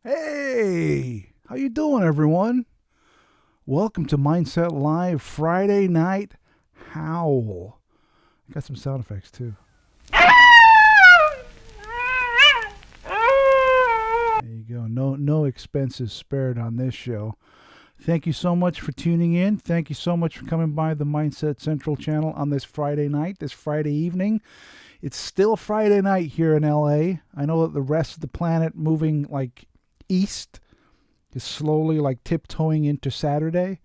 Hey, how you doing, everyone? Welcome to Mindset Live Friday Night Howl. I got some sound effects too. There you go. No expenses spared on this show. Thank you so much for tuning in. Thank you so much for coming by the Mindset Central channel on this Friday night, this Friday evening. It's still Friday night here in LA. I know that the rest of the planet moving like east is slowly like tiptoeing into Saturday,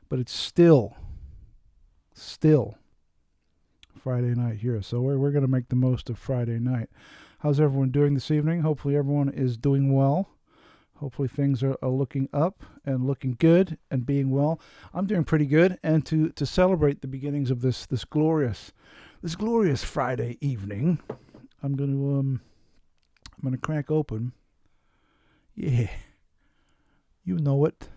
but it's still Friday night here. So we're going to make the most of Friday night. How's everyone doing this evening? Hopefully everyone is doing well. Hopefully things are looking up and looking good and being well. I'm doing pretty good. And to celebrate the beginnings of this glorious Friday evening, I'm gonna crack open. Yeah, you know it.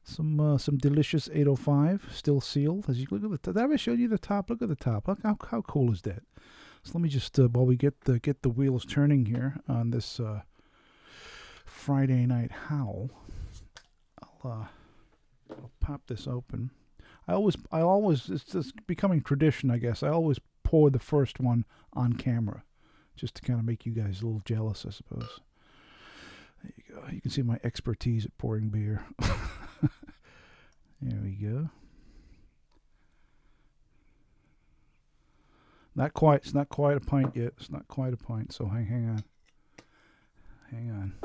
Some delicious 805, still sealed. As you look at the top, have I showed you the top? Look at the top. Look how cool is that? So let me just while we get the wheels turning here on this Friday night howl, I'll pop this open. I always it's just becoming tradition, I guess. I always pour the first one on camera, just to kind of make you guys a little jealous, I suppose. There you go. You can see my expertise at pouring beer. There we go. Not quite. It's not quite a pint yet. It's not quite a pint. So hang on. Hang on.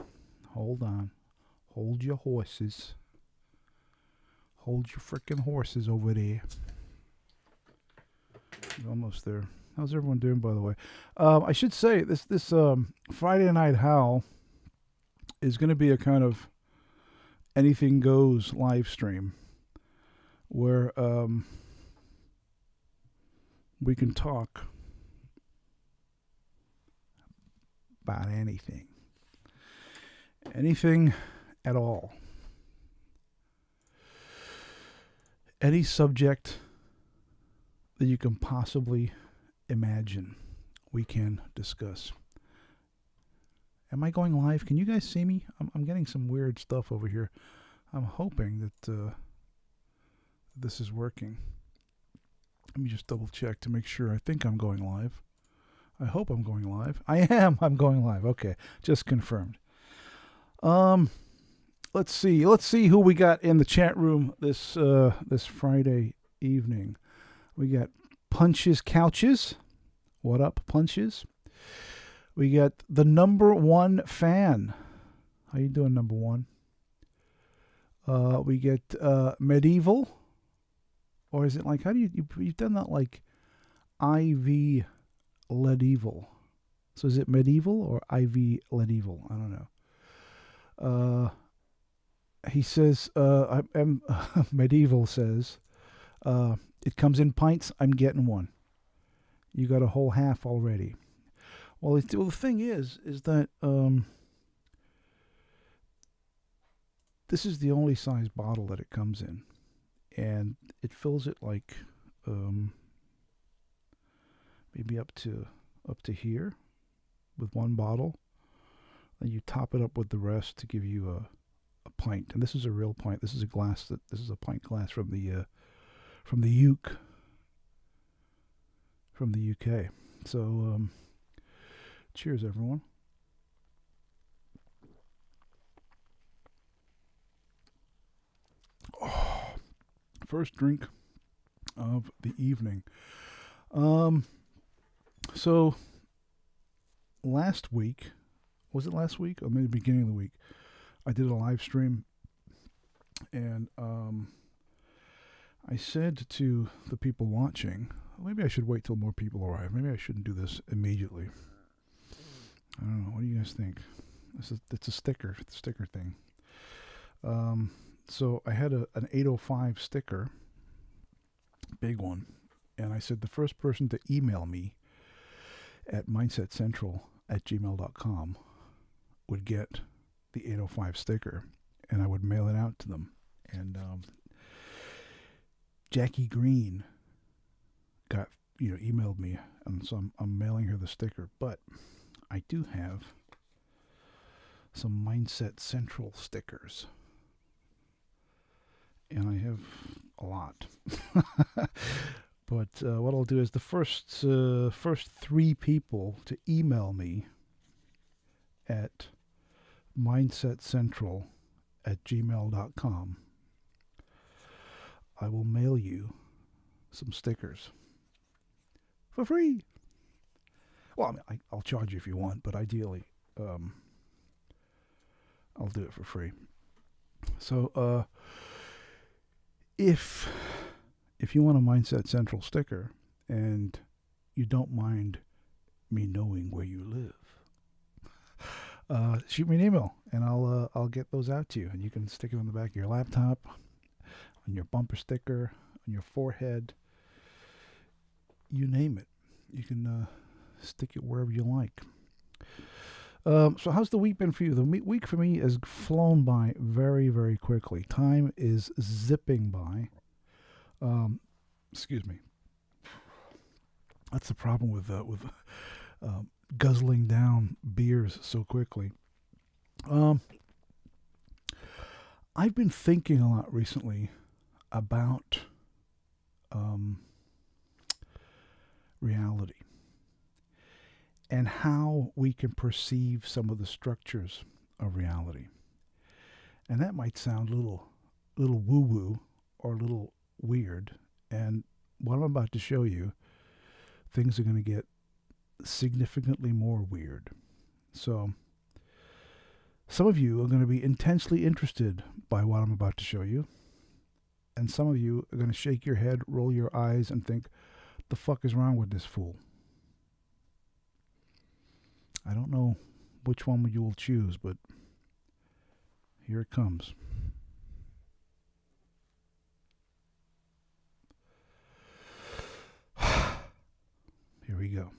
Hold on. Hold your horses. Hold your frickin' horses over there. You're almost there. How's everyone doing, by the way? I should say this Friday Night Howl is going to be a kind of anything goes live stream where we can talk about anything at all, any subject that you can possibly imagine we can discuss. Am I going live? Can you guys see me? I'm getting some weird stuff over here. I'm hoping that this is working. Let me just double check to make sure. I think I'm going live. I hope I'm going live. I am. I'm going live. Okay, just confirmed. Let's see who we got in the chat room this Friday evening. We got Punches Couches. What up, Punches? We got the number one fan. How you doing, number one? We get Medieval. Or is it like, how do you've done that like IV Medieval. So is it Medieval or IV Medieval? I don't know. He says, Medieval says, it comes in pints, I'm getting one. You got a whole half already. Well, the thing is that this is the only size bottle that it comes in, and it fills it like maybe up to here with one bottle. Then you top it up with the rest to give you a pint, and this is a real pint. This is a glass this is a pint glass from the UK. So cheers, everyone. Oh, first drink of the evening. So last week, was it last week or maybe the beginning of the week, I did a live stream, and I said to the people watching, maybe I should wait till more people arrive. Maybe I shouldn't do this immediately. I don't know. What do you guys think? It's a sticker thing. So I had an 805 sticker, big one, and I said the first person to email me at mindsetcentral@gmail.com would get the 805 sticker, and I would mail it out to them. And Jackie Green emailed me, and so I'm mailing her the sticker. But I do have some Mindset Central stickers. And I have a lot. But what I'll do is the first 3 people to email me at mindsetcentral@gmail.com, I will mail you some stickers for free. Well, I mean, I'll charge you if you want, but ideally, I'll do it for free. So, if you want a Mindset Central sticker and you don't mind me knowing where you live, shoot me an email and I'll get those out to you, and you can stick it on the back of your laptop, on your bumper sticker, on your forehead, you name it. You can stick it wherever you like. So how's the week been for you? The week for me has flown by very, very quickly. Time is zipping by. Excuse me. That's the problem with guzzling down beers so quickly. I've been thinking a lot recently about reality and how we can perceive some of the structures of reality. And that might sound a little woo-woo or a little weird. And what I'm about to show you, things are going to get significantly more weird. So some of you are going to be intensely interested by what I'm about to show you. And some of you are going to shake your head, roll your eyes, and think, the fuck is wrong with this fool? I don't know which one you will choose, but here it comes. Here we go.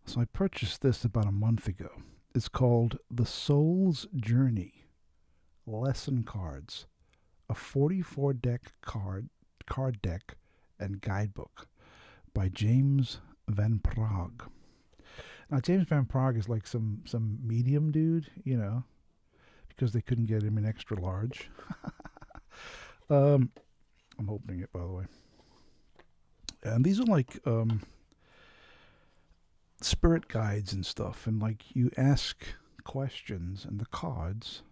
So I purchased this about a month ago. It's called The Soul's Journey Lesson Cards, a 44-deck card deck and guidebook by James Van Praagh. Now, James Van Praagh is like some medium dude, you know, because they couldn't get him in extra large. I'm opening it, by the way. And these are like spirit guides and stuff. And like you ask questions and the cards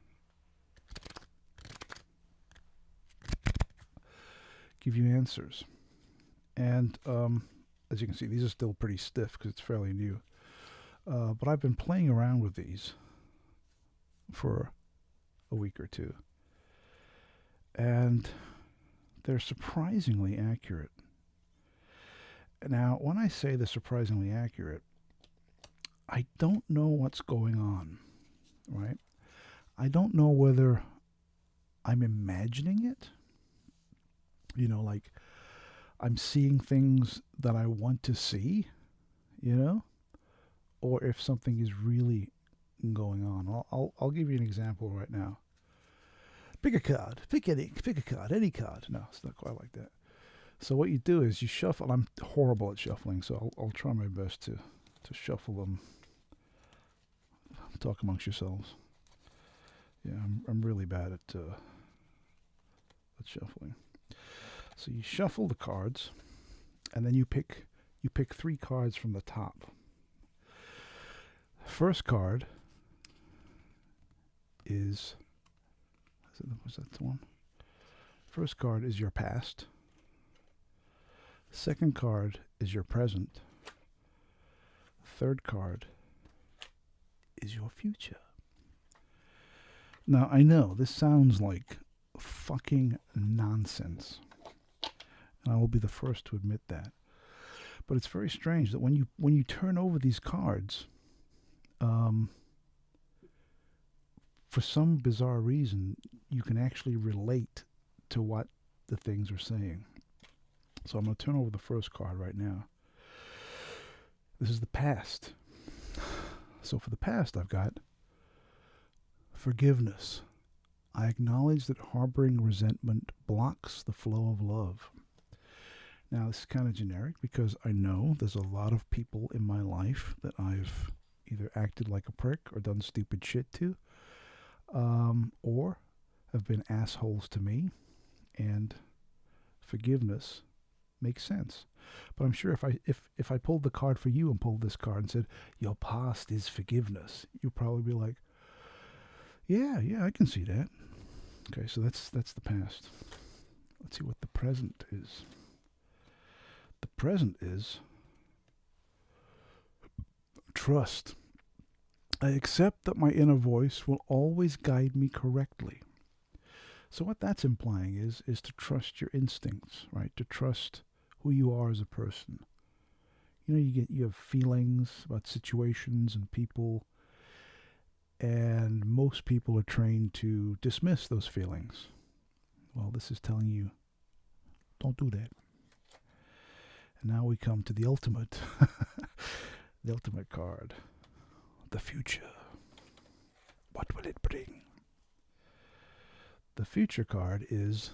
give you answers. And as you can see, these are still pretty stiff because it's fairly new. But I've been playing around with these for a week or two. And they're surprisingly accurate. Now, when I say they're surprisingly accurate, I don't know what's going on, right? I don't know whether I'm imagining it. You know, like I'm seeing things that I want to see, you know? Or if something is really going on. I'll give you an example right now. Pick a card. Pick a card. Any card. No, it's not quite like that. So what you do is you shuffle. I'm horrible at shuffling, so I'll try my best to shuffle them. Talk amongst yourselves. Yeah, I'm really bad at shuffling. So you shuffle the cards, and then you pick 3 cards from the top. First card was that the one? First card is your past. Second card is your present. Third card is your future. Now, I know this sounds like fucking nonsense, and I will be the first to admit that. But it's very strange that when you turn over these cards, for some bizarre reason, you can actually relate to what the things are saying. So I'm going to turn over the first card right now. This is the past. So for the past, I've got forgiveness. I acknowledge that harboring resentment blocks the flow of love. Now, this is kind of generic because I know there's a lot of people in my life that I've, either acted like a prick or done stupid shit to, or have been assholes to me, and forgiveness makes sense. But I'm sure if I pulled the card for you and pulled this card and said, your past is forgiveness, you'd probably be like, yeah, I can see that. Okay, so that's the past. Let's see what the present is. The present is trust. I accept that my inner voice will always guide me correctly. So what that's implying is to trust your instincts, right? To trust who you are as a person. You know, you have feelings about situations and people, and most people are trained to dismiss those feelings. Well, this is telling you, don't do that. And now we come to the ultimate, the ultimate card, the future. What will it bring? The future card is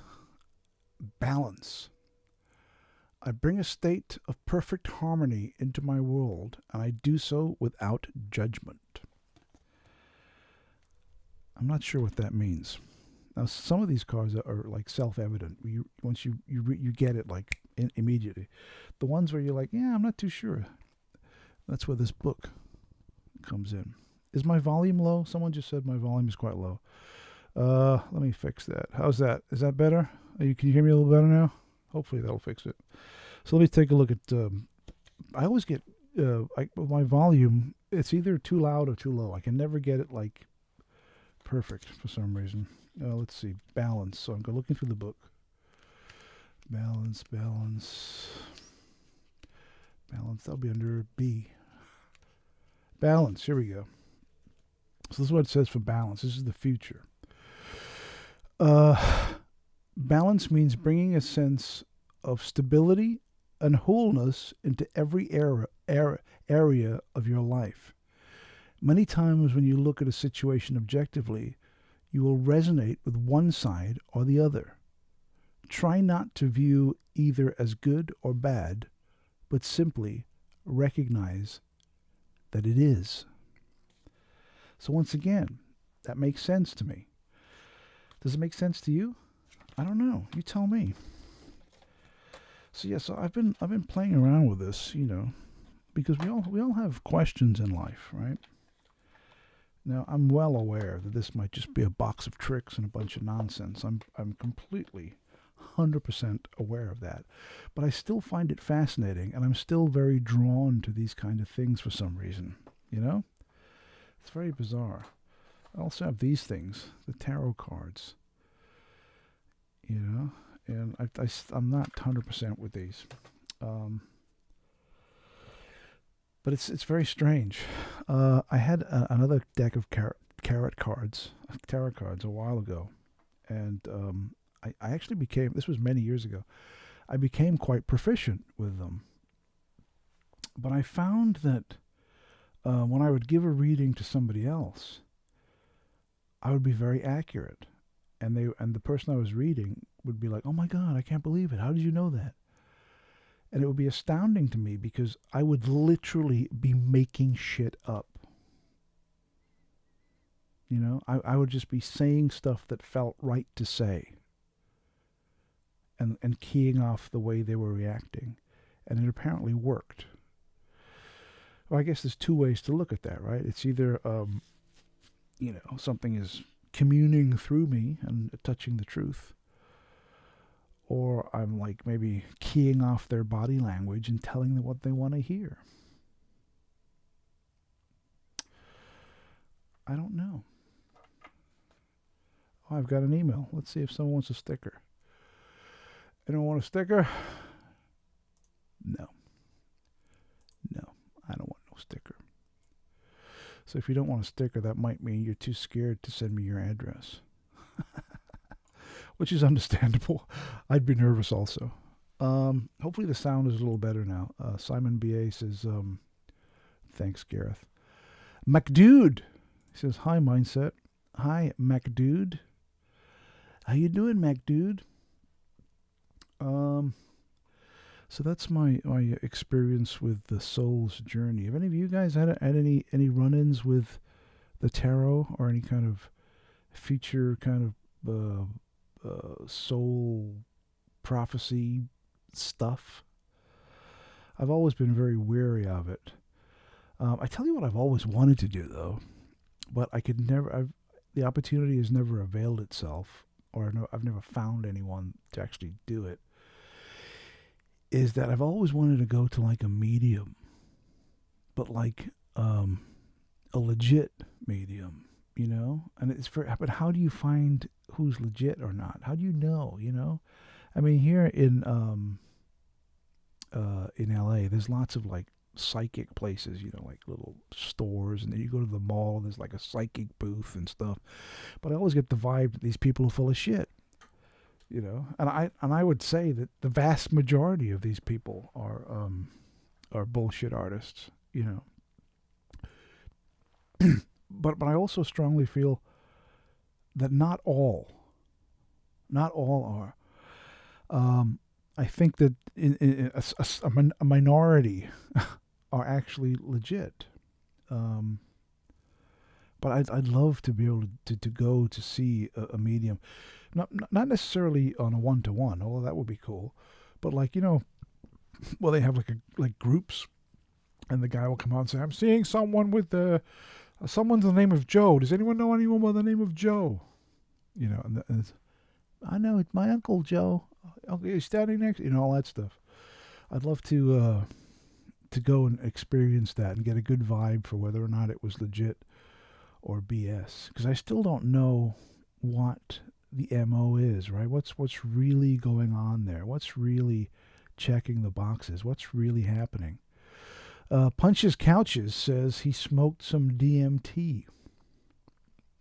balance. I bring a state of perfect harmony into my world, and I do so without judgment. I'm not sure what that means. Now, some of these cards are like self-evident. Once you get it like immediately. The ones where you're like, yeah, I'm not too sure. That's where this book comes in. Is my volume low? Someone just said my volume is quite low. Let me fix that. How's that? Is that better? Can you hear me a little better now? Hopefully that'll fix it. So let me take a look at. I always get my volume. It's either too loud or too low. I can never get it like perfect for some reason. Let's see, balance. So I'm looking through the book. Balance. That'll be under B. Balance. Here we go. So this is what it says for balance. This is the future. Balance means bringing a sense of stability and wholeness into every area of your life. Many times when you look at a situation objectively, you will resonate with one side or the other. Try not to view either as good or bad, but simply recognize that it is. So once again, that makes sense to me. Does it make sense to you? I don't know. You tell me. So yeah, so I've been playing around with this, because we all have questions in life, right? Now, I'm well aware that this might just be a box of tricks and a bunch of nonsense. I'm completely 100% aware of that. But I still find it fascinating, and I'm still very drawn to these kind of things for some reason, It's very bizarre. I also have these things, the tarot cards, and I'm not 100% with these. But it's very strange. I had another deck of tarot cards a while ago, and I actually became, this was many years ago, I became quite proficient with them. But I found that when I would give a reading to somebody else, I would be very accurate, and the person I was reading would be like, "Oh my God, I can't believe it! How did you know that?" And it would be astounding to me because I would literally be making shit up. I would just be saying stuff that felt right to say, and keying off the way they were reacting, and it apparently worked. Well, I guess there's two ways to look at that, right? It's either something is communing through me and touching the truth, or I'm like maybe keying off their body language and telling them what they want to hear. I don't know. Oh, I've got an email. Let's see if someone wants a sticker. Anyone want a sticker? No, I don't want no sticker. So if you don't want a sticker, that might mean you're too scared to send me your address. Which is understandable. I'd be nervous also. Hopefully the sound is a little better now. Simon B.A. says, thanks, Gareth. MacDude says, hi, Mindset. Hi, MacDude. How you doing, MacDude? So that's my experience with the soul's journey. Have any of you guys had any run-ins with the tarot or any kind of future kind of soul prophecy stuff? I've always been very wary of it. I tell you what, I've always wanted to do though, but I could never. The opportunity has never availed itself, or no, I've never found anyone to actually do it. Is that I've always wanted to go to like a medium, but like a legit medium, you know. And it's for, but how do you find who's legit or not? How do you know? You know, I mean, here in LA, there's lots of like psychic places, you know, like little stores, and then you go to the mall, and there's like a psychic booth and stuff. But I always get the vibe that these people are full of shit, you know. And I would say that the vast majority of these people are bullshit artists, you know. But I also strongly feel that not all are. I think that a minority are actually legit. But I'd love to be able to go to see a medium, not necessarily on a 1-to-1, although that would be cool. But like, you know, well, they have like groups, and the guy will come out and say, "I'm seeing someone with someone's the name of Joe. Does anyone know anyone by the name of Joe?" You know, and I know it's my Uncle Joe. Okay, he's standing next, you know, all that stuff. I'd love to go and experience that and get a good vibe for whether or not it was legit or BS. Because I still don't know what the MO is, right? What's really going on there? What's really checking the boxes? What's really happening? Punches Couches says he smoked some DMT.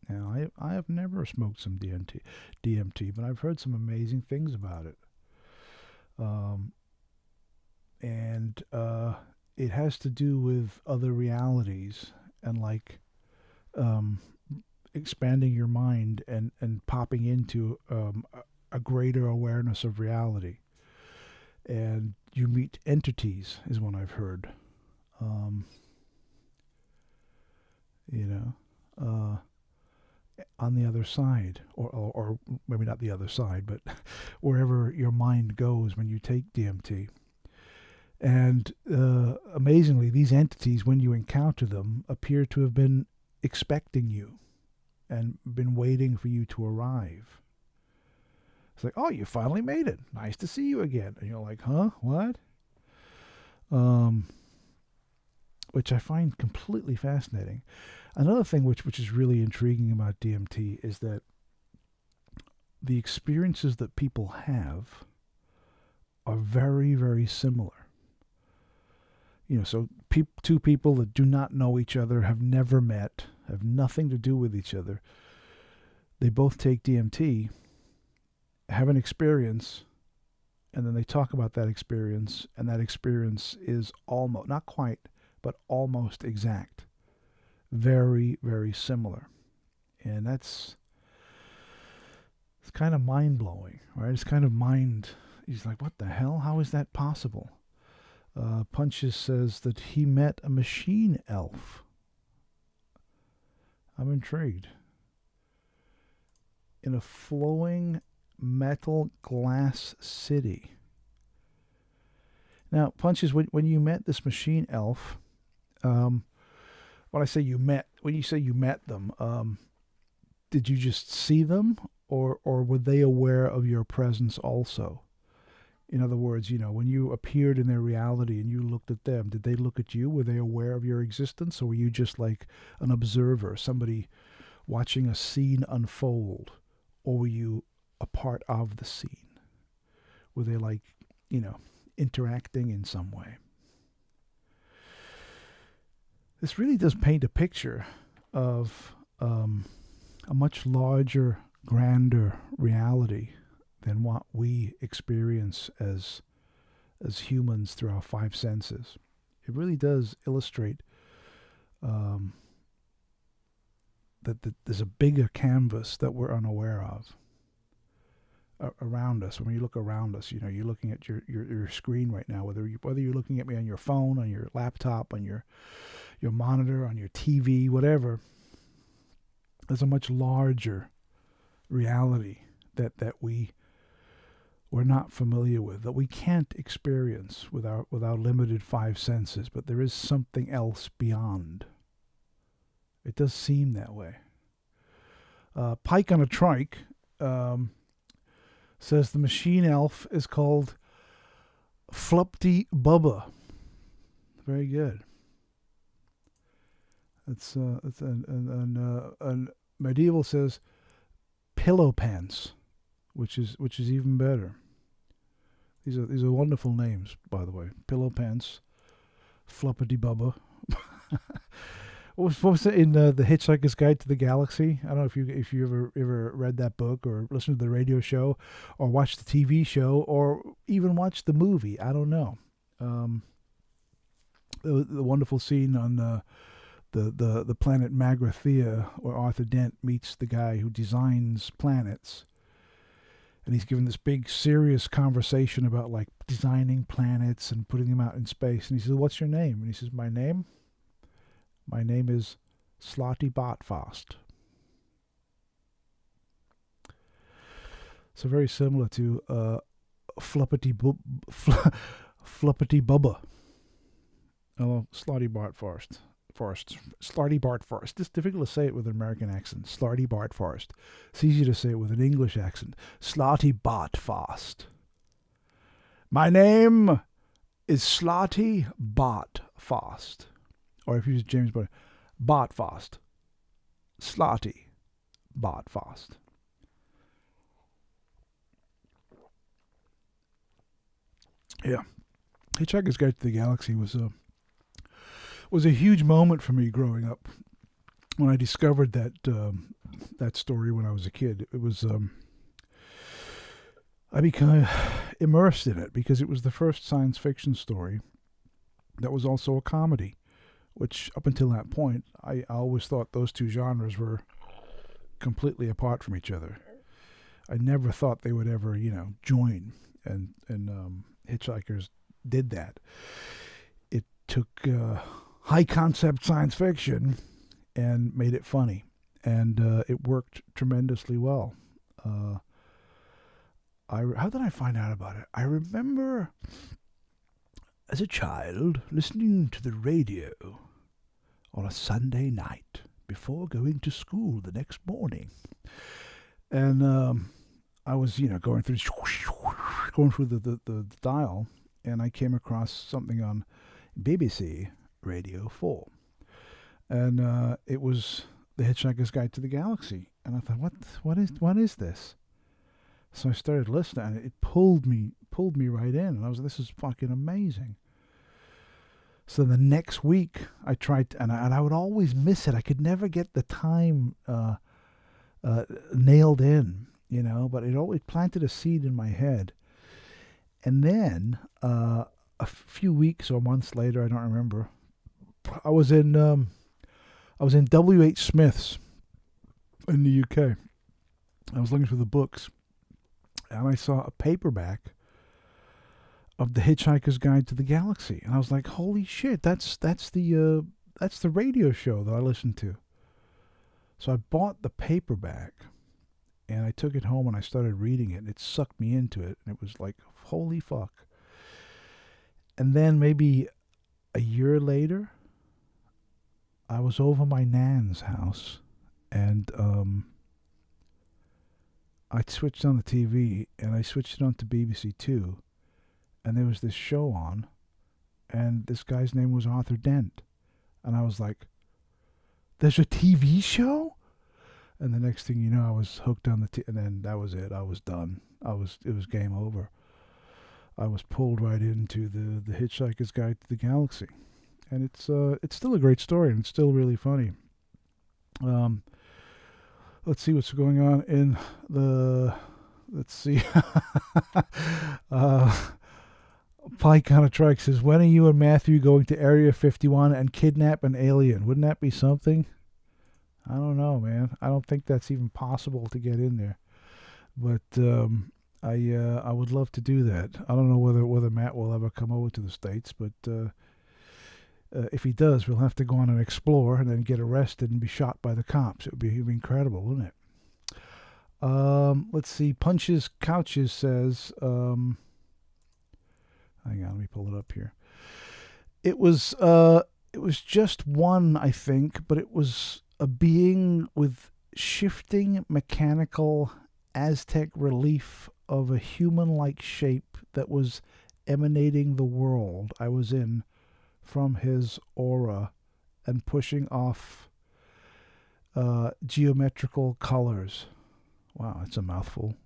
Now, I have never smoked some DMT, but I've heard some amazing things about it. And it has to do with other realities and like expanding your mind and popping into a greater awareness of reality. And you meet entities, is what I've heard. You know, on the other side, or maybe not the other side, but wherever your mind goes when you take DMT. And amazingly, these entities, when you encounter them, appear to have been expecting you and been waiting for you to arrive. It's like, "Oh, you finally made it. Nice to see you again." And you're like, "Huh? What?" Which I find completely fascinating. Another thing which is really intriguing about DMT is that the experiences that people have are very, very similar. You know, so two people that do not know each other, have never met, have nothing to do with each other, they both take DMT, have an experience, and then they talk about that experience, and that experience is almost, not quite, but almost exact. Very, very similar. And it's kind of mind-blowing, right? It's kind of he's like, what the hell? How is that possible? Punches says that he met a machine elf. I'm intrigued. In a flowing metal glass city. Now, Punches, when you met this machine elf, when you say you met them, did you just see them, or were they aware of your presence also? In other words, you know, when you appeared in their reality and you looked at them, did they look at you? Were they aware of your existence, or were you just like an observer, somebody watching a scene unfold, or were you a part of the scene? Were they like, you know, interacting in some way? This really does paint a picture of a much larger, grander reality than what we experience as humans through our five senses. It really does illustrate that there's a bigger canvas that we're unaware of. around us. When you look around us, you're looking at your screen right now. Whether you're looking at me on your phone, on your laptop, on your monitor, on your TV, whatever. There's a much larger reality that we're not familiar with, that we can't experience with our limited five senses. But there is something else beyond. It does seem that way. Pike on a Trike says the machine elf is called Flupty Bubba. Very good. It's and Medieval says Pillow Pants, which is even better. These are wonderful names, by the way. Pillow Pants, Fluppity Bubba. What was it in the Hitchhiker's Guide to the Galaxy? I don't know if you ever read that book or listened to the radio show or watched the TV show or even watched the movie. I don't know. The wonderful scene on the planet Magrathea, where Arthur Dent meets the guy who designs planets, and he's given this big serious conversation about like designing planets and putting them out in space. And he says, "What's your name?" And he says, My name is Slotty Botfast." So very similar to Fluppity Bubba. Oh, Slotty Bartfast. Slarty Bart Forest. It's difficult to say it with an American accent. Slarty Bart Forest. It's easy to say it with an English accent. Slotty Bart Fast. My name is Slotty Bart Fast. Or if you use James Bond, Bart Fast. Slotty Bart Fast. Yeah. Hitchhiker's Guide to the Galaxy was a huge moment for me growing up. When I discovered that story when I was a kid, it was I became immersed in it because it was the first science fiction story that was also a comedy, which up until that point I always thought those two genres were completely apart from each other. I never thought they would ever, join, and Hitchhikers did that. It took high concept science fiction and made it funny, and it worked tremendously well. How did I find out about it? I remember as a child listening to the radio on a Sunday night before going to school the next morning, and I was going through the dial, and I came across something on BBC Radio 4. And it was The Hitchhiker's Guide to the Galaxy. And I thought, what is this? So I started listening, and it pulled me right in. And I was like, this is fucking amazing. So the next week I tried, and I would always miss it. I could never get the time nailed in, but it planted a seed in my head. And then a few weeks or months later, I don't remember, I was in W.H. Smith's in the UK. I was looking through the books, and I saw a paperback of The Hitchhiker's Guide to the Galaxy, and I was like, "Holy shit! That's the radio show that I listened to." So I bought the paperback, and I took it home and I started reading it, and it sucked me into it, and it was like, holy fuck. And then maybe a year later, I was over my nan's house, and I switched on the TV, and I switched it on to BBC Two, and there was this show on, and this guy's name was Arthur Dent, and I was like, there's a TV show? And the next thing you know, I was hooked on and then that was it. I was done. It was game over. I was pulled right into the Hitchhiker's Guide to the Galaxy, and it's still a great story, and it's still really funny. Let's see what's going on in the. Let's see. Pike on a Trike says, "When are you and Matthew going to Area 51 and kidnap an alien? Wouldn't that be something?" I don't know, man. I don't think that's even possible to get in there. But I would love to do that. I don't know whether Matt will ever come over to the States, but if he does, we'll have to go on and explore and then get arrested and be shot by the cops. It'd be incredible, wouldn't it? Let's see. Punches Couches says, hang on, let me pull it up here. It was just one, I think, but it was a being with shifting mechanical Aztec relief of a human-like shape that was emanating the world I was in from his aura and pushing off geometrical colors. Wow, it's a mouthful.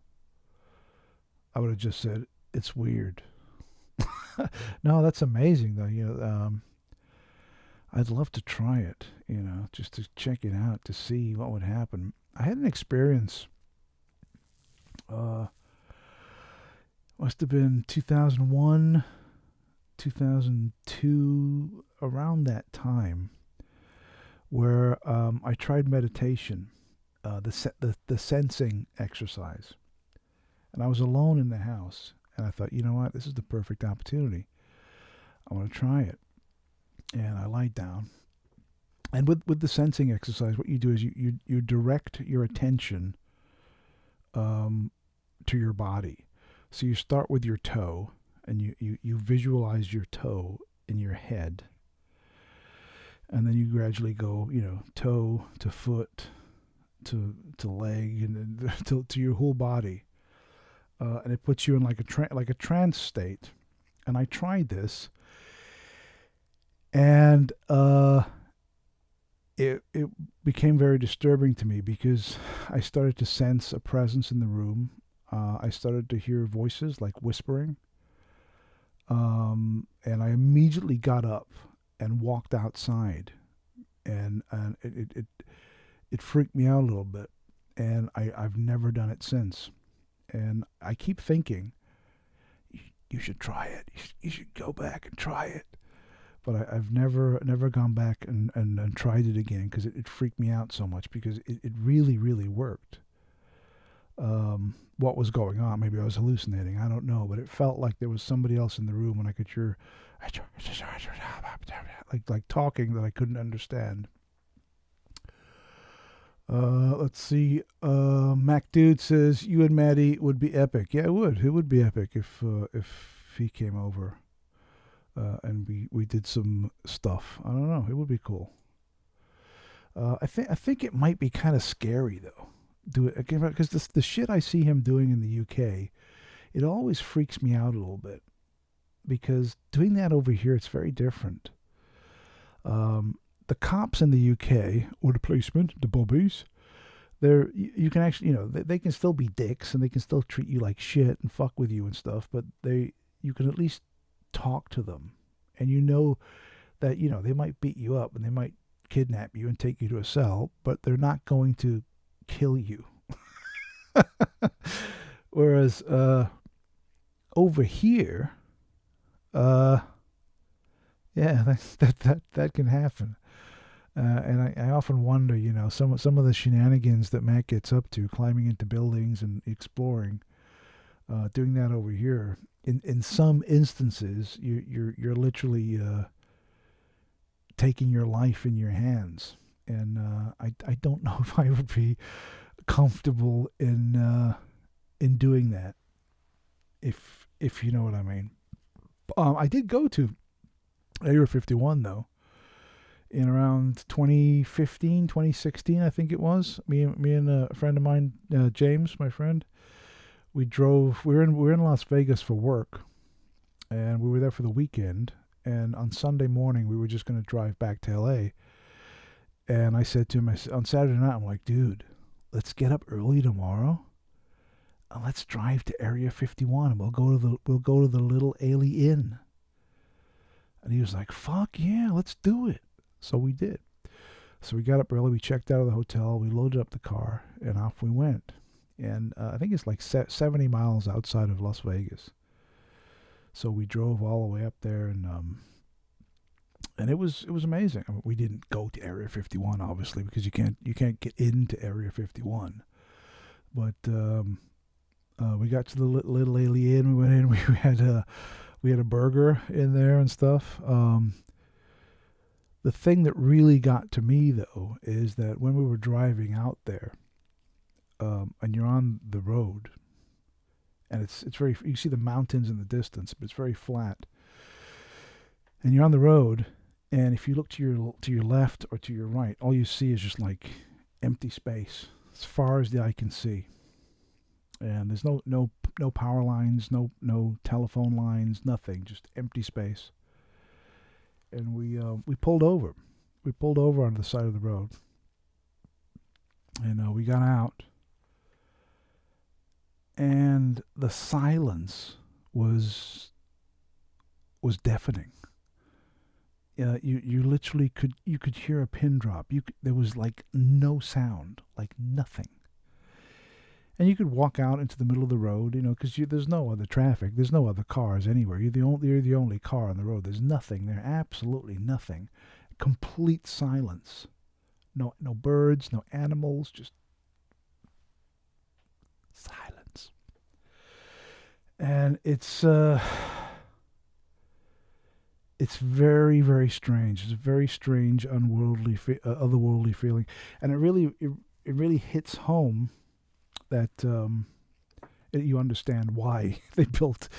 I would have just said, it's weird. No, that's amazing, though. I'd love to try it, just to check it out, to see what would happen. I had an experience, must have been 2001, 2002, around that time, where I tried meditation, the sensing exercise. And I was alone in the house, and I thought, you know what, this is the perfect opportunity. I want to try it. And I lied down. And with the sensing exercise, what you do is you direct your attention to your body. So you start with your toe, and you visualize your toe in your head. And then you gradually go, toe to foot to leg, and then to your whole body. And it puts you in like a trance state. And I tried this, and it became very disturbing to me because I started to sense a presence in the room. I started to hear voices like whispering, and I immediately got up and walked outside, and it freaked me out a little bit, and I've never done it since. And I keep thinking, you should try it. You should go back and try it. But I've never gone back and tried it again because it freaked me out so much because it really, really worked. What was going on? Maybe I was hallucinating. I don't know. But it felt like there was somebody else in the room and I could hear like talking that I couldn't understand. Let's see. Mac Dude says you and Maddie would be epic. Yeah, it would. It would be epic if he came over, and we did some stuff. I don't know. It would be cool. I think it might be kind of scary though. Do it again because the shit I see him doing in the UK, it always freaks me out a little bit because doing that over here it's very different. The cops in the UK, or the policemen, the bobbies, you can actually, they can still be dicks and they can still treat you like shit and fuck with you and stuff, but you can at least talk to them, and that they might beat you up and they might kidnap you and take you to a cell, but they're not going to kill you. Whereas over here, yeah, that can happen. And I often wonder, some of the shenanigans that Matt gets up to, climbing into buildings and exploring, doing that over here. In some instances, you're literally taking your life in your hands, and I don't know if I would be comfortable in doing that, if you know what I mean. I did go to Area 51 though. In around 2015, 2016, I think it was. Me and a friend of mine, James, my friend, we were in Las Vegas for work, and we were there for the weekend. And on Sunday morning, we were just going to drive back to LA. And I said to him, on Saturday night, I'm like, dude, let's get up early tomorrow, and let's drive to Area 51, and we'll go to the Little Ailey Inn. And he was like, fuck yeah, let's do it. So we did. So we got up early, we checked out of the hotel, we loaded up the car, and off we went. And I think it's like 70 miles outside of Las Vegas. So we drove all the way up there, and it was amazing. I mean, we didn't go to Area 51, obviously, because you can't get into Area 51. But We got to the Little Alien. We went in. We had a burger in there and stuff. The thing that really got to me though is that when we were driving out there, and you're on the road, and it's very, you see the mountains in the distance, but it's very flat, and you're on the road, and if you look to your left or to your right, all you see is just like empty space as far as the eye can see. And there's no power lines, no telephone lines, nothing, just empty space. And we pulled over. We pulled over on the side of the road, and we got out, and the silence was deafening. You literally could hear a pin drop. There was like no sound, like nothing. And you could walk out into the middle of the road, because there's no other traffic. There's no other cars anywhere. You're the only car on the road. There's nothing there, absolutely nothing. Complete silence. No birds, no animals, just silence. And it's very, very strange. It's a very strange, unworldly, otherworldly feeling, and it really hits home that you understand why they built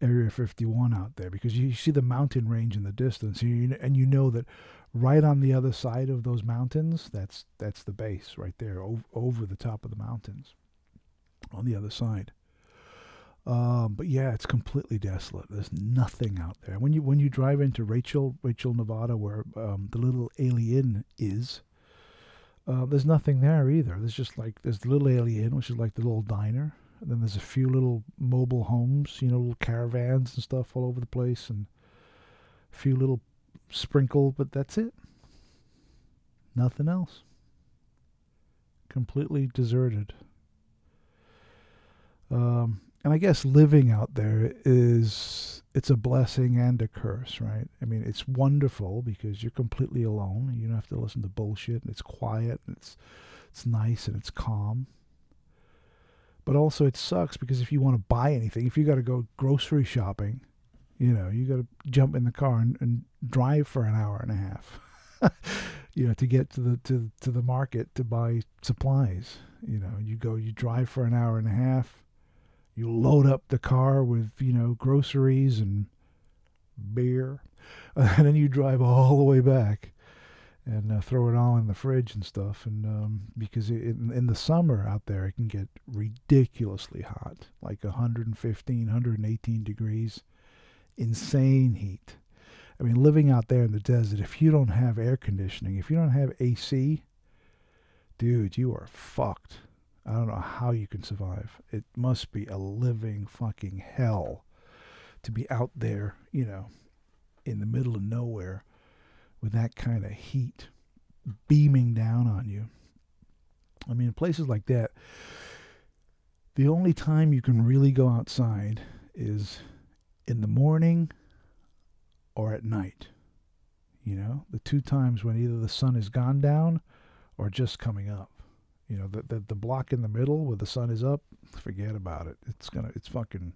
Area 51 out there, because you see the mountain range in the distance, and you know that right on the other side of those mountains, that's the base right there, over the top of the mountains, on the other side. But yeah, it's completely desolate. There's nothing out there. When you drive into Rachel, Nevada, where the Little Alien is, there's nothing there either. There's the Little Alien, which is like the little diner, and then there's a few little mobile homes, little caravans and stuff all over the place, and a few little sprinkle, but that's it. Nothing else. Completely deserted. And I guess living out there it's a blessing and a curse, right? I mean, it's wonderful because you're completely alone. You don't have to listen to bullshit, and it's quiet, and it's nice, and it's calm. But also it sucks because if you want to buy anything, if you got to go grocery shopping, you got to jump in the car and drive for an hour and a half, to get to the market to buy supplies. You drive for an hour and a half. You load up the car with, groceries and beer, and then you drive all the way back and throw it all in the fridge and stuff. And because in the summer out there, it can get ridiculously hot, like 115, 118 degrees, insane heat. I mean, living out there in the desert, if you don't have air conditioning, if you don't have AC, dude, you are fucked. I don't know how you can survive. It must be a living fucking hell to be out there, in the middle of nowhere with that kind of heat beaming down on you. I mean, in places like that, the only time you can really go outside is in the morning or at night. The two times when either the sun has gone down or just coming up. The block in the middle where the sun is up, forget about it. It's fucking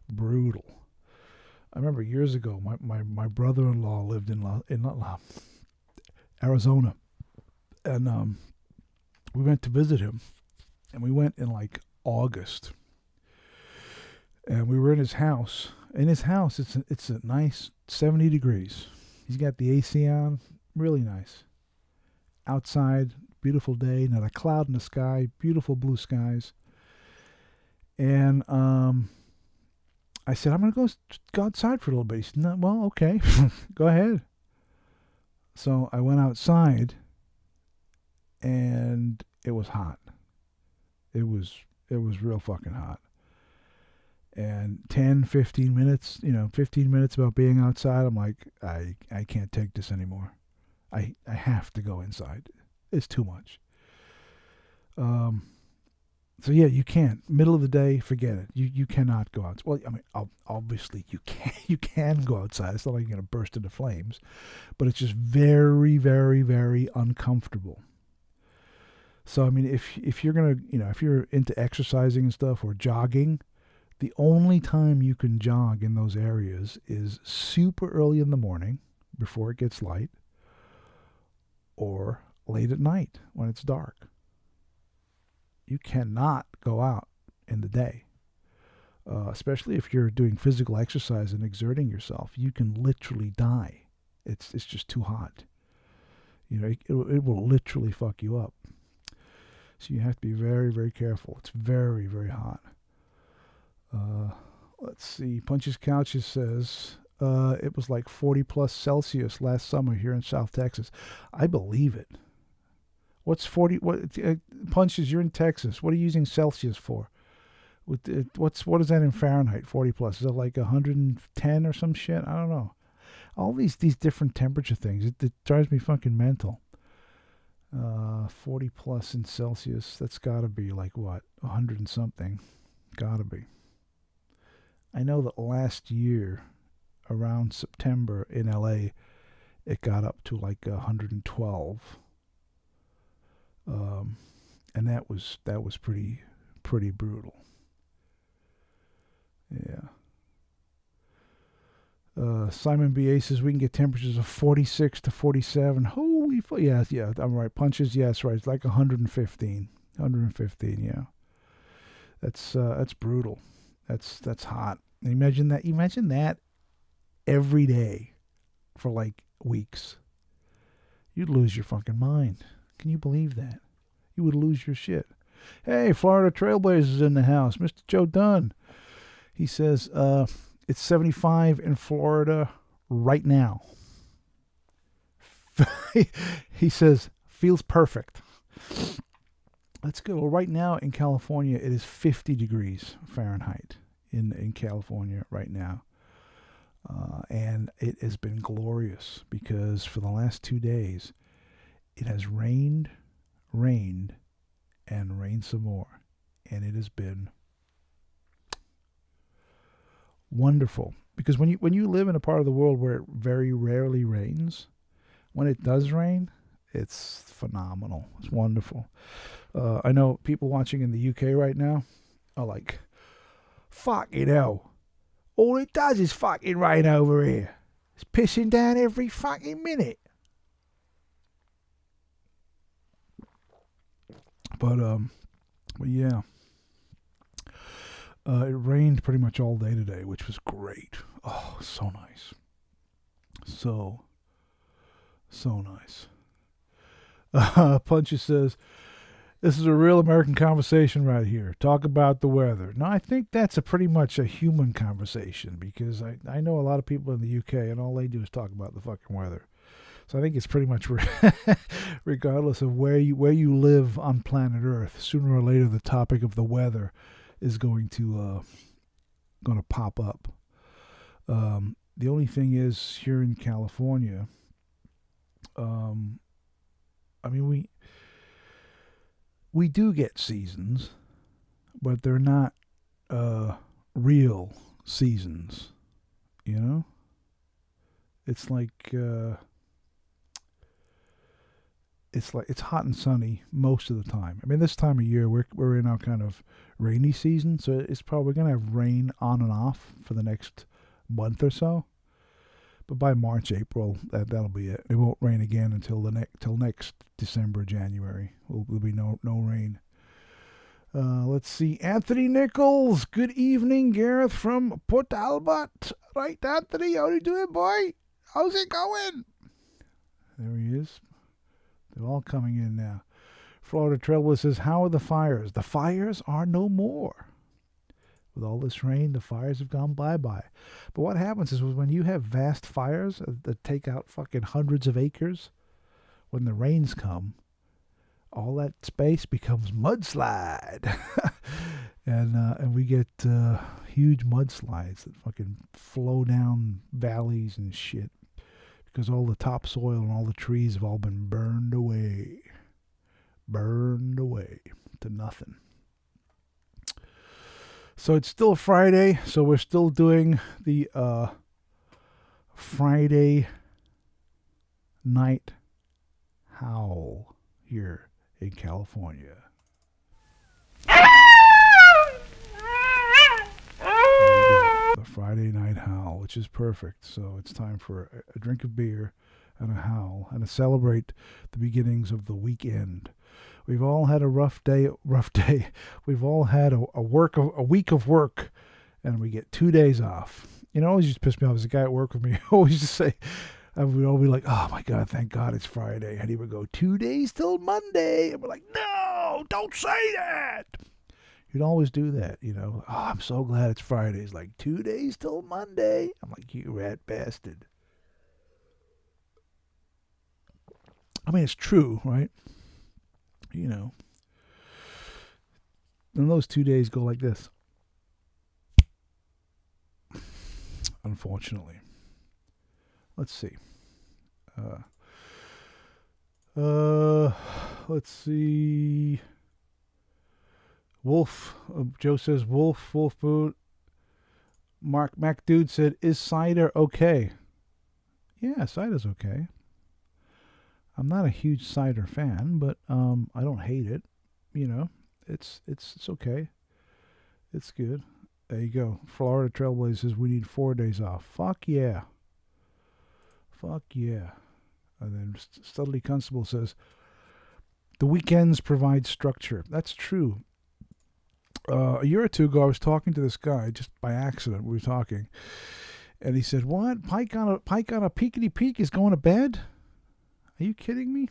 brutal. I remember years ago, my brother-in-law lived in Arizona, and we went to visit him, and we went in like August, and we were in his house. In his house, it's a nice 70 degrees. He's got the AC on, really nice. Outside, beautiful day, not a cloud in the sky, beautiful blue skies. And I said, I'm going to go outside for a little bit. He said, no, well, okay, go ahead. So I went outside, and it was hot. It was real fucking hot. And 10, 15 minutes, 15 minutes about being outside, I'm like, I can't take this anymore. I have to go inside. It's too much. So yeah, you can't. Middle of the day, forget it. You cannot go out. Well, I mean, obviously you can go outside. It's not like you're going to burst into flames, but it's just very, very, very uncomfortable. So I mean, if you're gonna, if you're into exercising and stuff or jogging, the only time you can jog in those areas is super early in the morning before it gets light, or late at night when it's dark. You cannot go out in the day, especially if you're doing physical exercise and exerting yourself. You can literally die. It's just too hot. It will literally fuck you up. So you have to be very, very careful. It's very, very hot. Let's see. Punches Couches says it was like 40 plus Celsius last summer here in South Texas. I believe it. What's 40? Punches? You're in Texas. What are you using Celsius for? What is that in Fahrenheit? 40 plus. Is it like 110 or some shit? I don't know. All these different temperature things. It drives me fucking mental. 40 plus in Celsius. That's got to be like what? 100 and something. Got to be. I know that last year, around September in LA, it got up to like 112. And that was pretty brutal. Yeah. Simon B.A. says we can get temperatures of 46 to 47. Holy fuck. Yeah, I'm right. Punches, yes, right. It's like 115. 115, yeah. That's brutal. That's hot. Imagine that every day for like weeks. You'd lose your fucking mind. Can you believe that? You would lose your shit. Hey, Florida Trailblazers in the house. Mr. Joe Dunn. He says, it's 75 in Florida right now. He says, feels perfect. That's good. Well, right now in California, it is 50 degrees Fahrenheit in California right now. And it has been glorious because for the last 2 days, it has rained, and rained some more. And it has been wonderful. Because when you live in a part of the world where it very rarely rains, when it does rain, it's phenomenal. It's wonderful. I know people watching in the UK right now are like, fucking hell. All it does is fucking rain over here. It's pissing down every fucking minute. But yeah. It rained pretty much all day today, which was great. Oh, so nice. So nice. Punchy says, this is a real American conversation right here. Talk about the weather. No, I think that's pretty much a human conversation because I know a lot of people in the UK and all they do is talk about the fucking weather. So I think it's pretty much regardless of where you live on planet Earth, sooner or later the topic of the weather is going to pop up. The only thing is here in California, I mean we do get seasons, but they're not real seasons. You know, it's like it's hot and sunny most of the time. I mean, this time of year we're in our kind of rainy season, so it's probably gonna have rain on and off for the next month or so. But by March, April, that'll be it. It won't rain again until next December, January. There'll be no rain. Let's see. Anthony Nichols. Good evening, Gareth from Port Albert. Right, Anthony, how you doing, boy? How's it going? There he is. They're all coming in now. Florida Trailblazer says, how are the fires? The fires are no more. With all this rain, the fires have gone bye-bye. But what happens is when you have vast fires that take out fucking hundreds of acres, when the rains come, all that space becomes mudslide. and we get huge mudslides that fucking flow down valleys and shit. Because all the topsoil and all the trees have all been burned away. Burned away to nothing. So it's still Friday, so we're still doing the Friday night howl here in California. The Friday night howl, which is perfect. So it's time for a drink of beer and a howl and to celebrate the beginnings of the weekend. We've all had a rough day. We've all had a week of work, and we get 2 days off. You know, always used to piss me off as a guy at work with me. Always used to say, I would all be like, oh my God, thank God it's Friday. And he would go, 2 days till Monday. And we're like, no, don't say that. You'd always do that, you know. Oh, I'm so glad it's Friday. He's like, 2 days till Monday. I'm like, you rat bastard. I mean, it's true, right? You know. And those 2 days go like this. Unfortunately. Let's see. Let's see. Wolf. Joe says wolf food. Mac Dude said, is cider okay? Yeah, cider's okay. I'm not a huge cider fan, but I don't hate it. You know, it's okay. It's good. There you go. Florida Trailblazer says we need 4 days off. Fuck yeah. Fuck yeah. And then Studley Constable says the weekends provide structure. That's true. A year or two ago, I was talking to this guy just by accident. We were talking, and he said, "What? Pike on a peekity peak is going to bed? Are you kidding me?"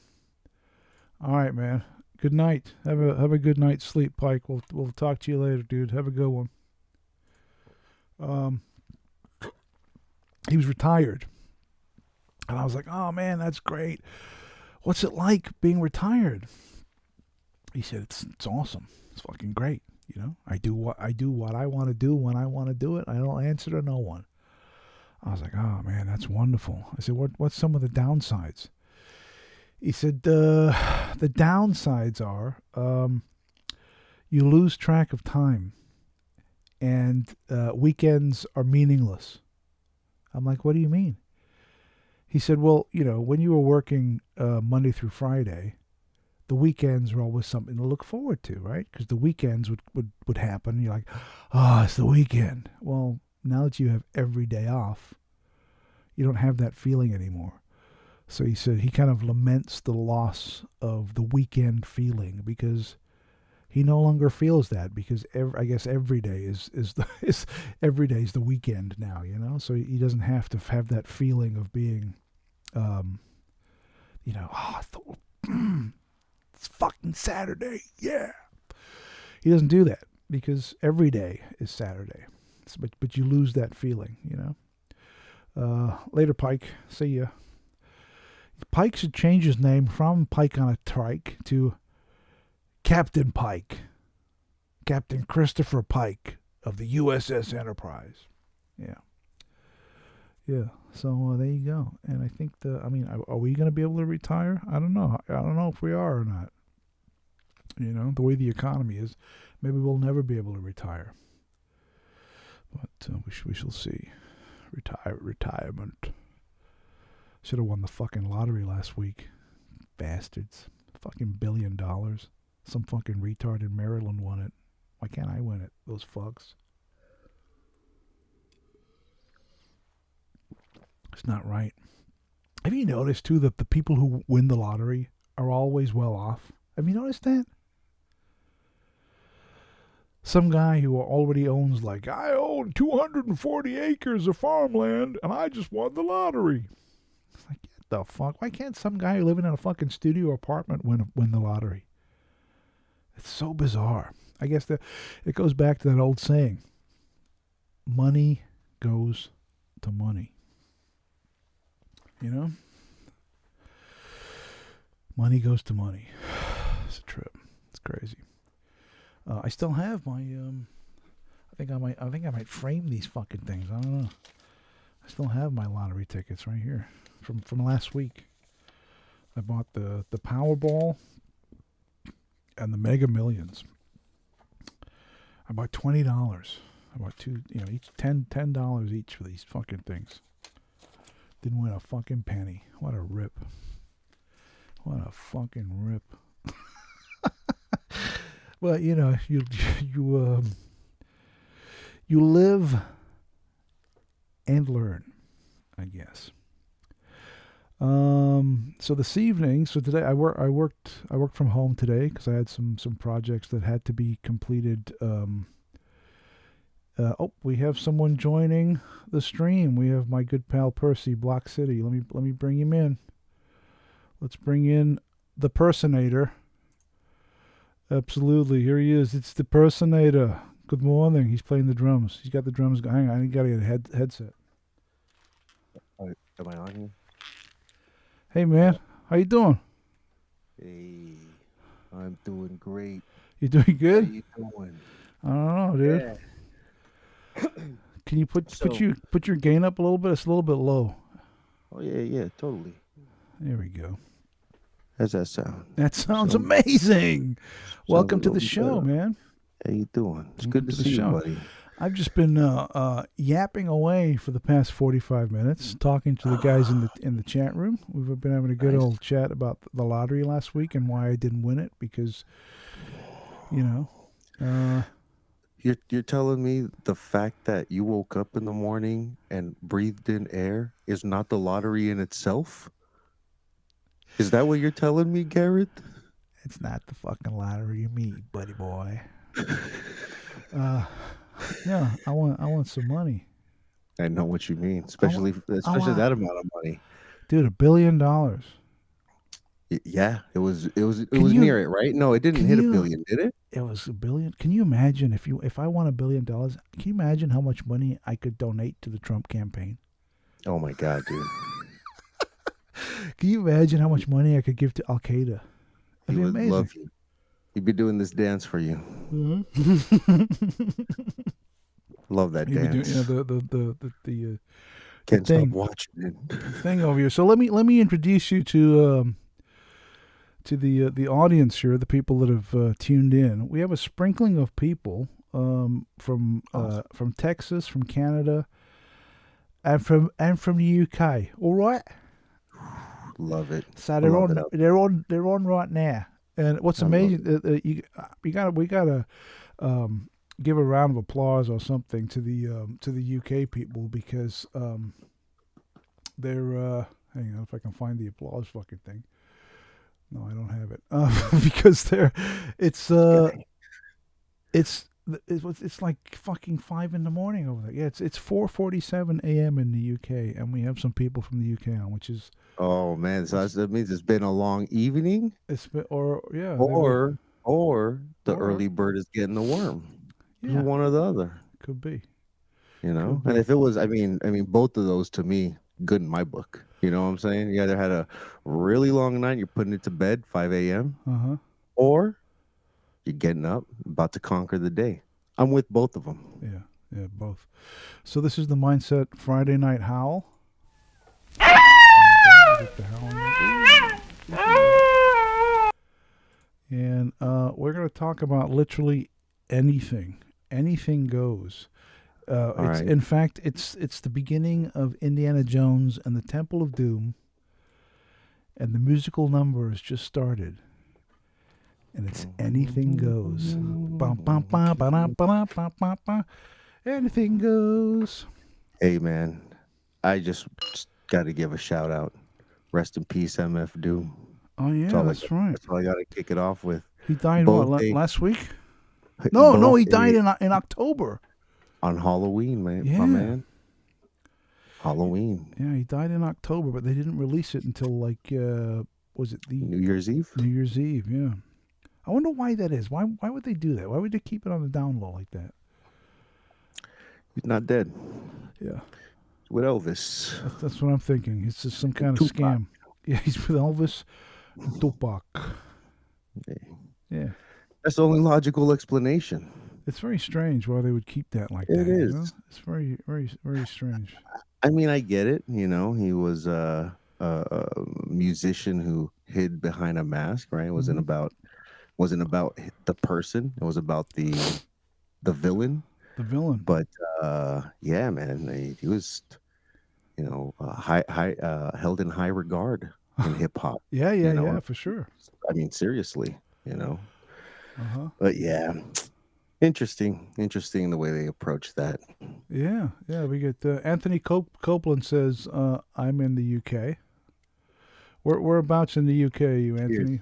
All right, man. Good night. Have a good night's sleep, Pike. We'll talk to you later, dude. Have a good one. He was retired, and I was like, "Oh man, that's great. What's it like being retired?" He said, "It's awesome. It's fucking great. You know, I do what I want to do when I want to do it. I don't answer to no one." I was like, "Oh man, that's wonderful." I said, "What's some of the downsides?" He said, "The downsides are you lose track of time, and weekends are meaningless." I'm like, "What do you mean?" He said, "Well, you know, when you were working Monday through Friday, the weekends were always something to look forward to, right? Because the weekends would happen. And you're like, oh, it's the weekend. Well, now that you have every day off, you don't have that feeling anymore. So he said he kind of laments the loss of the weekend feeling because he no longer feels that because I guess every day is every day is the weekend now, you know. So he doesn't have to have that feeling of being, you know, it's fucking Saturday, yeah. He doesn't do that because every day is Saturday. But you lose that feeling, you know. Later, Pike. See ya. Pike should change his name from Pike on a Trike to Captain Pike. Captain Christopher Pike of the USS Enterprise. Yeah. Yeah. So there you go. And I think are we going to be able to retire? I don't know. I don't know if we are or not. You know, the way the economy is, maybe we'll never be able to retire. But we shall see. Retirement. Should have won the fucking lottery last week. Bastards. Fucking $1 billion. Some fucking retard in Maryland won it. Why can't I win it? Those fucks. It's not right. Have you noticed, too, that the people who win the lottery are always well off? Have you noticed that? Some guy who already owns, like, I own 240 acres of farmland, and I just won the lottery. It's like, get the fuck? Why can't some guy living in a fucking studio apartment win the lottery? It's so bizarre. I guess it goes back to that old saying. Money goes to money. You know? Money goes to money. It's a trip. It's crazy. I still have my. I think I might frame these fucking things. I don't know. I still have my lottery tickets right here from last week. I bought the Powerball and the Mega Millions. I bought $20. I bought two. You know, each $10 each for these fucking things. Didn't win a fucking penny. What a rip. What a fucking rip. Well, you you live and learn, I guess. So this evening, so today I worked from home today because I had some projects that had to be completed. Oh, we have someone joining the stream. We have my good pal Percy, Block City. Let me bring him in. Let's bring in the personator. Absolutely, here he is. It's the personator. Good morning. He's playing the drums. He's got the drums. Hang on, I got to get a headset. Am I on here? Hey man, how you doing? Hey, I'm doing great. You doing How good? you doing? I don't know, dude. Yeah. Can you put So, put your gain up a little bit? It's a little bit low. oh yeah, totally. There we go. How's that sound? That sounds Sound amazing. sounds a Welcome to little the bit show, better. man. How you doing? It's Welcome good to to the see you, show. buddy. I've just been yapping away for the past 45 minutes, talking to the guys in the chat room. We've been having a good Nice. old chat about the lottery last week and why I didn't win it because, you know, uh, You're telling me the fact that you woke up in the morning and breathed in air is not the lottery in itself? Is that what you're telling me, Garrett? it's not the fucking lottery, me, buddy boy. Uh, yeah, I want some money. I know what you mean, I want, I especially want, that amount of money. dude, $1 billion. Yeah, it Can was you near it, right? No, it didn't can hit a you billion, did it? It was a billion. Can you imagine if I won $1 billion? Can you imagine how much money I could donate to the Trump campaign? Oh my god, dude. Can you imagine how much money I could give to Al Qaeda? He That'd be would amazing. love you. He'd be doing this dance for you. Mm-hmm. Love that He'd be doing dance. the Can't stop thing watching it. thing over here. So let me introduce you to the audience here, the people that have tuned in. We have a sprinkling of people Awesome. from Texas, from Canada, and from the UK. All right. Love it. So I they're love it on out. they're on right now. And what's I love amazing, it. we gotta give a round of applause or something to the UK people because they're hang on if I can find the applause fucking thing. No, I don't have it because they're it's This uh guy. it's it's like fucking 5 in the morning over there. Yeah, it's 4:47 a.m. in the UK, and we have some people from the UK on, Oh man, so which that means it's been a long evening, it's or yeah, or the or early bird is getting the worm. yeah, One or the other, could be. you know. Could And be. if it was, I mean, both of those to me, good in my book. You know what I'm saying? You either had a really long night, you're putting it to bed 5 a.m., Uh huh. or you're getting up, about to conquer the day. I'm with both of them. Yeah. Yeah. Both. So this is the Mindset Friday Night Howl. There we go. We get the howling up. And we're going to talk about literally anything. Anything goes. All It's right. in fact it's the beginning of Indiana Jones and the Temple of Doom, and the musical number has just started, and it's anything goes. Bum, bum, bum, ba-dum, ba-dum, bum, bum, bum. Anything goes. Hey man, I just got to give a shout out. Rest in peace, MF Doom. Oh That's yeah, all I that's got. right. That's all I got to kick it off with. He died what Both a last week? No, no, both he died a in October. on Halloween, man, my Yeah, man. Halloween, yeah, he died in October, but they didn't release it until like was it the New Year's Eve. New Year's Eve? Yeah. I wonder why that is. Why would they do that? Why would they keep it on the down low like that? He's not dead. Yeah, With Elvis, that's what I'm thinking. It's just some kind of Tupac. scam. Yeah, he's with Elvis Tupac. Okay. Yeah, That's the only logical explanation. it's very strange why they would keep that like It that. You know, is. it's very, very, very strange. I mean, I get it. You know, he was a musician who hid behind a mask. Right? It Hmm. wasn't about the person. It was about the villain. The villain. But yeah, man, he was, high held in high regard in hip hop. Yeah, yeah, You yeah, know, for sure. I mean, seriously, you know. But yeah, interesting the way they approach that. Yeah, yeah. We get Anthony Copeland says, "I'm in the UK. Whereabouts in the UK, you Cheers. Anthony?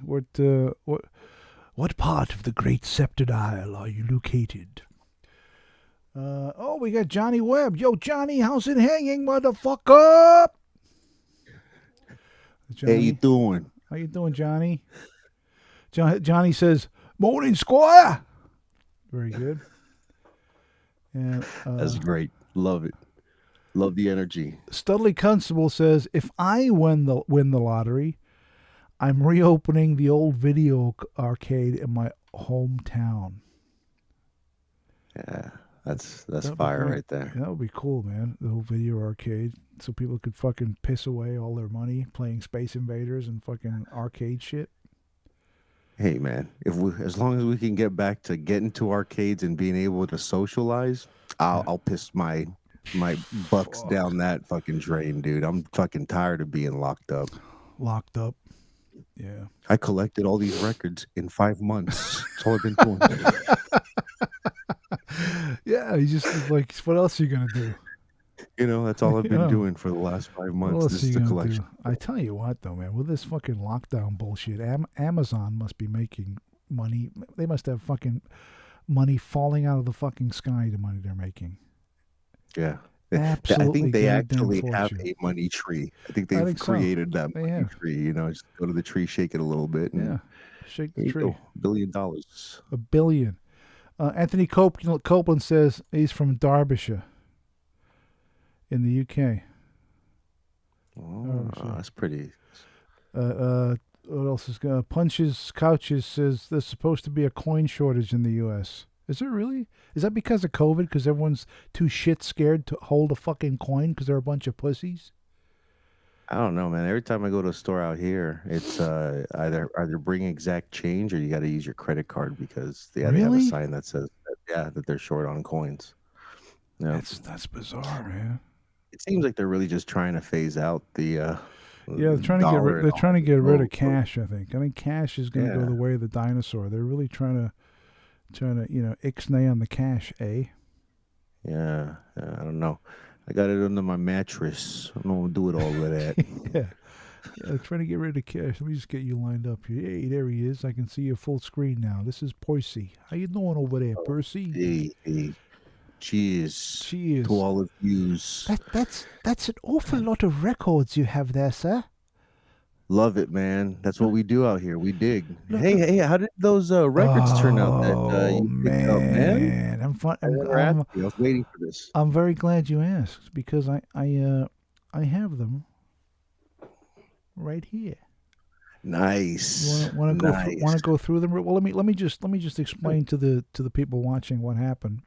What part of the Great Sceptred Isle are you located?" Oh, we got Johnny Webb. Yo, Johnny, how's it hanging, motherfucker? Hey, you Johnny, doing? how you doing, Johnny? Johnny says, "Morning, Squire." Very good. And That's great. Love it. Love the energy. Studley Constable says, "If I win the lottery, I'm reopening the old video arcade in my hometown." Yeah, that's That'd be fire great. right there. That would be cool, man. The whole video arcade, so people could fucking piss away all their money playing Space Invaders and fucking arcade shit. Hey, man, as long as we can get back to getting to arcades and being able to socialize, I'll piss my bucks Fuck. down that fucking drain, dude. I'm fucking tired of being locked up. Locked up. Yeah. I collected all these records in 5 months. That's all I've been doing. Yeah, you just like, what else are you gonna do? That's all I've been Yeah. doing for the last 5 What months. else This are is you the gonna collection. do? I tell you what, though, man, with this fucking lockdown bullshit, Amazon must be making money. They must have fucking money falling out of the fucking sky. The money they're making. Yeah. Absolutely. I think they goddamn actually have fortune. a money tree. I think I they've think so. created that They money have. tree. Just go to the tree, shake it a little bit, and Yeah. Shake there the you tree. go. $1 billion. $1 billion. Anthony Copeland says he's from Derbyshire in the UK. Oh, that's pretty. What else is going? Punches Couches says there's supposed to be a coin shortage in the U.S. Is there really? Is that because of COVID? Because everyone's too shit scared to hold a fucking coin because they're a bunch of pussies? I don't know, man. Every time I go to a store out here, it's either bring exact change or you got to use your credit card because they have a Really? sign that says that they're short on coins. Yeah, That's bizarre, man. it seems like they're really just trying to phase out the Yeah, they're trying to get dollar and they're all trying to that. get rid of So, cash. I think cash is going to go yeah, the way of the dinosaur. They're really trying to ixnay on the cash, eh? yeah, I don't know. I got it under my mattress. I don't do it all with that. Yeah, trying to get rid of cash. Let me just get you lined up here. Hey, there he is. I can see your full screen now. This is Percy. How you doing over there, Percy? Hey, cheers Cheers. to all of yous. That's an awful lot of records you have there, sir. Love it, man. That's what we do out here. We dig. Hey, how did those records turn out that you picked up, man? I'm fun. I never asked you. I was waiting for this. I'm very glad you asked because I have them right here. Nice. Want to go through them? Well, let me just explain to the people watching what happened.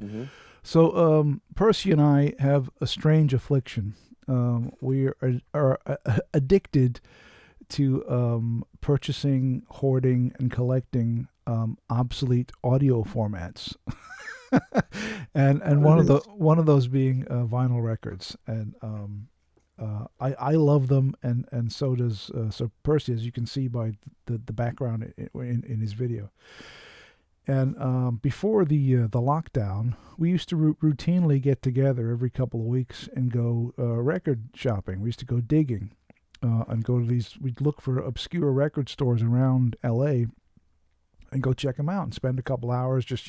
Mm-hmm. So Percy and I have a strange affliction. We are addicted to purchasing, hoarding, and collecting obsolete audio formats, and one of those being vinyl records. And I love them, and so does so Percy, as you can see by the background in his video. And before the lockdown, we used to routinely get together every couple of weeks and go record shopping. We used to go digging and go to these. We'd look for obscure record stores around L.A. and go check them out and spend a couple hours just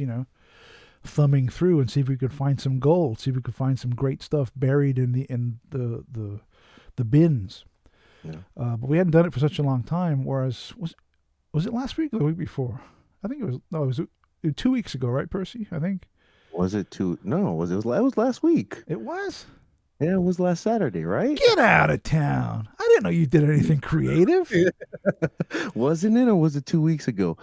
thumbing through and see if we could find some gold, see if we could find some great stuff buried in the bins. Yeah. But we hadn't done it for such a long time. Whereas was it last week or the week before? I think it was 2 weeks ago, right, Percy? I think. Was it No, it was last week. It was? Yeah, it was last Saturday, right? Get out of town. I didn't know you did anything creative. Wasn't it, or was it 2 weeks ago?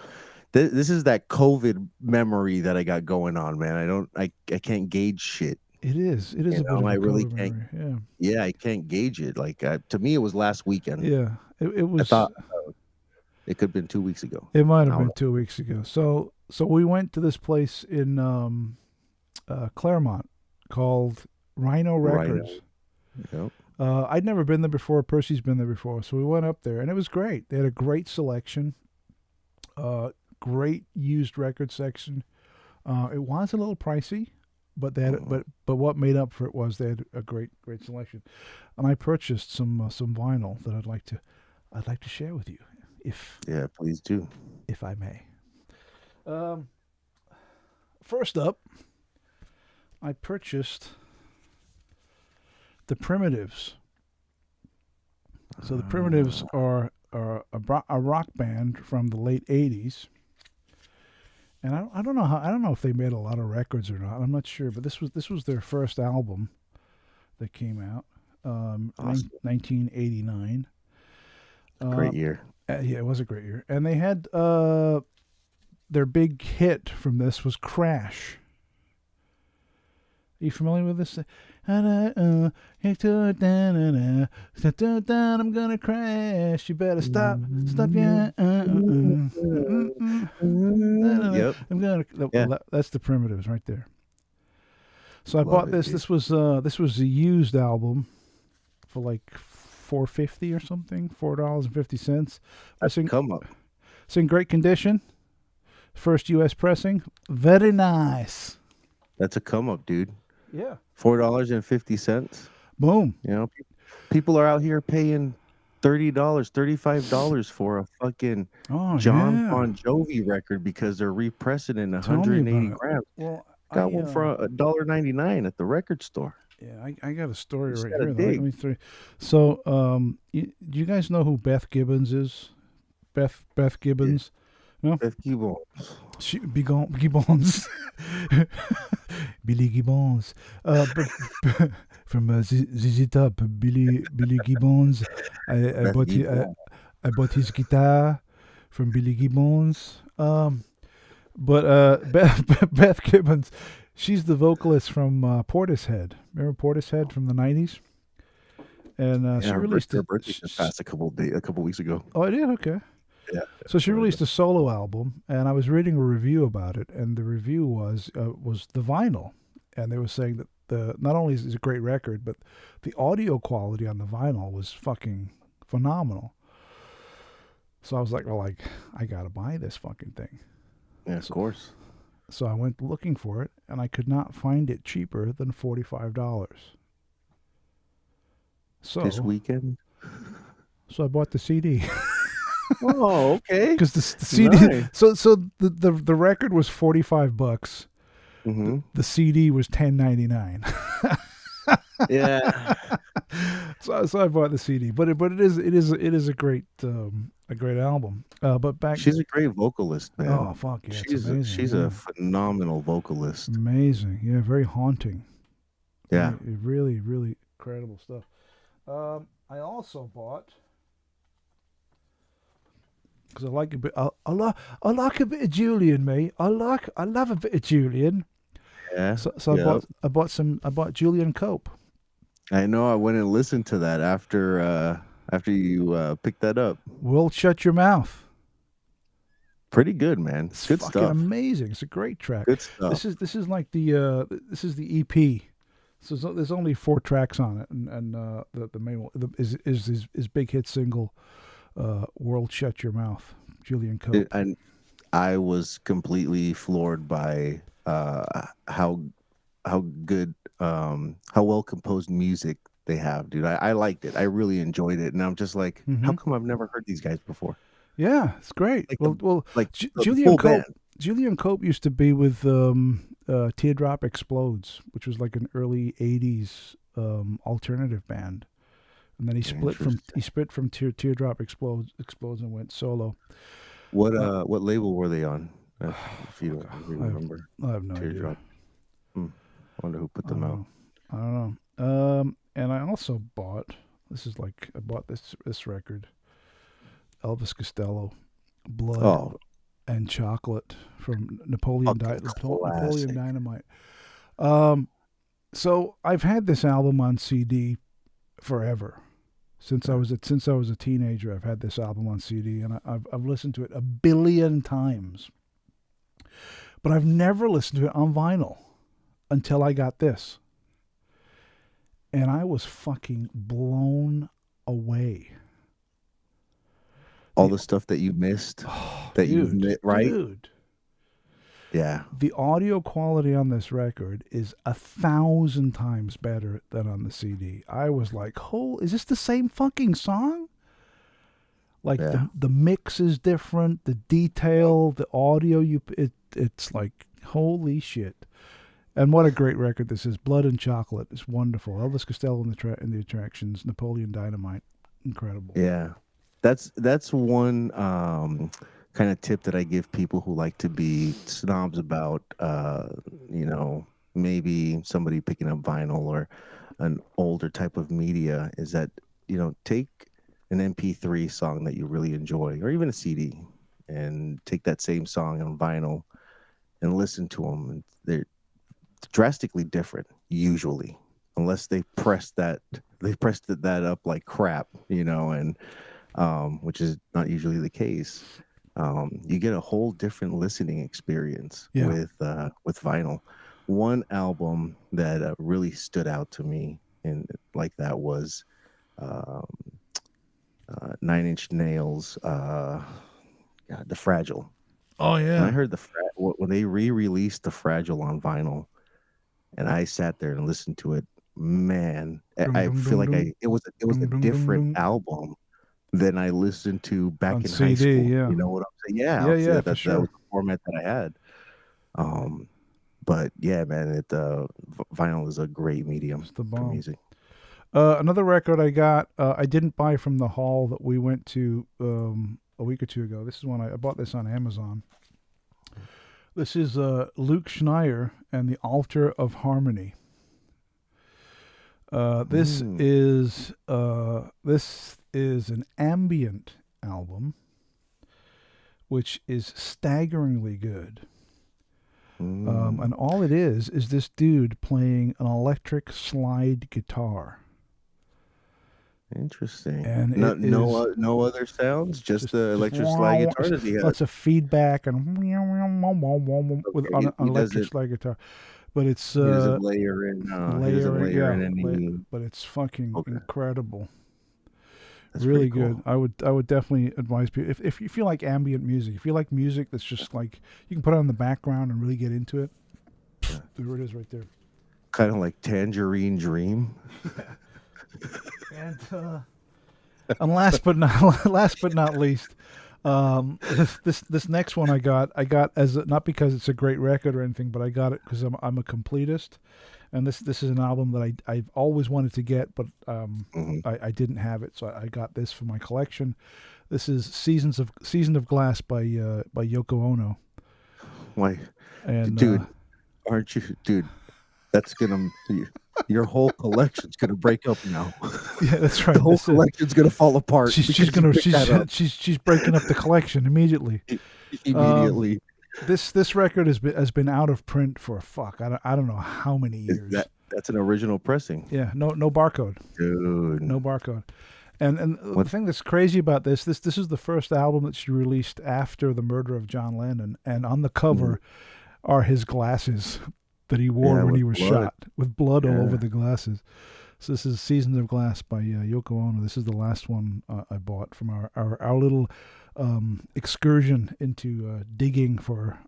This is that COVID memory that I got going on, man. I can't gauge shit. It is a bit of a I really COVID can't. memory. Yeah, I can't gauge it. Like to me, it was last weekend. Yeah. It was. I thought it could have been 2 weeks ago. It might have been 2 weeks ago. So we went to this place in Claremont called Rhino Records. Yep. I'd never been there before. Percy's been there before, so we went up there, and it was great. They had a great selection. great used record section. It was a little pricey, but they had, but what made up for it was they had a great selection, and I purchased some vinyl that I'd like to share with you, if Yeah, please do. I may. First up, I purchased the Primitives. So the Primitives are a rock band from the late '80s, and I don't know if they made a lot of records or not. I'm not sure, but this was their first album that came out, Awesome. 1989. Great year. Yeah, it was a great year, and they had their big hit from this was Crash. Are you familiar with this? I'm gonna crash. You better stop, yeah. Yep. I'm gonna. Yeah. That's the Primitives right there. So I bought this. Dude. This was a used album for like $4.50 or something. $4.50. That's come up. It's in great condition. First U.S. pressing. Very nice. That's a come up, dude. Yeah. $4.50. Boom. You know, people are out here paying $30, $35 for a fucking John Bon Jovi record because they're repressing in 180 grams. Well, got one for $1.99 at the record store. Yeah, I got a story Just right gotta here. dig. Let me through. So, do you guys know who Beth Gibbons is? Beth Gibbons. No? Beth Gibbons. Gibbons. Billy Gibbons. From ZZ Top, Billy Gibbons. I bought his guitar from Billy Gibbons. But Beth Gibbons, she's the vocalist from Portishead. Remember Portishead from the 90s? And she released her birthday just passed a couple weeks ago. Oh, I did? Okay. Yeah. So she released a solo album, and I was reading a review about it, and the review was the vinyl, and they were saying that not only is it a great record, but the audio quality on the vinyl was fucking phenomenal. So I was like, well, I gotta buy this fucking thing. Yeah, of course. So I went looking for it, and I could not find it cheaper than $45. So this weekend. So I bought the CD. Oh, okay. Because the CD, nice. so the record was $45. Mm-hmm. The CD was $10.99. Yeah. So I bought the CD, but it is a great album. But back, she's a great vocalist, man. Oh fuck yeah, she's a phenomenal vocalist. Amazing, yeah, very haunting. Yeah, really incredible stuff. I also bought. Because I like a bit, I like a bit of Julian, mate. I love a bit of Julian. Yeah. So I bought Julian Cope. I know. I went and listened to that after you picked that up. Will Shut Your Mouth. Pretty good, man. It's good fucking stuff. Amazing. It's a great track. Good stuff. This is like the EP. So there's only 4 tracks on it, and the main one is his big hit single. World Shut Your Mouth, Julian Cope. And I was completely floored by how good, how well composed music they have, dude. I liked it. I really enjoyed it, and I'm just like, how come I've never heard these guys before? Yeah, it's great. Like Julian Cope. Band. Julian Cope used to be with Teardrop Explodes, which was like an early '80s alternative band. And then he split from Teardrop Explodes and went solo. What label were they on? If you don't remember, I have no Teardrop. idea. I wonder who put them out. I don't know. And I also bought. I bought this record, Elvis Costello, Blood and Chocolate from Napoleon Dynamite. So I've had this album on CD forever. Since I was a teenager, I've had this album on CD, and I've listened to it 1 billion times. But I've never listened to it on vinyl until I got this, and I was fucking blown away. All The the stuff that you missed, oh, that you've dude, met, right? dude. Yeah, The audio quality on this record is 1,000 times better than on the CD. I was like, "Oh, is this the same fucking song?" Like yeah. the mix is different, the detail, the audio. It's like holy shit. And what a great record this is! Blood and Chocolate is wonderful. Elvis Costello in the Attractions, Napoleon Dynamite, incredible. Yeah. That's one kind of tip that I give people who like to be snobs about you know, maybe somebody picking up vinyl or an older type of media is that, take an MP3 song that you really enjoy or even a CD and take that same song on vinyl and listen to them, and they're drastically different usually, unless they pressed that up like crap, and which is not usually the case. You get a whole different listening experience Yeah. with vinyl. One album that really stood out to me and like that was um, Nine Inch Nails, The Fragile. Oh When I yeah. heard when they re-released The Fragile on vinyl, and I sat there and listened to it, man, Dung I dung feel dung like dung it was a dung dung dung different dung. album than I listened to On back in high CD. school. Yeah. You know what I'm saying? Yeah, Yeah. Yeah. For that was sure. the format that I had. Um, but yeah, man, vinyl is a great medium It's the for bomb. music. Another record I got, I didn't buy from the hall that we went to a week or two ago. This is one I bought this on Amazon. This is Luke Schneier and the Altar of Harmony. This Mm, is an ambient album, which is staggeringly good. mm. And all it is this dude playing an electric slide guitar, Interesting. and No, it is no other sounds, just the just electric slide guitar that he had. lots of feedback and with Okay, on he, an he electric doesn't slide guitar. But it's he doesn't layer in layering, yeah, any. but it's fucking Okay, incredible. that's pretty Really cool. good. I would definitely advise people if you feel like ambient music, if you like music that's just like you can put it on the background and really get into it. Yeah. There it is, right there. Kind of like Tangerine Dream. And last but not least, this next one I got as not because it's a great record or anything, but I got it because I'm a completist, and this is an album that I've always wanted to get, but Hmm. I didn't have it, so I got this for my collection. This is Season of Glass by Yoko Ono, Why, and dude? Aren't you, dude? That's gonna your whole collection's gonna break up now. yeah, that's The right. whole This collection's gonna fall apart she's because you gonna picked that up she's breaking up the collection immediately. Um, immediately. this record has been out of print for I don't know how many Is years. that's an original pressing, Yeah, no barcode, dude? no barcode. And the What? thing that's crazy about this is the first album that she released after the murder of John Lennon, and on the Mm, cover are his glasses that he wore yeah, when with he was blood. shot, with blood all over Yeah, the glasses. So this is Seasons of Glass by Yoko Ono. This is the last one I bought from our little excursion into digging for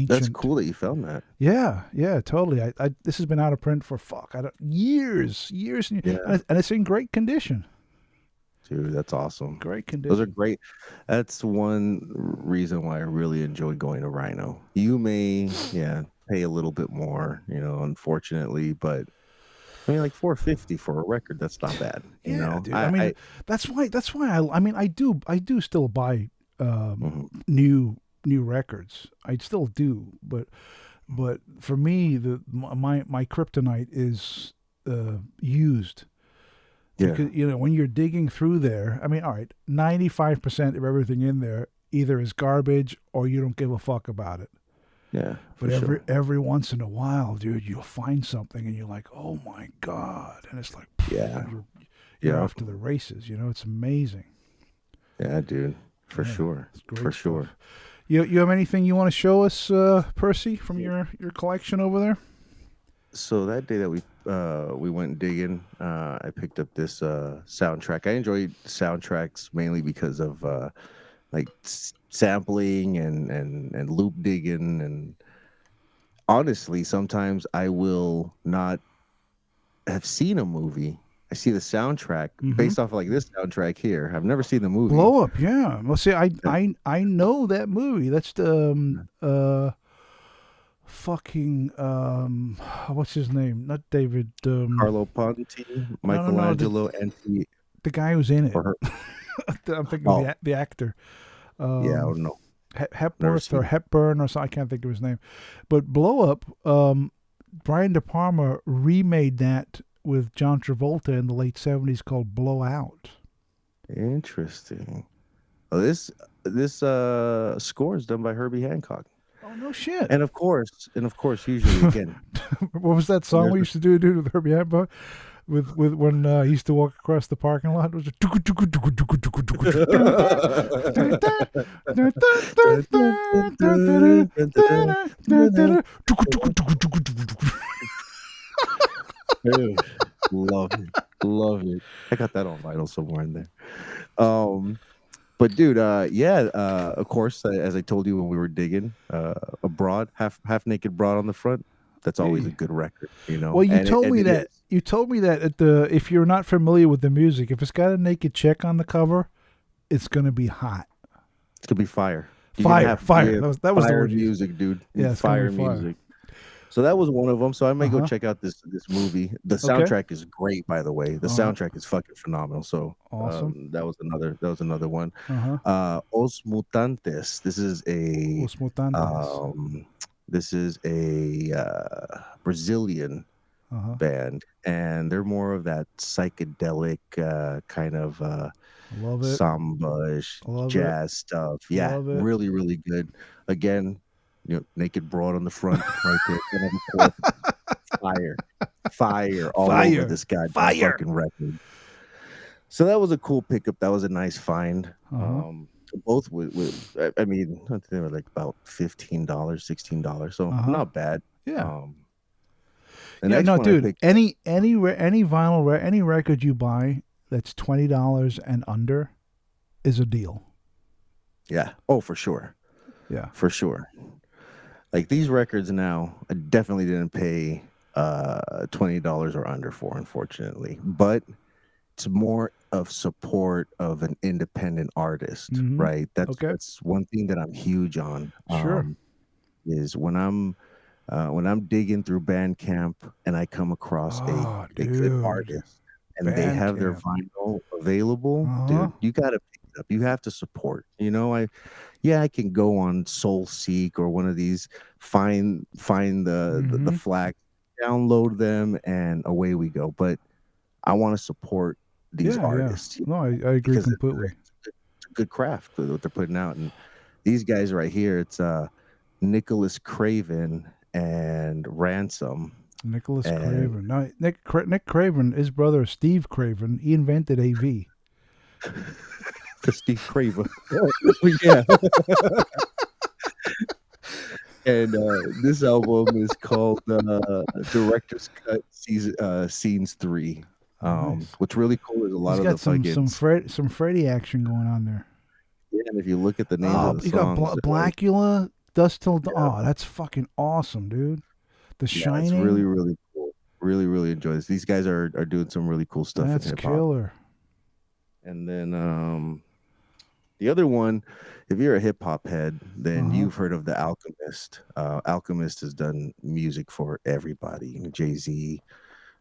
that's ancient. cool that you found that. Yeah, totally. This has been out of print for years, Yeah, and it's in great condition. dude, that's awesome. Great Those are condition. great. That's one reason why I really enjoy going to Rhino. You may, yeah, pay a little bit more, unfortunately, but I mean, like 450 for a record, that's not bad. Yeah, dude. I I mean, that's why I mean, I do still buy mhm. new records. I still do, but for me, my kryptonite is used Yeah, because when you're digging through there. I mean, all right, 95% of everything in there either is garbage or you don't give a fuck about it. yeah, But for sure. every once in a while, dude, you'll find something and you're like, oh my god, and it's like Yeah, you're yeah, off to the races. It's amazing. yeah, dude, for Yeah, sure, it's for great sure. stuff. You have anything you want to show us, Percy, from your collection over there? So that day that we went digging, I picked up this soundtrack. I enjoy soundtracks mainly because of like sampling and loop digging. And honestly, sometimes I will not have seen a movie. I see the soundtrack Mm-hmm. based off of like this soundtrack here. I've never seen the movie. Blow Up, yeah. Well, see, Uh, I know that movie. That's the fucking what's his name? Not David. Carlo Ponti, No. Michelangelo, Anti, The guy who's in it. or her. I'm thinking of Oh, the actor. yeah, I Um, don't know. Never Hepworth or seen it. Hepburn or so. I can't think of his name. But Blow Up. Brian De Palma remade that with John Travolta in the late '70s called Blow Out. Interesting. Oh, this score is done by Herbie Hancock. Oh no shit! And of course, usually again, What was that when song there's we used to do with Herbie Hancock? With when he used to walk across the parking lot. It was Dude, love it, love it. I got that on vinyl somewhere in there. Um, but dude, yeah, of course, as I told you when we were digging, a broad, half naked broad on the front. That's always a Hey. good record, Well, you told and me it that is. at the if you're not familiar with the music, if it's got a naked chick on the cover, it's gonna be hot. It's gonna be fire. You're gonna have Fire. yeah, That was the fire word you used. music, dude. Yeah, it's gonna be Fire fire. music. So that was one of them. So I Uh may go huh. check out this movie. The Okay. soundtrack is great, by the way. The Uh, soundtrack is fucking phenomenal. So awesome. that was another one. Uh huh. Os Mutantes. Os mutantes. Um, this is a Brazilian Uh huh. band, and they're more of that psychedelic kind of Love it. samba Love it. jazz stuff. Yeah, Love it. really, really good. Again, naked broad on the front, right there. And of course, fire, fire all over Fire. this goddamn Fire. fucking record. So that was a cool pickup. That was a nice find. Uh huh. Both I mean, I think they were like about $15, $16, so Uh huh. not bad. Yeah. Um, the Yeah. next No, one I dude. picked, Any vinyl any record you buy that's $20 and under is a deal. yeah, oh for sure, Yeah. for sure. Like these records now, I definitely didn't pay $20 or under for, unfortunately. But it's more of support of an independent artist, Mm-hmm. right? Okay. That's one thing that I'm huge on. Sure. Is when I'm digging through Bandcamp and I come across Oh, a good dude. artist and they have their Bandcamp. vinyl available, Uh huh. dude, you gotta pick it up. You have to support. I can go on Soul Seek or one of these find the Mm-hmm. flag, download them, and away we go. But I want to support these Yeah. Yeah. artists No, I agree because completely. it's a good craft with what they're putting out. And these guys right here, it's Nicholas Craven and Ransom. Nicholas And Craven. No, Nick Craven, his brother Steve Craven, he invented AV. the Steve Craven. Yeah. And this album is called Director's Cut Scenes 3. Nice. What's really cool is a He's lot of the got fucking some Freddy action going on there. yeah, and if you look at the names of Oh, the you got songs, they're like Blackula, Dust Till Dawn. yeah, Oh, that's fucking awesome, dude. The yeah, it's really, Shining, really cool. Really, really enjoy this. These guys are doing some really cool stuff in that's hip hop. killer. And then the other one, if you're a hip hop head, then Uh-huh. you've heard of the Alchemist. Alchemist has done music for everybody. Jay-Z,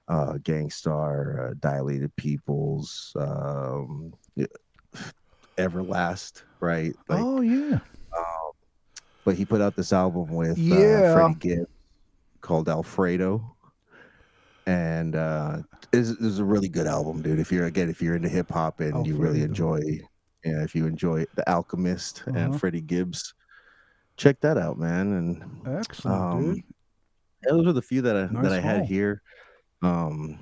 Gangstar, Dilated Peoples, Everlast, right? Like, Oh yeah, um, but he put out this album with yeah. Freddie Gibbs called Alfredo, and is a really good album, dude. If you're into hip hop and you really Alfredo. enjoy, yeah, if you enjoy The Alchemist Uh and huh. Freddie Gibbs, check that out, man. And Excellent, dude. um, yeah, those are the few that Nice I had haul. here. Um,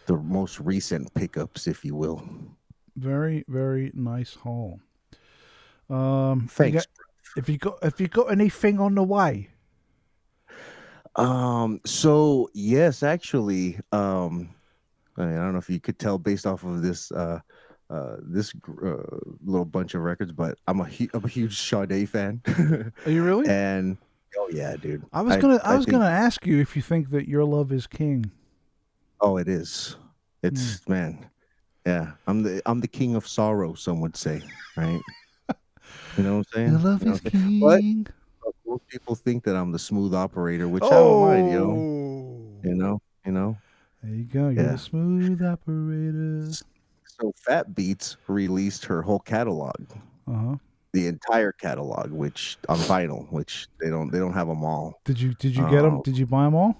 the most recent pickups, if you will. Very very nice haul. You got Thanks. if you got anything on the way. So yes, actually, I mean, I don't know if you could tell based off of this this little bunch of records, but I'm a huge Sade fan, Are you really? and oh yeah, dude. I was gonna I I was think gonna ask you if you think that Your Love Is King. oh it is. Hmm. It's man, yeah. I'm the king of sorrow. Some would say, right? You know what I'm Your saying? love You know is what I'm saying? But king. most people think that I'm the smooth operator, which I don't mind. Oh, You know. there you go. You're the Yeah. smooth operator. S- So Fat Beats released her whole catalog, Uh huh. the entire catalog, which on vinyl, which they don't have them all. Did you get them? Um, Did you buy them all?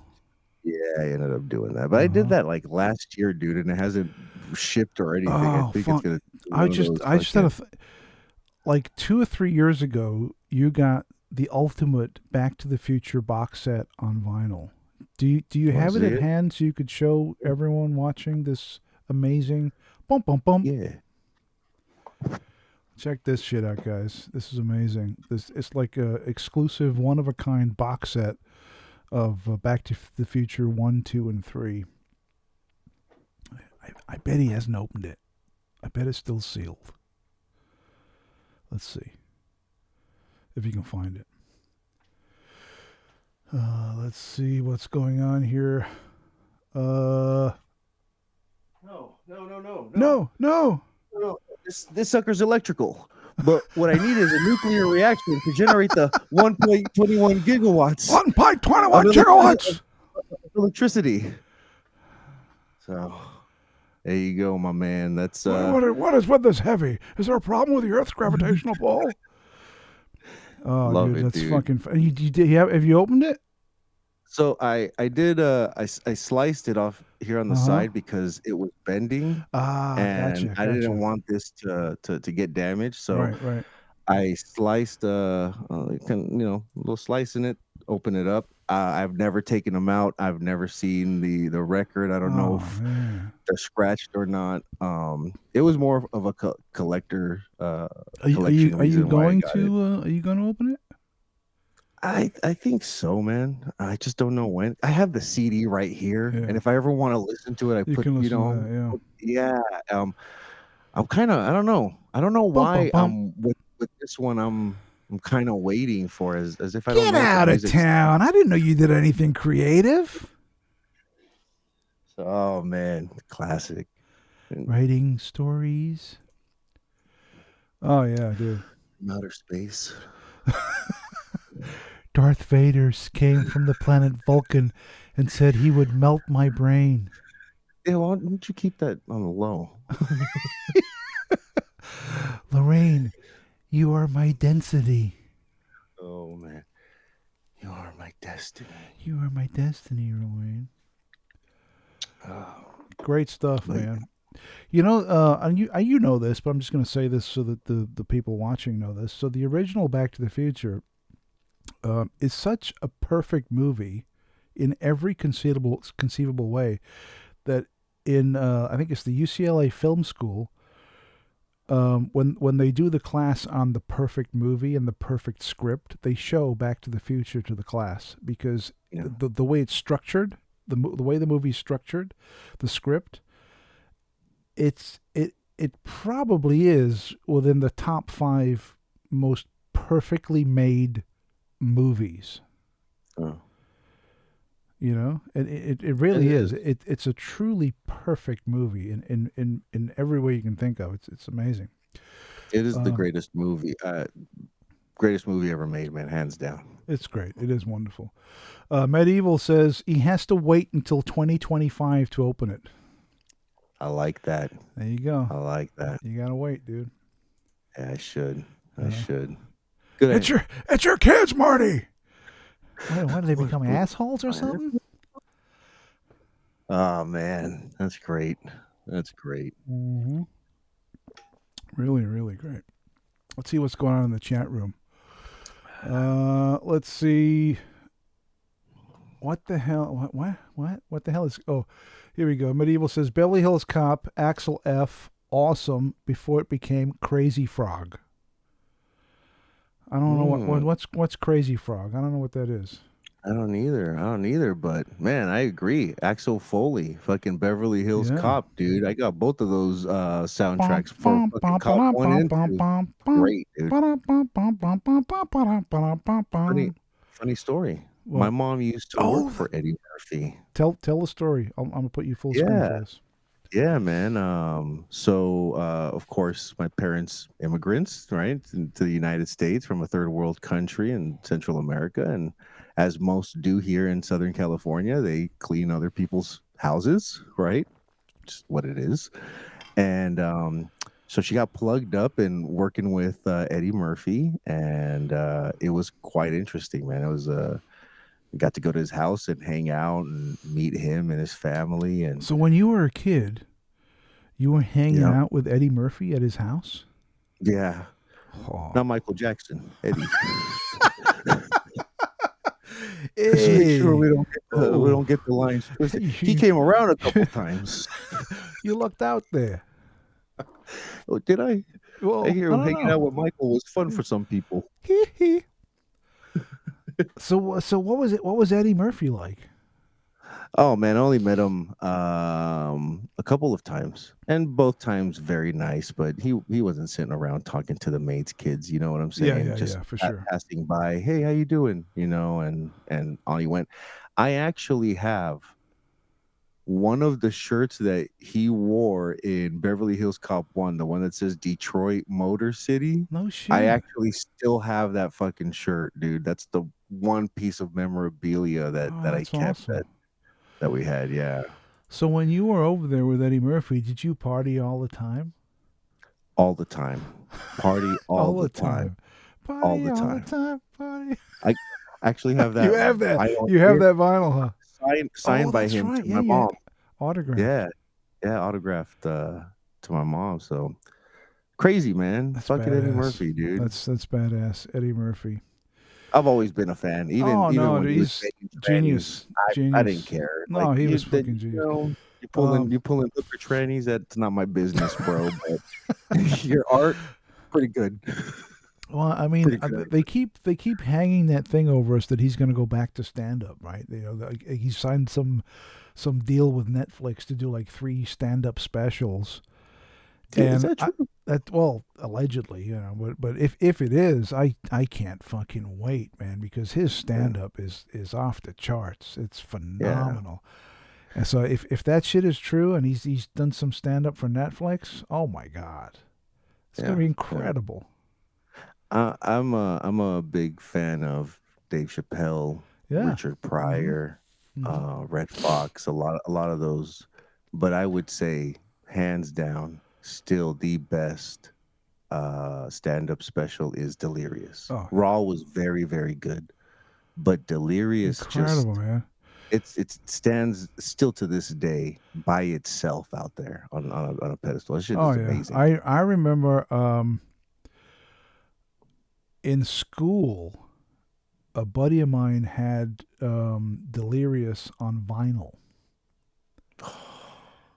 yeah, I ended up doing that, but I Uh did huh. that like last year, dude, and it hasn't shipped or anything. I Oh think it's fuck! gonna be one of those I just had fucking. like 2 or 3 years ago. You got the ultimate Back to the Future box set on vinyl. Do you Want have to it see at it? hand so you could show everyone watching this amazing? Bump bump bump. Yeah. Check this shit out, guys. This is amazing. This it's like a exclusive, one of a kind box set of Back to the Future 1, 2, and 3. I bet he hasn't opened it. I bet it's still sealed. Let's see if you can find it. Let's see what's going on here. Uh, No. no. No. This sucker's electrical. But what I need is a nuclear reaction to generate the 1.21 gigawatts 1.21 of gigawatts. electricity. So there you go, my man. That's What is with this heavy? Is there a problem with the Earth's gravitational pull? Oh, love dude, it, that's dude. fucking. Have you opened it? So I did I sliced it off here on the Uh-huh. side because it was bending Ah, and I didn't want this to get damaged. So Right. I sliced a little slice in it, open it up. I've never taken them out. I've never seen the record. I don't know Oh if man. they're scratched or not. It was more of a collector Are you collection reason why I got it. are you going to open it? I think so, man. I just don't know when. I have the CD right here, and Yeah. if I ever want to listen to it, I You put, can listen to that, yeah. yeah. I'm kind of, I don't know. I don't know Bump bump why bump. with this one. I'm kind of waiting for as if I don't Get know if the out of music's. town. I didn't know you did anything creative. Oh man, classic. And Writing stories. Oh yeah, dude. from outer space. Darth Vader came from the planet Vulcan and said he would melt my brain. Yeah, why don't you keep that on the low? Lorraine, you are my density. Oh man, you are my destiny. You are my destiny, Lorraine. Oh, Great stuff, like, man. You know, and you know this, but I'm just going to say this so that the people watching know this. So the original Back to the Future is such a perfect movie in every conceivable way that in I think it's the UCLA Film School. When they do the class on the perfect movie and the perfect script, they show Back to the Future to the class because you know, the way it's structured, the way the movie's structured, the script, it probably is within the top 5 most perfectly made movies. oh, You know, and it really it is. is. It's a truly perfect movie in every way you can think of. It's amazing. It is the Uh, greatest movie ever made, man, hands down. it's great. It is wonderful. Medieval says he has to wait until 2025 to open it. I like that. There you go. I like that. You gotta wait, dude. Yeah, I should. I Yeah. should. Good. It's your kids, Marty. What do they What- become what- assholes or something? Oh man, that's great. That's great. Mm-hmm. Really great. Let's see what's going on in the chat room. Let's see. What the hell? What the hell is? Oh, here we go. Medieval says Beverly Hills Cop, Axel F. Awesome before it became Crazy Frog. I don't know what's Crazy Frog. I don't know what that is. I don't either. I don't either. But man, I agree. Axel Foley, fucking Beverly Hills Yeah. Cop, dude. I got both of those Bum, soundtracks for bum, fucking bum, Cop ba-dum, One bum, and bum, Two. bum, bum, Great, dude. ba-dum, bum, bum, ba-dum, bum, bum, ba-dum, ba-dum, ba-dum, Funny, bum. funny story. My What? mom used to work Oh, for Eddie Murphy. tell the story. I'm gonna put you full screen Yeah, for this. yeah, man. So of course, my parents immigrants, right, to the United States from a third world country in Central America, and as most do here in Southern California, they clean other people's houses, right? Just what it is. And so she got plugged up and working with Eddie Murphy, and it was quite interesting, man. It was got to go to his house and hang out and meet him and his family, and So when you were a kid, you were hanging yeah, out with Eddie Murphy at his house. yeah. Oh. Not Michael Jackson, Eddie. Just make sure Hey. we Oh. don't get the lines twisted. He you, came around a couple times. you lucked out there. Oh, did I? I Well, hear I don't hanging know. out with Michael was fun for some people. Hee hee. So what was it? What was Eddie Murphy like? Oh man, I only met him a couple of times, and both times very nice. But he wasn't sitting around talking to the maids' kids. You know what I'm Yeah, saying? yeah, Just yeah, for sure. passing by. Hey, how you doing? You know, and on he went. I actually have one of the shirts that he wore in Beverly Hills Cop 1, the one that says Detroit Motor City. No I shit. actually still have that fucking shirt, dude. That's the one piece of memorabilia Oh, that I that's kept awesome. that we had. Yeah. So when you were over there with Eddie Murphy, did you party all the time? All the time. Party all All the the time. time. All Party the all the time. time. Party. I actually have You that have that. vinyl You have here, that vinyl, huh? Oh, signed by that's him right. to Yeah, my you mom. autographed. Yeah. Yeah, autographed to my mom. So crazy, man. That's Fucking Eddie badass. Murphy, dude. That's badass. Eddie Murphy. I've always been a fan. Oh Even no, when dude, he was he's making trannies, genius. I didn't Genius. care. Like No, he you was that fucking genius. you pulling hooker trannies, that's not my business, bro. But your art, pretty good. Well, I mean, Pretty good. they keep hanging that thing over us that he's going to go back to stand up, right? You know, he signed some deal with Netflix to do like 3 stand up specials, Is and that true? that well, allegedly, you know, but if it is, I can't fucking wait, man, because his Yeah. stand up is off the charts. It's Yeah. phenomenal. And so if that shit is true, and he's done some stand up for Netflix, oh my god, it's gonna Yeah. be Yeah. incredible. I'm a big fan of Dave Chappelle, Yeah. Richard Hmm. Pryor, Hmm. Red Fox, a lot of those. But I would say hands down, still the best stand-up special is Delirious. Oh yeah. Raw was very, very good, but Delirious Incredible, just man. it stands still to this day by itself out there on a pedestal. That shit Oh is yeah. amazing. I remember in school, a buddy of mine had Delirious on vinyl.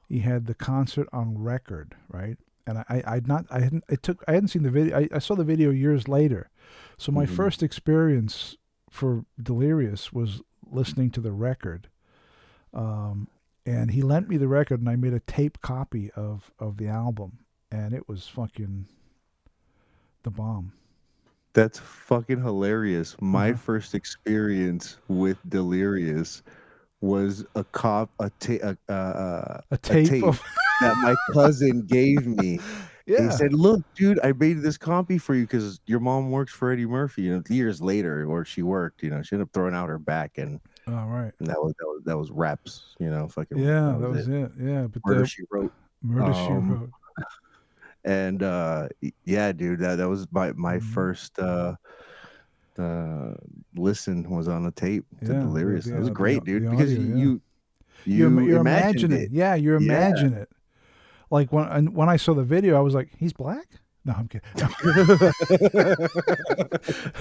He had the concert on record, right? And I'd not I hadn't it took I hadn't seen the video. I saw the video years later. So my Mhm. first experience for Delirious was listening to the record. And he lent me the record, and I made a tape copy of the album, and it was fucking the bomb. That's fucking hilarious. My Uh-huh. first experience with Delirious was A a tape tape of that my cousin gave me. He yeah. said, "Look, dude, I made this copy for you because your mom works for Eddie Murphy." You know, years later, where she worked, you know, she ended up throwing out her back, All right. and that was raps. You know, fucking Yeah, that that was was it. it. Yeah, but Murder the She Wrote. Murder She Um, Wrote. and yeah, dude, that was my Mhm. first uh listen was on a tape to Yeah, Delirious. It was great, the dude, because audio. Yeah, you you're imagined imagining. it. Yeah, you Yeah. imagine it. Like when I saw the video, I was like, he's black. No, I'm kidding. No,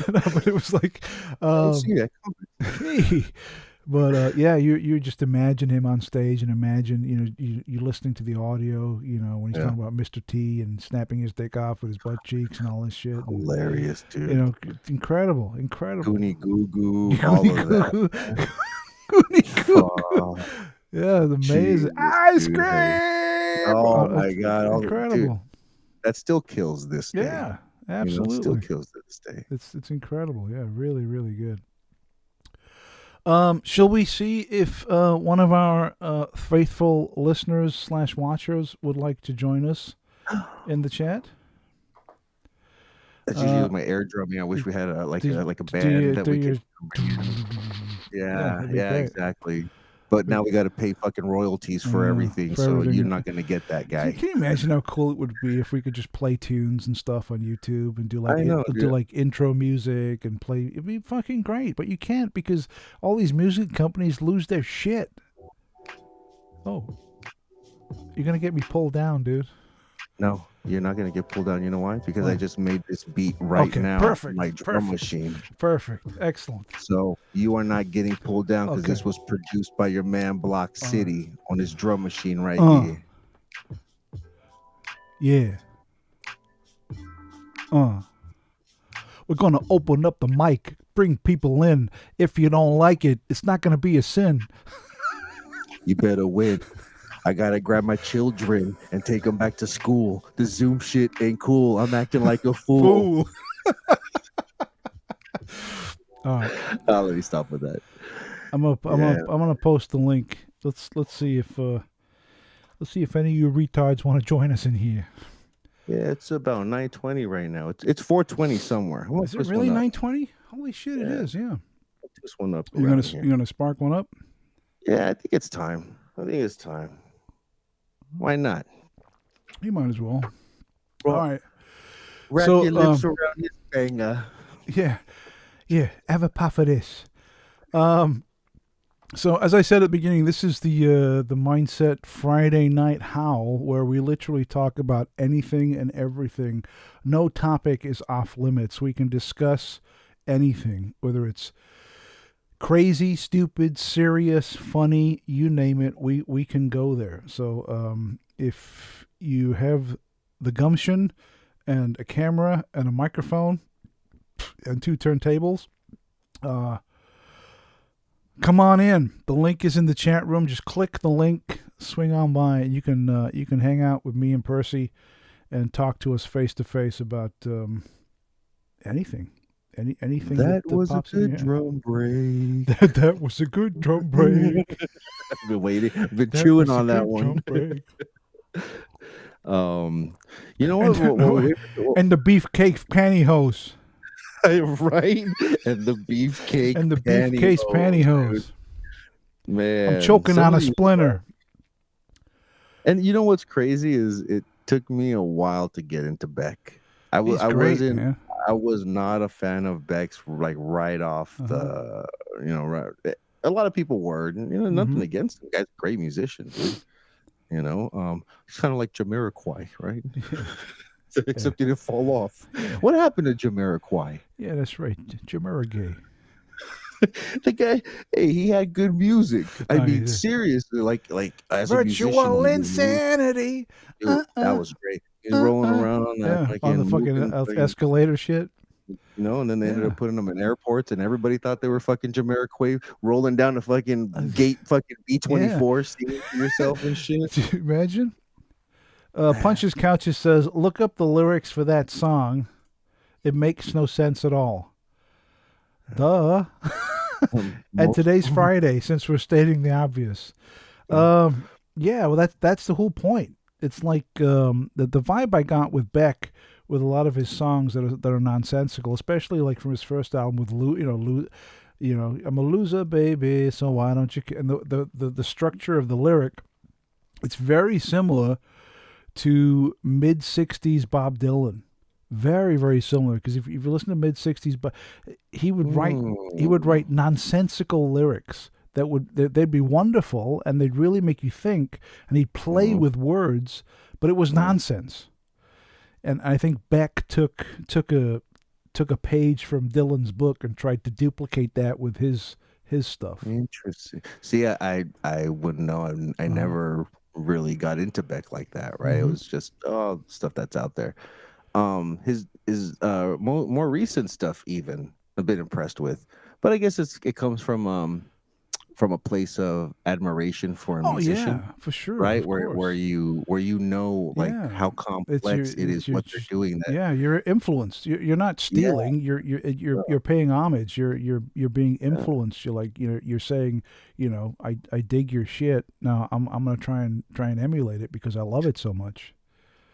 no, but it was like, I didn't um, see that. hey, But yeah, you just imagine him on stage and imagine you listening to the audio. When he's Yeah. talking about Mr. T and snapping his dick off with his butt cheeks and all this shit. And, Hilarious, dude. Incredible. Goonie Goo Goo, all Goonie of that. Goo Man. Goonie Goo Goo. Fuck. Yeah, it's amazing. Jesus, Ice dude. cream. Oh my It's God. Dude, incredible. that still kills this day. Yeah, Still absolutely. kills to this day. It's incredible. Yeah, really, really good. Shall we see if one of our faithful listeners / watchers would like to join us in the chat? That's usually my air drumming. I wish we had a band that we could. Yeah, that'd be great. exactly. But now we got to pay fucking royalties for everything, so you're not going to get that guy. Can you imagine how cool it would be if we could just play tunes and stuff on YouTube and do like intro music and play? It'd be fucking great, but you can't because all these music companies lose their shit. Oh, you're gonna get me pulled down, dude. No, you're not going to get pulled down. You know why? Because I just made this beat right now. Perfect. My drum machine. Perfect. Excellent. So you are not getting pulled down because this was produced by your man Block City on his drum machine right here. Yeah. We're going to open up the mic, bring people in. If you don't like it, it's not going to be a sin. You better win. I gotta grab my children and take them back to school. The Zoom shit ain't cool. I'm acting like a fool. All right. Let me stop with that. I'm gonna post the link. Let's see if any of you retards want to join us in here. Yeah, it's about 9:20 right now. It's 4:20 somewhere. Is it really 9:20? Holy shit! It is. Yeah. This one up. You're gonna spark one up? Yeah, I think it's time. Why not? You might as well. All right. Wrap your lips around his finger. Yeah. Have a puff of this. So as I said at the beginning, this is the Mindset Friday Night Howl, where we literally talk about anything and everything. No topic is off limits. We can discuss anything, whether it's crazy, stupid, serious, funny, you name it, we can go there. So if you have the gumption and a camera and a microphone and 2 turntables, come on in. The link is in the chat room. Just click the link, swing on by, and you can hang out with me and Percy and talk to us face to face about anything. Anything that was a good drum break. That was a good drum break. I've been waiting. I've been chewing on that one. You know what? And the beefcake pantyhose. Right? And the beefcake pantyhose. Man, I'm choking on a splinter. And you know what's crazy is it took me a while to get into Beck. I was not a fan of Beck's like right off the a lot of people were, nothing against him. The guy's a great musician, dude. It's kind of like Jamiroquai, right? Except he didn't fall off. What happened to Jamiroquai? Yeah, that's right. Jamiroquai. The guy, he had good music. I mean, seriously, like as virtual a musician, insanity. Dude, that was great. He's rolling around on that on the fucking escalator shit. And then they ended up putting them in airports, and everybody thought they were fucking Jamiroquai rolling down the fucking gate, fucking B-24, singing to yourself and shit. Can you imagine? Punches Couches says, look up the lyrics for that song. It makes no sense at all. Duh. And today's Friday, since we're stating the obvious. Well, that's the whole point. It's like the vibe I got with Beck, with a lot of his songs that are nonsensical, especially like from his first album with I'm a loser, baby, so why don't you? And the structure of the lyric, it's very similar to mid '60s Bob Dylan. Very, very similar, because if you listen to mid '60s, but he would write nonsensical lyrics they'd be wonderful and they'd really make you think, and he'd play with words, but it was nonsense. And I think Beck took a page from Dylan's book and tried to duplicate that with his his stuff. Interesting. See, I wouldn't know. I never really got into Beck like that, right? It was just stuff that's out there. His more recent stuff even I've been impressed with, but I guess it comes from a place of admiration for a Oh musician, yeah, for sure, right? of Where course. you know like Yeah, how complex it is it's your, what they're doing. That yeah, you're influenced. You're not yeah, stealing. You're paying homage. You're being yeah, influenced. You're like you're saying, I dig your shit. Now I'm gonna try and emulate it because I love it so much.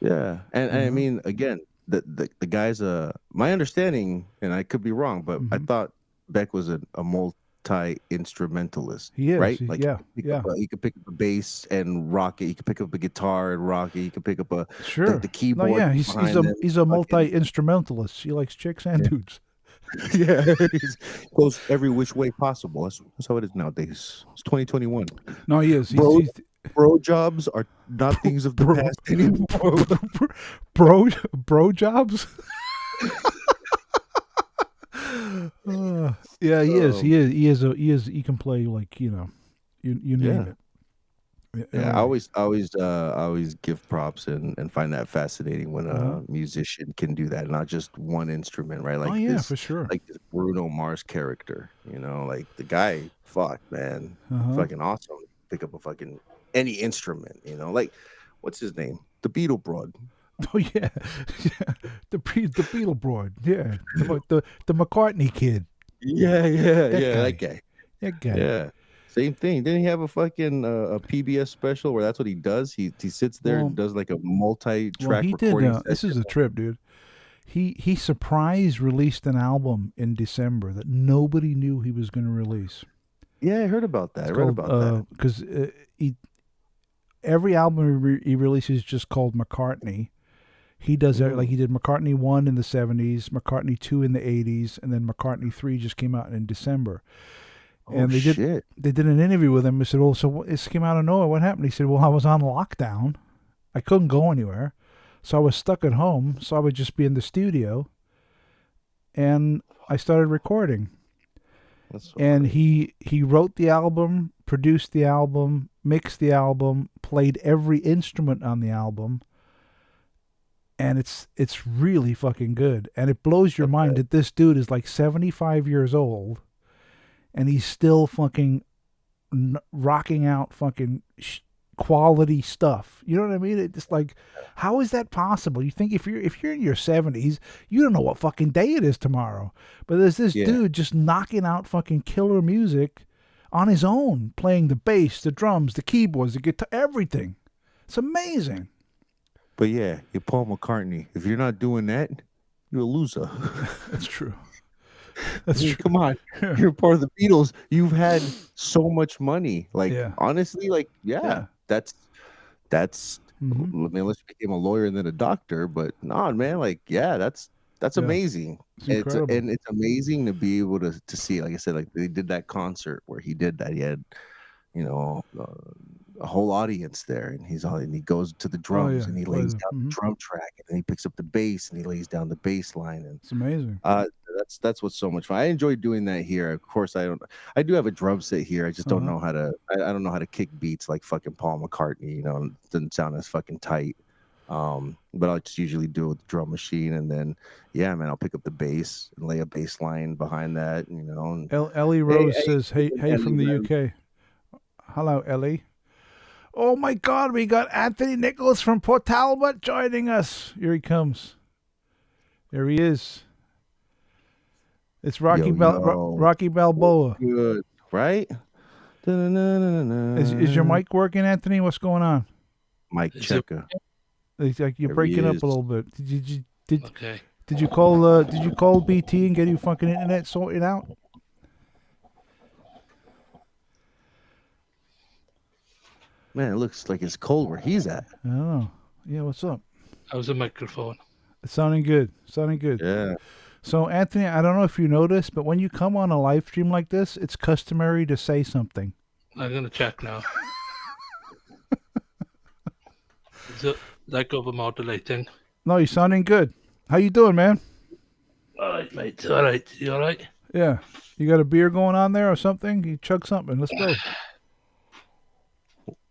yeah. And You I know. mean, again, the guy's my understanding, and I could be wrong, but I Hmm. thought Beck was a multi instrumentalist, He is. right? Like Yeah, yeah. he could pick up a bass and rock it. He could pick up a guitar and rock it. He could pick up the Sure. No, keyboard yeah. behind them. He's a Fucking multi instrumentalist. He likes chicks and yeah, dudes. yeah. He goes every which way possible. That's how it is nowadays. It's 2021. No, he is. Bro, He's bro jobs are not things of the bro past anymore. bro jobs. Yeah, he is. Um, He can play like you name yeah. it. Yeah, Yeah, all right. I always give props and find that fascinating when Uh-huh. a musician can do that, not just one instrument, right? Oh yeah, for sure. Like this Bruno Mars character, like the guy, fuck man, Uh-huh. fucking awesome. Pick up a fucking any instrument, like what's his name? The Beetle Broad. Oh yeah, yeah. The Beatle Broad. Yeah, the McCartney kid. Yeah, yeah, That yeah, that guy. guy. That guy. Yeah. Same thing. Didn't he have a fucking a PBS special where that's what he does? He sits there and Well, does like a well, multi-track he did. recording This session. is a trip, dude. He surprise released an album in December that nobody knew he was going to release. Yeah, I heard about that. It's I read called about that. because he every album he releases is just called McCartney. He does it like Mm. he did McCartney 1 in the 70s, McCartney 2 in the 80s, and then McCartney 3 just came out in December. Oh And shit. they did an interview with him. I said, "Well, so this came out of nowhere. What happened?" He said, "Well, I was on lockdown. I couldn't go anywhere, so I was stuck at home. So I would just be in the studio, and I started recording. That's so And crazy. he wrote the album, produced the album, mixed the album, played every instrument on the album, and it's really fucking good. And it blows your mind Okay. that this dude is like 75 years old, and he's still fucking rocking out fucking quality stuff. You know what I mean? It's like, how is that possible? You think if you're in your 70s, you don't know what fucking day it is tomorrow. But there's this Yeah. dude just knocking out fucking killer music on his own, playing the bass, the drums, the keyboards, the guitar, everything. It's amazing. But yeah, you're Paul McCartney. If you're not doing that, you're a loser. That's true. I That's mean, true. come on. You're part of the Beatles. You've had so much money. Like Yeah. honestly, like Yeah. that's I Hmm. mean, unless you became a lawyer and then a doctor, but nah, man, like yeah, that's Yeah. amazing. It's incredible. And it's amazing to be able to see, like I said, like they did that concert where he did that. He had, you know, a whole audience there, and he goes to the Oh drums yeah. and he Oh, lays yeah. down the drum track, and then he picks up the bass and he lays down the bass line, and It's amazing. uh, that's what's so much fun. I enjoy doing that here. Of course, I do have a drum set here. I just don't Uh-huh. know how to. I don't know how to kick beats like fucking Paul McCartney. It doesn't sound as fucking tight. But I'll just usually do it with the drum machine, and then yeah, man, I'll pick up the bass and lay a bass line behind that. And Ellie hey, Rose says, "Hey, Ellie, from the man. UK. Hello, Ellie. Oh my God, we got Anthony Nicholas from Port Talbot joining us. Here he comes. There he is. It's Yo, Rocky Balboa. good, right? Is your mic working, Anthony? What's going on? Mike Is it checker. It's like you're There he breaking up is. a little bit. okay? Did you call BT and get your fucking internet sorted out? Man, it looks like it's cold where he's at. I don't know. Yeah, what's up? How's the microphone? It's sounding good. Sounding good. Yeah. So, Anthony, I don't know if you noticed, but when you come on a live stream like this, it's customary to say something. I'm gonna check now. Is it like over modulating? No, you're sounding good. How you doing, man? All right, mate. All right. You all right? Yeah. You got a beer going on there or something? You chug something. Let's go.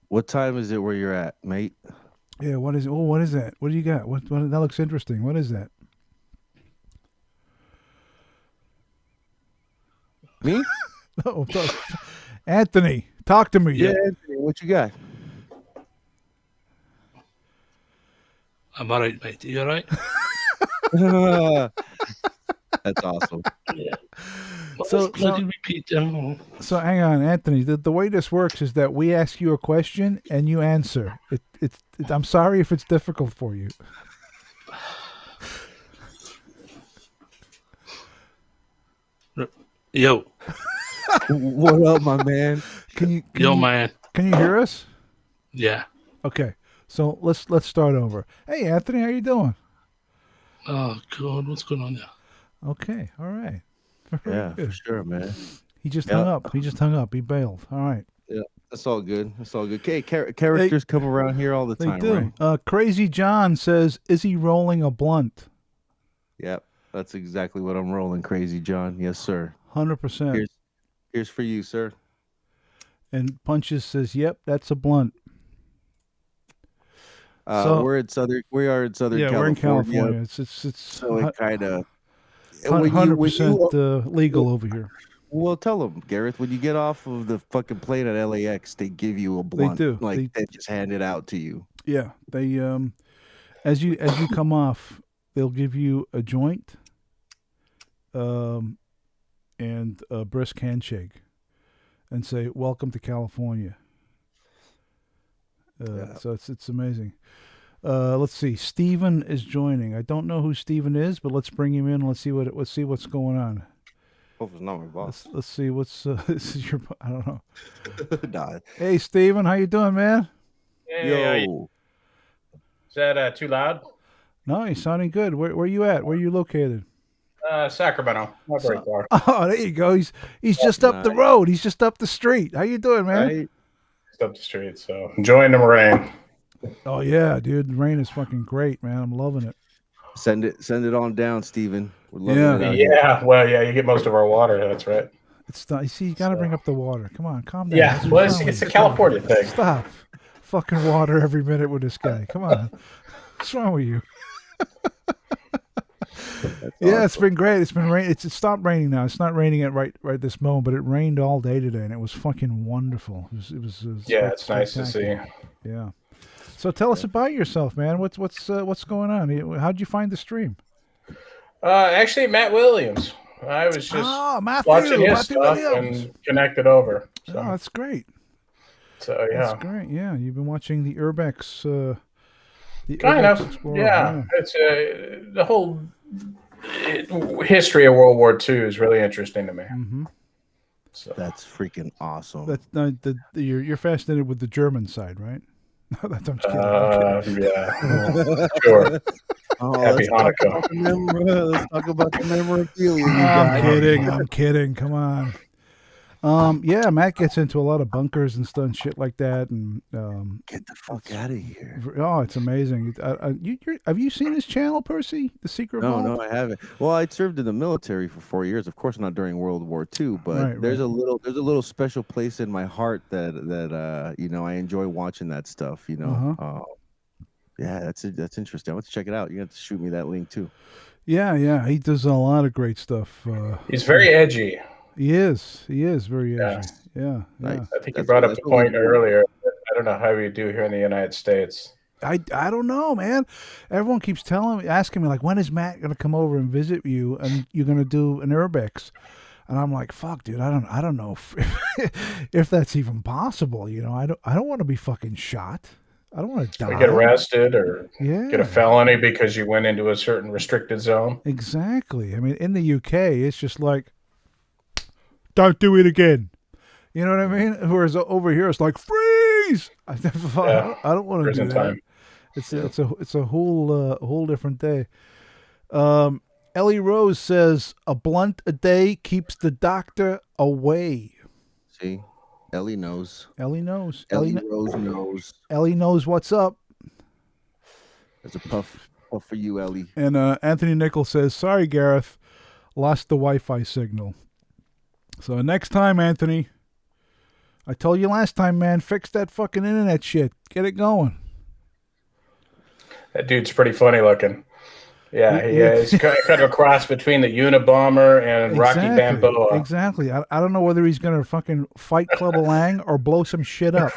What time is it where you're at, mate? Yeah, what is it? Oh, what is that? What do you got? What that looks interesting. What is that? Me? No, Anthony, talk to me. Yeah, Anthony, what you got? I'm alright, mate. You alright? That's awesome. Yeah. What So- was bloody repeating? So hang on, Anthony. The way this works is that we ask you a question and you answer. I'm sorry if it's difficult for you. Yo, What up, my man? Can yo, you, man. Can you hear us? Yeah. Okay. So let's start over. Hey, Anthony, how you doing? Oh God, what's going on there? Okay. All right. Very Yeah, for good. sure, man. He just Yeah. hung up. He just hung up. He bailed. All right. That's all good. That's all good. Okay, characters come around here all the They time, do. right? Crazy John says, "Is he rolling a blunt?" Yep, that's exactly what I'm rolling, Crazy John. Yes, sir. 100%. Here's for you, sir. And Punches says, "Yep, that's a blunt." So- We are in Southern Yeah, California. we're in California. It's So it kind of 100% legal over here. Well, tell them, Gareth, when you get off of the fucking plane at LAX, they give you a blunt. do. Like they just hand it out to you. Yeah, they as you come off, they'll give you a joint, and a brisk handshake, and say, "Welcome to California." Yeah. So it's amazing. Let's see. Steven is joining. I don't know who Steven is, but let's bring him in. Let's see what's going on. Hope it's not my boss. Let's see what's this is your. I don't know. Nah. Hey, Steven, how you doing, man? Hey, Yo, is that too loud? No, you're sounding good. Where you at? Where you located? Sacramento, not very far. Oh, there you go. He's just up the nice. road. He's just up the street. How you doing, man? right? Just up the street, so enjoying the rain. Oh yeah, dude. The rain is fucking great, man. I'm loving it. Send it on down, Steven. We're loving Yeah. it out here. Yeah, well, yeah, you get most of our water. That's right. It's not, you see, you got to So- bring up the water. Come on, calm down. Yeah, What's well, wrong with it's you? a California thing. Stop. Fucking water every minute with this guy. Come on. What's wrong with you? That's Yeah, it's awesome. been great. It's been rain. It stopped raining now. It's not raining at right this moment, but it rained all day today, and it was fucking wonderful. It was Yeah, it's nice to see. spectacular. Yeah. So tell us about yourself, man. What's going on? How'd you find the stream? Actually, Matt Williams. I was just watching his stuff and connected over. So, Oh, that's great. so yeah, That's great. Yeah, you've been watching the Urbex. The kind Urbex of. Explorer. Yeah, it's the whole history of World War II is really interesting to me. Mm-hmm. So. That's freaking awesome. That's you're fascinated with the German side, right? No, that's I'm just kidding. I'm kidding. Yeah, sure. Oh, Happy let's Hanukkah. let's talk about the memorabilia. you I'm guys. kidding. I'm kidding. Come on. Yeah, Matt gets into a lot of bunkers and stuff, and shit like that, and Get the fuck out of here. oh, it's amazing. Have you seen his channel, Percy? The Secret Vault? No, I haven't. Well, I served in the military for 4 years. Of course, not during World War II, but Right, there's right. a little special place in my heart that you know, I enjoy watching that stuff. You know, Uh-huh. yeah, that's interesting. I want to check it out. You have to shoot me that link too. Yeah. He does a lot of great stuff. He's very edgy. He is very Yeah. edgy. Yeah. Nice. I think you That's- brought up that's the what we point do. earlier. I don't know how we do here in the United States. I don't know, man. Everyone keeps asking me, like, when is Matt going to come over and visit you, and you're going to do an Urbex? And I'm like, fuck, dude, I don't know if that's even possible. You know, I don't want to be fucking shot. I don't want to die. Or get arrested or Yeah. get a felony because you went into a certain restricted zone. Exactly. I mean, in the UK, it's just like, don't do it again. You know what I mean? Whereas over here, it's like, freeze. I don't want to do Prison that. time. It's a whole different day. Ellie Rose says a blunt a day keeps the doctor away. See, Ellie knows. Ellie knows. Ellie Rose knows. Ellie knows what's up. There's a puff for you, Ellie. And Anthony Nichols says, "Sorry, Gareth, lost the Wi-Fi signal." So next time, Anthony, I told you last time, man, fix that fucking internet shit. Get it going. That dude's pretty funny looking. Yeah, he's kind of a cross between the Unabomber and Rocky Balboa. Exactly. I don't know whether he's going to fucking fight Clubber Lang or blow some shit up.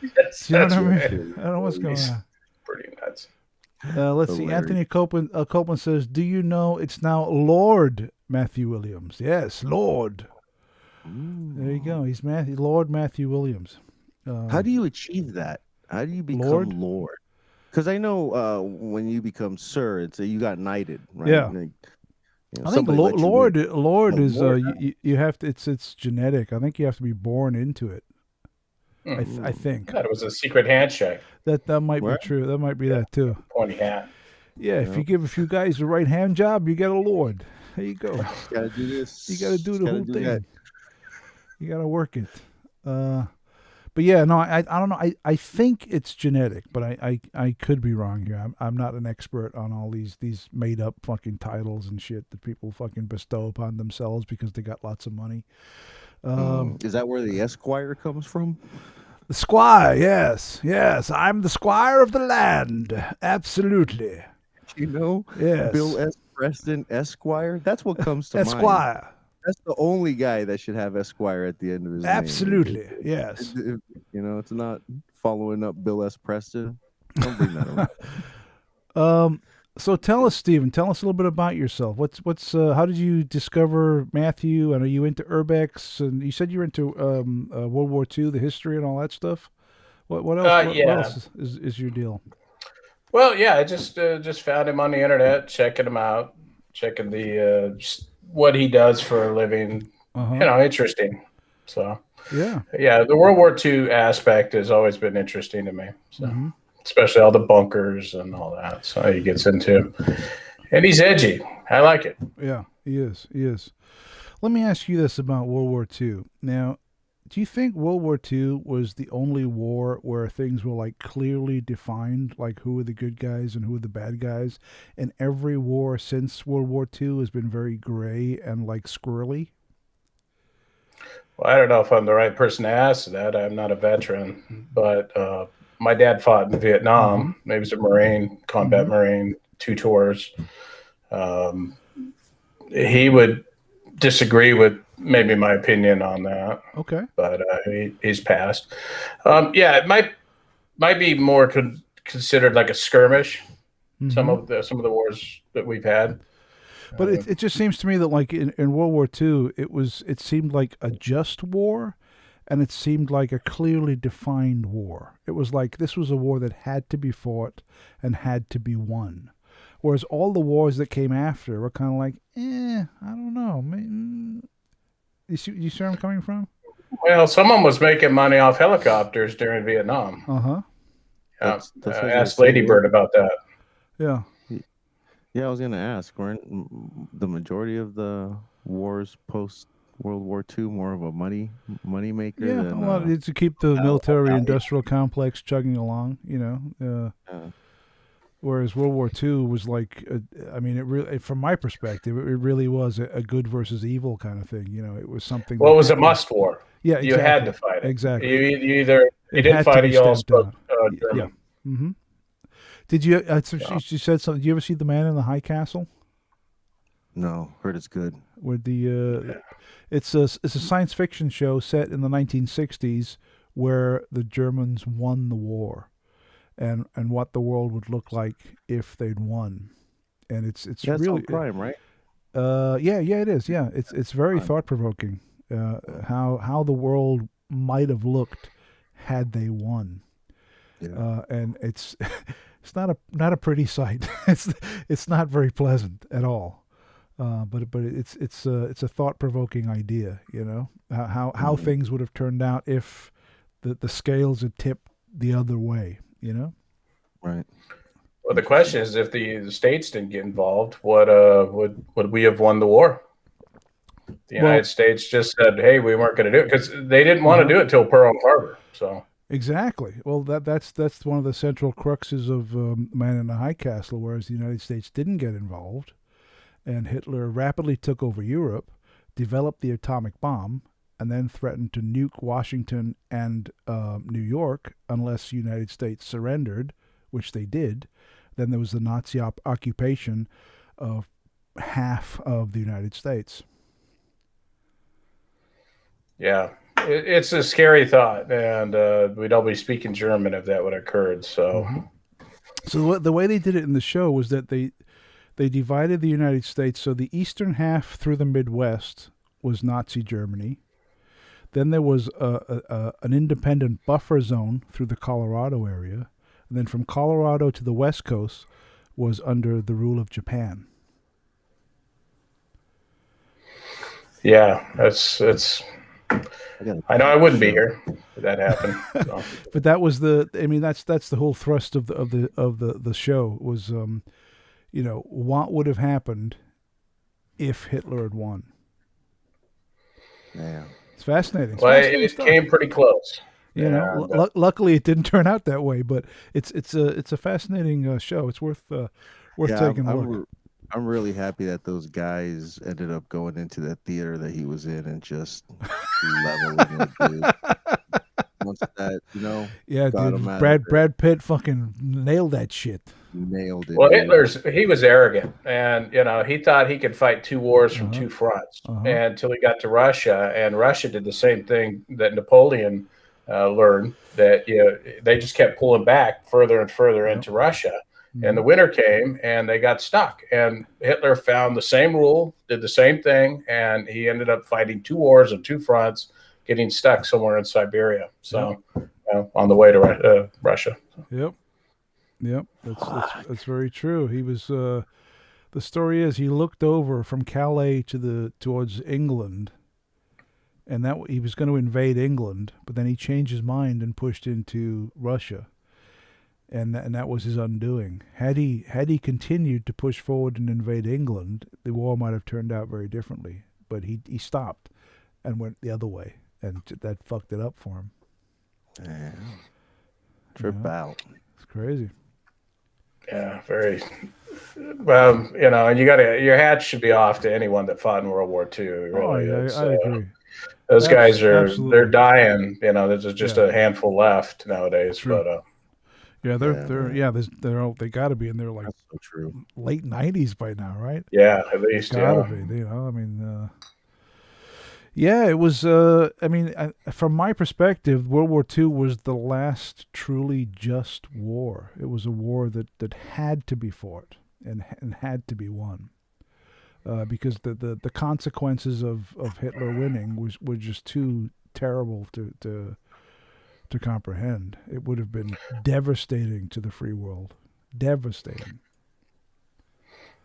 Yes, you know what I mean? I don't know what's going on. Pretty nuts. Let's see. Anthony Copeland says, do you know it's now Lord Matthew Williams? Yes, Lord. There you go. He's Lord Matthew Williams. How do you achieve that? How do you become Lord? Because I know when you become Sir, it's you got knighted, right? Yeah. Like, I think Lord is you have to. It's genetic. I think you have to be born into it. I think. I thought it was a secret handshake. That might be true. That might be that too. Pointy hat. Yeah, if you give a few guys the right hand job, you get a Lord. There you go. You gotta do this. You gotta do the whole thing. That. You gotta work it. But yeah, no, I don't know. I think it's genetic, but I could be wrong here. I'm not an expert on all these made up fucking titles and shit that people fucking bestow upon themselves because they got lots of money. Is that where the Esquire comes from? The Squire, yes. I'm the Squire of the land. Absolutely. You know, yes. Bill S. Preston Esquire. That's what comes to mind. Esquire. That's the only guy that should have Esquire at the end of his Absolutely, name. Yes. You know, it's not following up Bill S. Preston. Don't bring that around. So tell us, Stephen. Tell us a little bit about yourself. What's how did you discover Matthew? And are you into urbex? And you said you're into World War II, the history, and all that stuff. What else? What else is your deal? Well, yeah, I just found him on the internet, checking him out, checking the what he does for a living. You know, interesting. So yeah, the World War II aspect has always been interesting to me. So. Especially all the bunkers and all that. So he gets into, and he's edgy. I like it. Yeah, he is. Let me ask you this about World War II. Now, do you think World War II was the only war where things were like clearly defined, like who are the good guys and who are the bad guys? And every war since World War II has been very gray and like squirrely? Well, I don't know if I'm the right person to ask that. I'm not a veteran, but my dad fought in Vietnam. He was a Marine, combat Marine, 2 tours. He would disagree with maybe my opinion on that. Okay. But he's passed. It might be more considered like a skirmish. Some of the wars that we've had. But it just seems to me that like in World War II, it seemed like a just war. And it seemed like a clearly defined war. It was like this was a war that had to be fought and had to be won. Whereas all the wars that came after were kind of like, I don't know. You see where I'm coming from? Well, someone was making money off helicopters during Vietnam. That's I asked Lady Bird about that. Yeah. Yeah, I was going to ask, weren't the majority of the wars post World War II more of a money maker? Yeah, than, well, it's to keep the military-industrial complex chugging along, you know. Whereas World War II was like, I mean, it really, from my perspective, it really was a good versus evil kind of thing. You know, it was something. Well, it was a must war. Yeah, exactly. You had to fight it. Exactly. You didn't fight it, you all spoke German. Yeah. Did you? She said something. Did you ever see The Man in the High Castle? No, heard it's good. With the it's a science fiction show set in the 1960s where the Germans won the war, and what the world would look like if they'd won, and it's really on Prime, right? Yeah, it is. Yeah, it's very thought provoking. How the world might have looked had they won, and it's not a pretty sight. It's not very pleasant at all. But it's a thought-provoking idea, you know, how things would have turned out if the scales had tipped the other way, you know. Right. Well, the question is, if the states didn't get involved, would we have won the war? The United States just said, "Hey, we weren't going to do it," because they didn't want to do it till Pearl Harbor. So exactly. Well, that's one of the central cruxes of Man in the High Castle, whereas the United States didn't get involved. And Hitler rapidly took over Europe, developed the atomic bomb, and then threatened to nuke Washington and New York unless the United States surrendered, which they did. Then there was the Nazi occupation of half of the United States. Yeah, it's a scary thought, and we'd all be speaking German if that would have occurred. So, So the way they did it in the show was that they divided the United States. So the eastern half through the Midwest was Nazi Germany. Then there was an independent buffer zone through the Colorado area. And then from Colorado to the West Coast was under the rule of Japan. yeah, it's. I know I wouldn't be here if that happened. So. But that was that's the whole thrust of the show was, what would have happened if Hitler had won. Yeah. It's fascinating. Well, it came pretty close. Luckily it didn't turn out that way, but it's a fascinating show. It's worth taking a look. I'm really happy that those guys ended up going into that theater that he was in and just leveling it, dude. Once that, Yeah, got dude. him out of Brad Pitt fucking nailed that shit. nailed it. Well, dude. he was arrogant, and he thought he could fight two wars from two fronts, until he got to Russia, and Russia did the same thing that Napoleon learned, that they just kept pulling back further and further into Russia. And the winter came, and they got stuck. And Hitler found the same rule, did the same thing, and he ended up fighting two wars on two fronts, getting stuck somewhere in Siberia. So, on the way to Russia. Yep. That's very true. He was. The story is he looked over from Calais towards England, and that he was going to invade England, but then he changed his mind and pushed into Russia. And that was his undoing. Had he continued to push forward and invade England, the war might have turned out very differently. But he stopped and went the other way, and that fucked it up for him. Yeah. Trip out. It's crazy. Yeah, very. Well, and you your hat should be off to anyone that fought in World War II. Really, I agree. Those guys absolutely. they're dying. There's just a handful left nowadays. True. But they got to be in their That's so true. late 90s by now, right? Yeah, at least Gotta be. It was. From my perspective, World War II was the last truly just war. It was a war that had to be fought and had to be won, because the consequences of Hitler winning were just too terrible to comprehend. It would have been devastating to the free world. Devastating.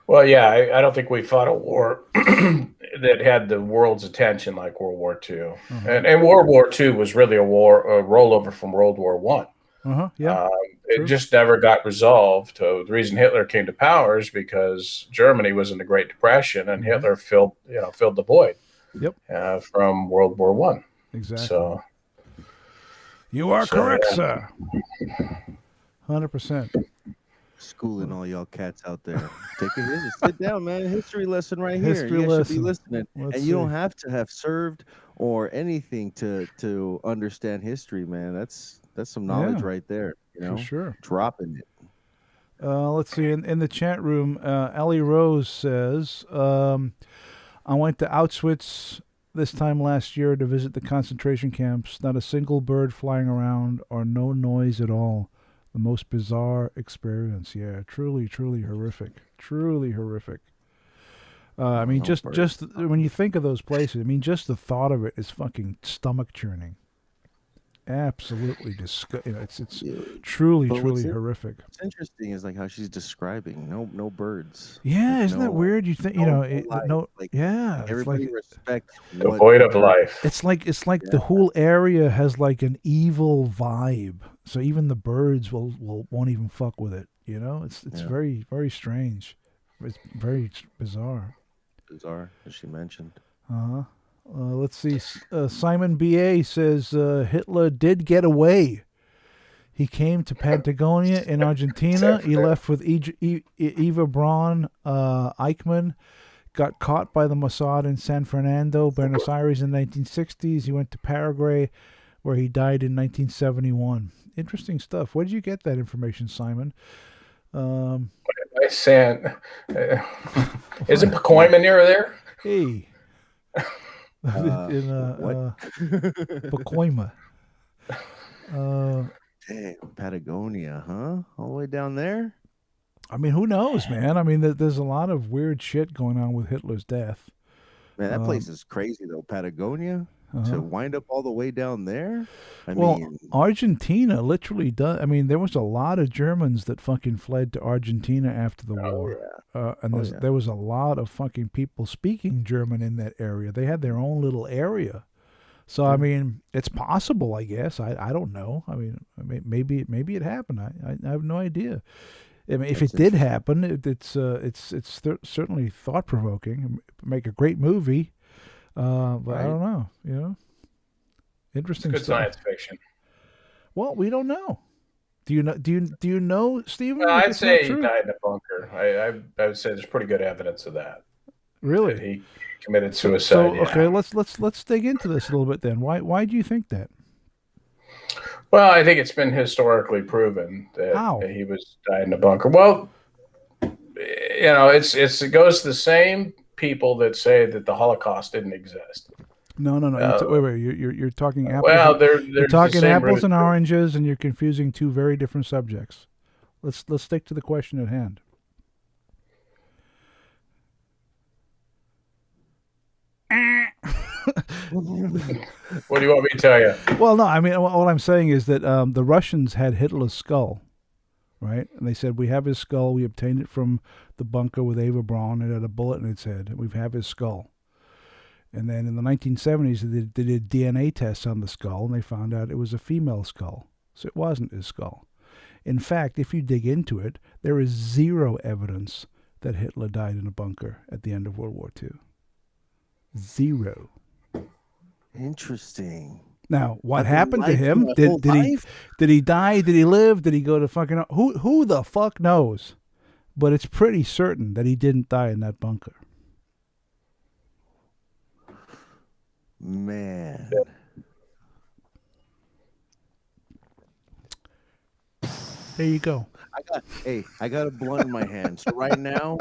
Well, yeah, I don't think we fought a war that had the world's attention like World War II. And World War II was really a rollover from World War I. It just never got resolved. The reason Hitler came to power is because Germany was in the Great Depression, and Hitler filled the void. From World War I. Exactly. So you are correct, sir. 100%. Schooling all y'all cats out there. Sit down, man. History lesson right here. History You guys should be lesson. listening. You don't have to have served or anything to understand history, man. That's some knowledge right there. For sure. Dropping it. Let's see. In the chat room, Ellie Rose says, I went to Auschwitz this time last year to visit the concentration camps. Not a single bird flying around or no noise at all. The most bizarre experience. Yeah, truly, truly horrific. Truly horrific. Just when you think of those places, just the thought of it is fucking stomach churning. Absolutely disgusting. It's truly horrific. What's interesting is like how she's describing no birds. Yeah, isn't that weird? You think everybody respects the void of life. It's like the whole area has like an evil vibe. So even the birds won't even fuck with it. It's very, very strange. It's very bizarre. Bizarre, as she mentioned. Let's see. Simon B.A. says Hitler did get away. He came to Patagonia in Argentina. He left with Eva Braun, Eichmann, got caught by the Mossad in San Fernando, Buenos Aires in the 1960s. He went to Paraguay, where he died in 1971. Interesting stuff. Where did you get that information, Simon? Isn't Pacoima near there? Hey. What? Pacoima. Damn, Patagonia, huh? All the way down there? I mean, who knows, man? I mean, there's a lot of weird shit going on with Hitler's death. Man, that place is crazy, though. Patagonia? To wind up all the way down there? I mean, Argentina literally does. I mean, there was a lot of Germans that fucking fled to Argentina after the war. Yeah. And there was a lot of fucking people speaking German in that area. They had their own little area. So, I mean, it's possible, I guess. I don't know. I mean, maybe it happened. I have no idea. I mean, if it did happen, it's certainly thought-provoking. Make a great movie. But right. I don't know, you know. Interesting it's good stuff. Science fiction. Well, we don't know. Do you know? Do you know, Stephen? Well, I'd say he died in a bunker. I would say there's pretty good evidence of that. Really? That he committed suicide. So yeah. Okay, let's dig into this a little bit then. Why do you think that? Well, I think it's been historically proven that he was died in a bunker. Well, you know, it goes to the same people that say that the Holocaust didn't exist. No. Wait. You're talking apples. Well, you're talking apples and oranges, and you're confusing two very different subjects. Let's stick to the question at hand. What do you want me to tell you? Well, no. I mean, what I'm saying is that the Russians had Hitler's skull, right? And they said, we have his skull. We obtained it from the bunker with Eva Braun. It had a bullet in its head. We have his skull. And then in the 1970s, they did DNA tests on the skull, and they found out it was a female skull. So it wasn't his skull. In fact, if you dig into it, there is zero evidence that Hitler died in a bunker at the end of World War II. Zero. Interesting. Now, what happened to him? Did he die? Did he live? Did he go to fucking... Who the fuck knows? But it's pretty certain that he didn't die in that bunker. Man. There you go. I got a blunt in my hand. So right now,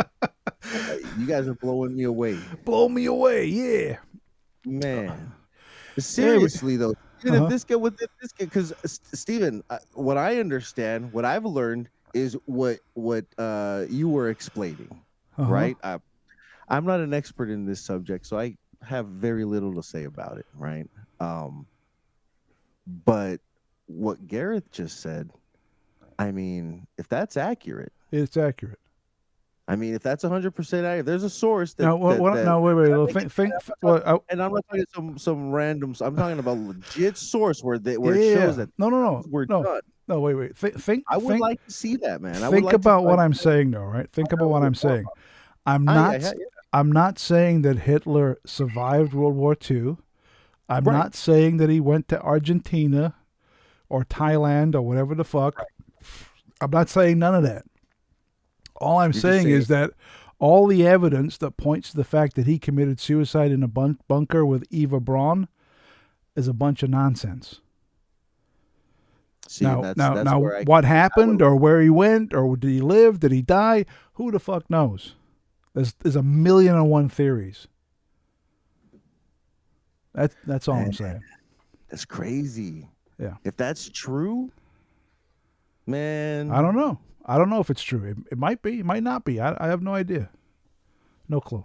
you guys are blowing me away. Blow me away, yeah. Man. Seriously, though, even if this guy with this guy, because Stephen, what I understand, what I've learned is what you were explaining, right? I'm not an expert in this subject, so I have very little to say about it, right? But what Gareth just said, I mean, if that's accurate, it's accurate. I mean, if that's 100% accurate, there's a source that. No, wait. And I'm not talking some random. I'm talking about a legit source where it shows that. No. We're done. No, wait. I would like to see that, man. Think about what I'm saying, though, right? Think about what I'm saying. I'm not saying that Hitler survived World War II. I'm not saying that he went to Argentina or Thailand or whatever the fuck. I'm not saying none of that. All I'm saying is that all the evidence that points to the fact that he committed suicide in a bunker with Eva Braun is a bunch of nonsense. See, now, what happened or where he went or did he live? Did he die? Who the fuck knows? There's 1,000,001 theories. That's all I'm saying. That's crazy. Yeah. If that's true, man. I don't know. I don't know if it's true. It might be. It might not be. I have no idea. No clue.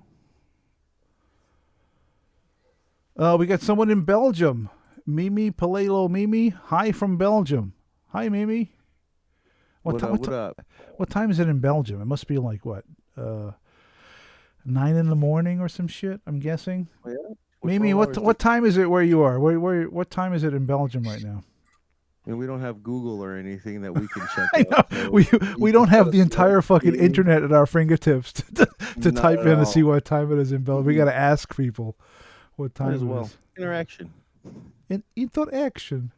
We got someone in Belgium. Mimi Palelo Mimi. Hi from Belgium. Hi, Mimi. What up? What time is it in Belgium? It must be like what? 9 in the morning or some shit, I'm guessing. Oh, yeah? Mimi, what time is it where you are? What time is it in Belgium right now? And we don't have Google or anything that we can check out. So we don't have the entire fucking internet at our fingertips to type in and see what time it is in Belgium. We got to ask people what time it is. Interaction. Interaction.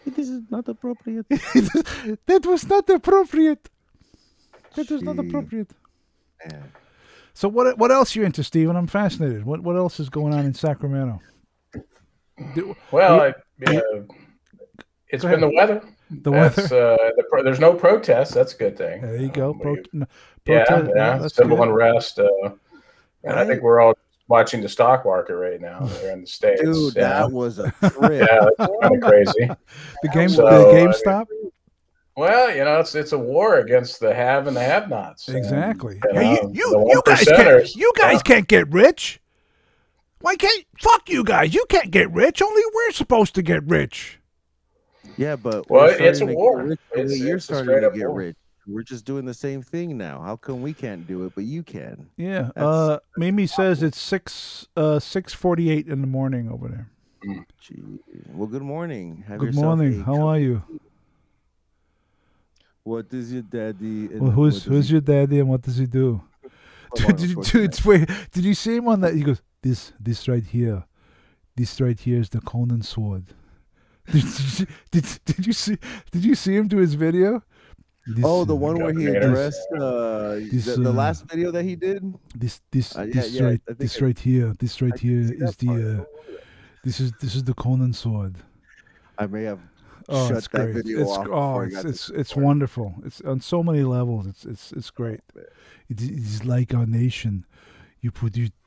This is not appropriate. That was not appropriate. That was not appropriate. Man. So what else you into, Steven? I'm fascinated. What else is going on in Sacramento? Well, you- it's Go been the ahead. weather. The weather. That's there's no protests. That's a good thing. There you go. Yeah, Protest. That's civil good. unrest. And I think we're all watching the stock market right now here in the States. Dude, that was a trip. Yeah, that's kind of crazy. The game. So, the GameStop. Well, it's a war against the have and the have-nots. Exactly. And, Hey, the you guys can't get rich. Why can't fuck you guys? You can't get rich. Only we're supposed to get rich. Yeah, but it's a war. You're It's a starting to straight-up get war. rich. We're just doing the same thing now. How come we can't do it, but you can? Yeah. That's Mimi says it's 6:48 in the morning over there. Gee. Well, good morning. Have Good yourself morning. a How are you? What does your daddy? Well, who's your daddy and what does he do? Did you see him on that? He goes, this right here is the Conan sword. Did you see him do his video? Oh, the one where he addressed the last video that he did. This right here is the Conan sword. I may have Oh, shut it's that great. video off. It's wonderful. It's on so many levels. It's great. It is like our nation. You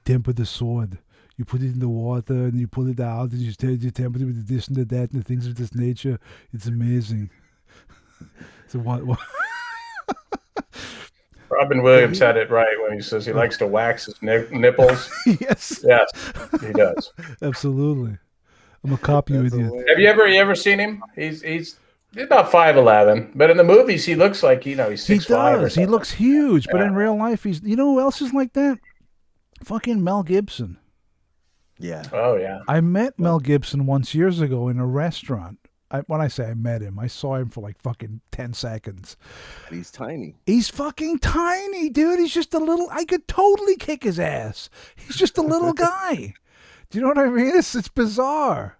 temper the sword. You put it in the water and you pull it out and you temper it with this and that and the things of this nature. It's amazing. So what? Robin Williams had it right when he says he likes to wax his nipples. Yes. Yes, he does. Absolutely. I'm a copy with you. Have you ever seen him? He's about 5'11", but in the movies he looks like he's 6'5". He does. Or He looks huge, but in real life he's. You know who else is like that? Fucking Mel Gibson. Yeah. Oh yeah. I met Mel Gibson once years ago in a restaurant. When I say I met him, I saw him for like fucking 10 seconds. He's tiny. He's fucking tiny, dude. He's just a little. I could totally kick his ass. He's just a little guy. Do you know what I mean? It's bizarre.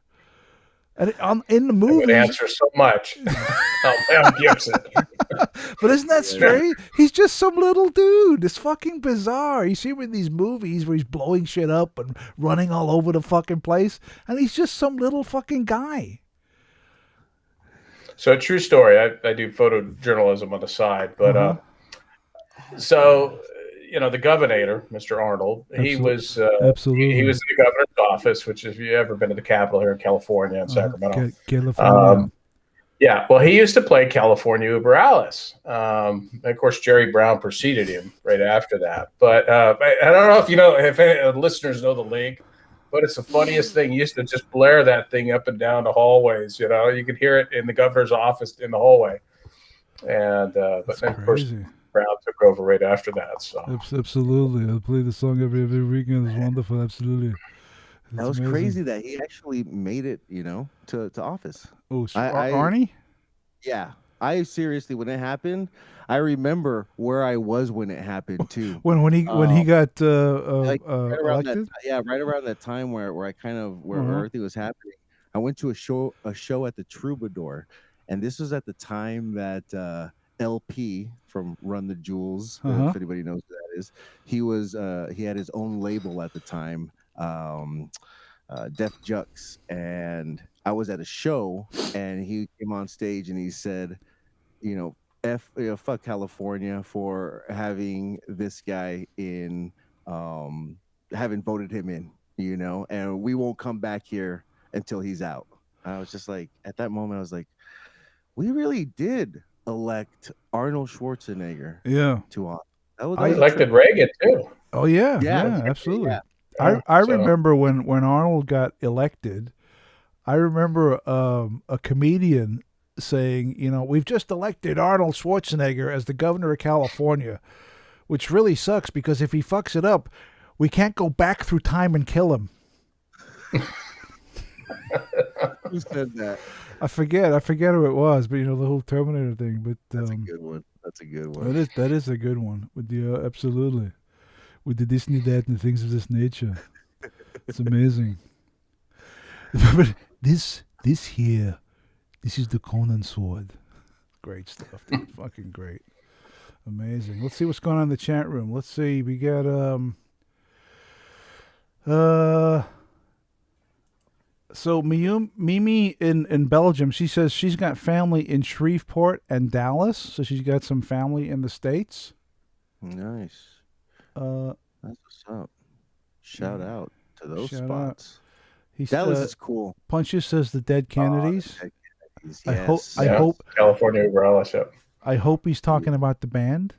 And in the movie, I would answer so much. Mel Gibson. But isn't that straight? He's just some little dude. It's fucking bizarre. You see him in these movies where he's blowing shit up and running all over the fucking place, and he's just some little fucking guy. So, a true story. I do photojournalism on the side, but so the governor, Mr. Arnold, he was absolutely he was in the governor's office, which if you've ever been to the Capitol here in California, in Sacramento. California. Yeah, well, he used to play California Uber Alice. Of course, Jerry Brown preceded him right after that. But I don't know if any listeners know the link, but it's the funniest thing. He used to just blare that thing up and down the hallways. You could hear it in the governor's office in the hallway. And but then, of course, Brown took over right after that. So absolutely, I play the song every weekend. It's wonderful. Absolutely. That was amazing. crazy that he actually made it, to office. Oh, Arnie? Yeah. I seriously, when it happened, I remember where I was when it happened too. when he got right around elected? right around that time where I kind of where everything was happening. I went to a show at the Troubadour, and this was at the time that LP from Run the Jewels, if anybody knows who that is, he had his own label at the time. Def Jux, and I was at a show and he came on stage and he said, fuck California for having this guy in, having voted him in, and we won't come back here until he's out. I was just like, at that moment I was like, we really did elect Arnold Schwarzenegger to office. I elected Reagan too. Oh yeah, absolutely. Yeah. I remember when Arnold got elected, I remember a comedian saying, we've just elected Arnold Schwarzenegger as the governor of California, which really sucks because if he fucks it up, we can't go back through time and kill him. Who said that? I forget who it was, but the whole Terminator thing. But that's a good one. That's a good one. That is a good one. With the absolutely. With the Disney that and the things of this nature. It's amazing. But this here, this is the Conan sword. Great stuff, dude. Fucking great. Amazing. Let's see what's going on in the chat room. Let's see. We got so Mimi in Belgium, she says she's got family in Shreveport and Dallas, so she's got some family in the States. Nice. That's what's up. Shout out to those spots. Dallas is cool. Punches says the Dead Kennedys. The Dead Kennedys, yes. I hope California Umbrella. Yep. I hope he's talking about the band.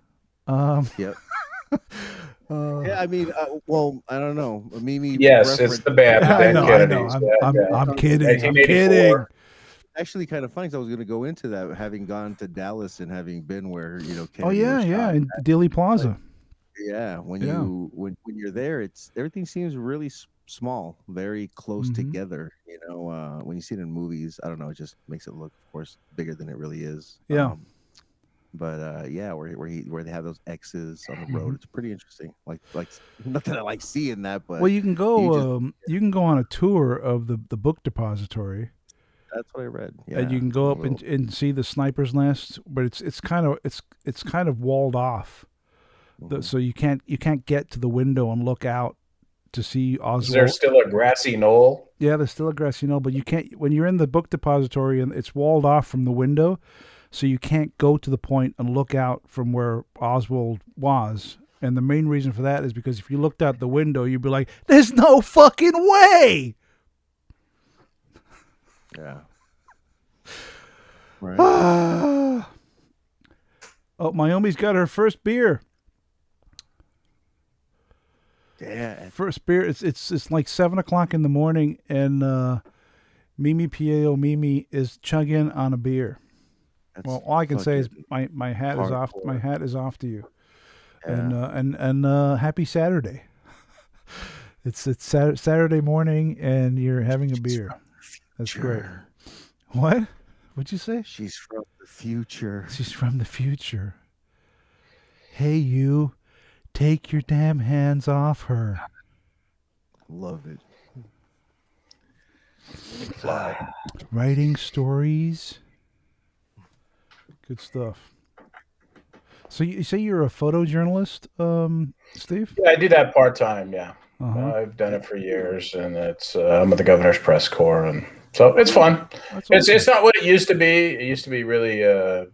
Yep. Yeah, I mean, well, I don't know. Mimi. Yes, it's the band. I know. I'm kidding. I'm kidding. Actually, kind of funny. 'Cause I was going to go into that, having gone to Dallas and having been where Kennedy oh yeah, in Dealey Plaza. Yeah, when you're there, everything seems really small, very close together. When you see it in movies, I don't know, it just makes it look, of course, bigger than it really is. Yeah. But where they have those X's on the road, it's pretty interesting. Like not that I like seeing that, but well, you can go you can go on a tour of the book depository. That's what I read. Yeah, and you can go up and see the sniper's nest, but it's kind of walled off, so you can't get to the window and look out to see Oswald. Is there still a grassy knoll? Yeah, there's still a grassy knoll, but you can't when you're in the book depository and it's walled off from the window. So you can't go to the point and look out from where Oswald was. And the main reason for that is because if you looked out the window, you'd be like, there's no fucking way. Yeah. Right. Oh, Myomi's got her first beer. Yeah. First beer. It's like 7:00 in the morning, and Mimi is chugging on a beer. Well, all I can say is my hat is off. My hat is off to you, yeah. and happy Saturday. It's Saturday morning, and you're having a beer. That's great. What? What'd you say? She's from the future. She's from the future. Hey, you, take your damn hands off her. Love it. Fly. Writing stories. Good stuff. So you say you're a photojournalist, Steve? Yeah, I do that part time. Yeah, I've done it for years, and I'm with the Governor's Press Corps, and so it's fun. It's not what it used to be. It used to be really, you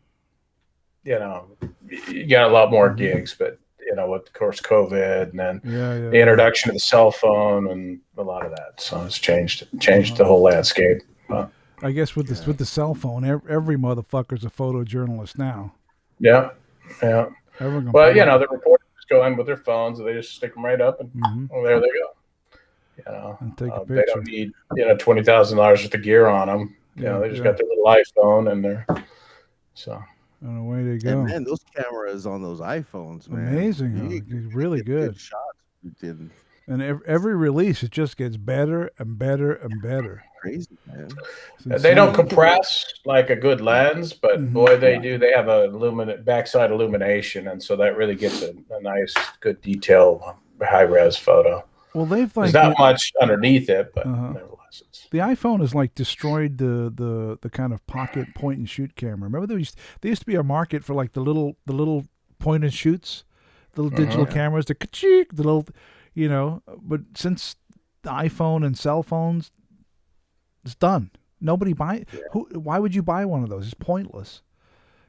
got a lot more gigs, but with of course COVID, and then the introduction of the cell phone and a lot of that, so it's changed the whole landscape. I guess with the cell phone, every motherfucker's a photojournalist now. Yeah. Well, the reporters go in with their phones and they just stick them right up, and there they go. And take a picture. They don't need $20,000 worth of gear on them. They just got their little iPhone and they're so. And away they go. And man, those cameras on those iPhones, man, amazing, really good shots. You did. And every release, it just gets better and better and better. Crazy, man. They don't compress like a good lens, but boy, they do. They have a backside illumination, and so that really gets a nice, good detail, high-res photo. Well, there's not much underneath it, but nevertheless, the iPhone has destroyed the kind of pocket point and shoot camera. Remember there used to be a market for like the little point and shoots, little digital cameras, the little. But since the iPhone and cell phones, it's done. Nobody buy. Why would you buy one of those? It's pointless.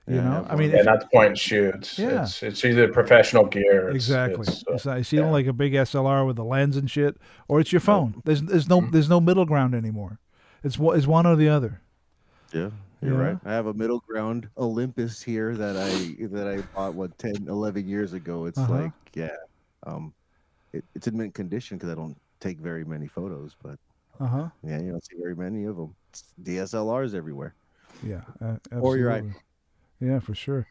I mean, not the point and shoots. Yeah. It's either professional gear. Exactly. It's either like a big SLR with a lens and shit, or it's your phone. There's no middle ground anymore. It's one or the other. Yeah. You're right. I have a middle ground Olympus here that I bought 10, 11 years ago. It's it's in mint condition because I don't take very many photos, but you don't see very many of them. It's DSLRs everywhere. Yeah, absolutely. Or you're right. Yeah, for sure.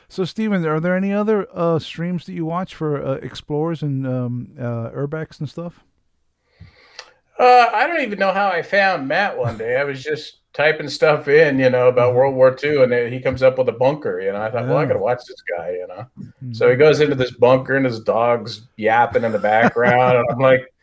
So, Steven, are there any other streams that you watch for explorers and urbex and stuff? I don't even know how I found Matt one day. I was just typing stuff in, about World War II, and he comes up with a bunker. I thought, well, I got to watch this guy. So he goes into this bunker, and his dog's yapping in the background, and I'm like,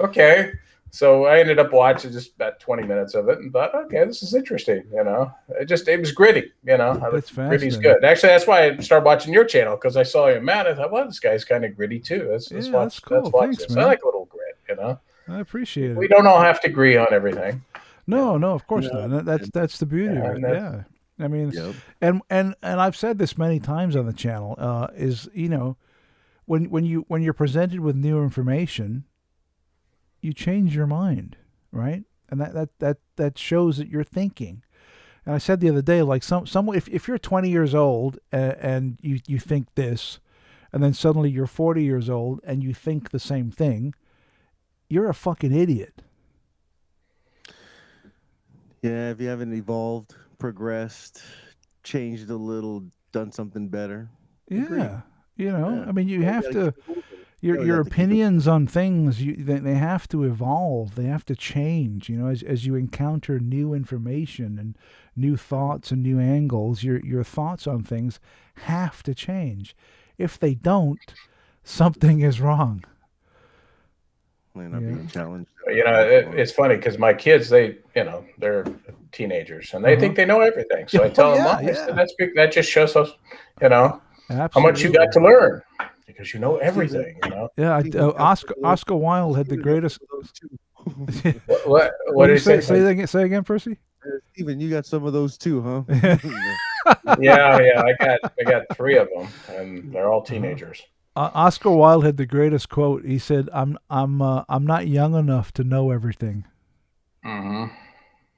okay. So I ended up watching just about 20 minutes of it and thought, okay, this is interesting. It was gritty. That's Gritty's fascinating. good. Actually, that's why I started watching your channel, because I saw you, Matt. I thought, well, this guy's kind of gritty too. Let's That's cool. Let's watch Thanks, this. man. I like a little grit. I appreciate We it. don't all have to agree on everything. No, of course not. That's the beauty of it. Yeah. I mean, and I've said this many times on the channel. Is when you're presented with new information, you change your mind, right? And that shows that you're thinking. And I said the other day, like if you're 20 years old and you think this, and then suddenly you're 40 years old and you think the same thing, you're a fucking idiot. Yeah, if you haven't evolved, progressed, changed a little, done something better. Yeah. Agreed. Yeah. I mean, you have gotta to. keep moving. Your have to keep it- opinions on things, they have to evolve. They have to change. As you encounter new information and new thoughts and new angles, your thoughts on things have to change. If they don't, something is wrong. Might not being challenged. It's funny because my kids, they're teenagers and they think they know everything. So I tell them, I said, that just shows us, how much you got to learn, because you know everything. Yeah, Oscar Wilde had the greatest. What did he say? Say again, Percy. Steven, you got some of those too, huh? Yeah. I got 3 of them, and they're all teenagers. Oscar Wilde had the greatest quote. He said, "I'm not young enough to know everything." Mm-hmm.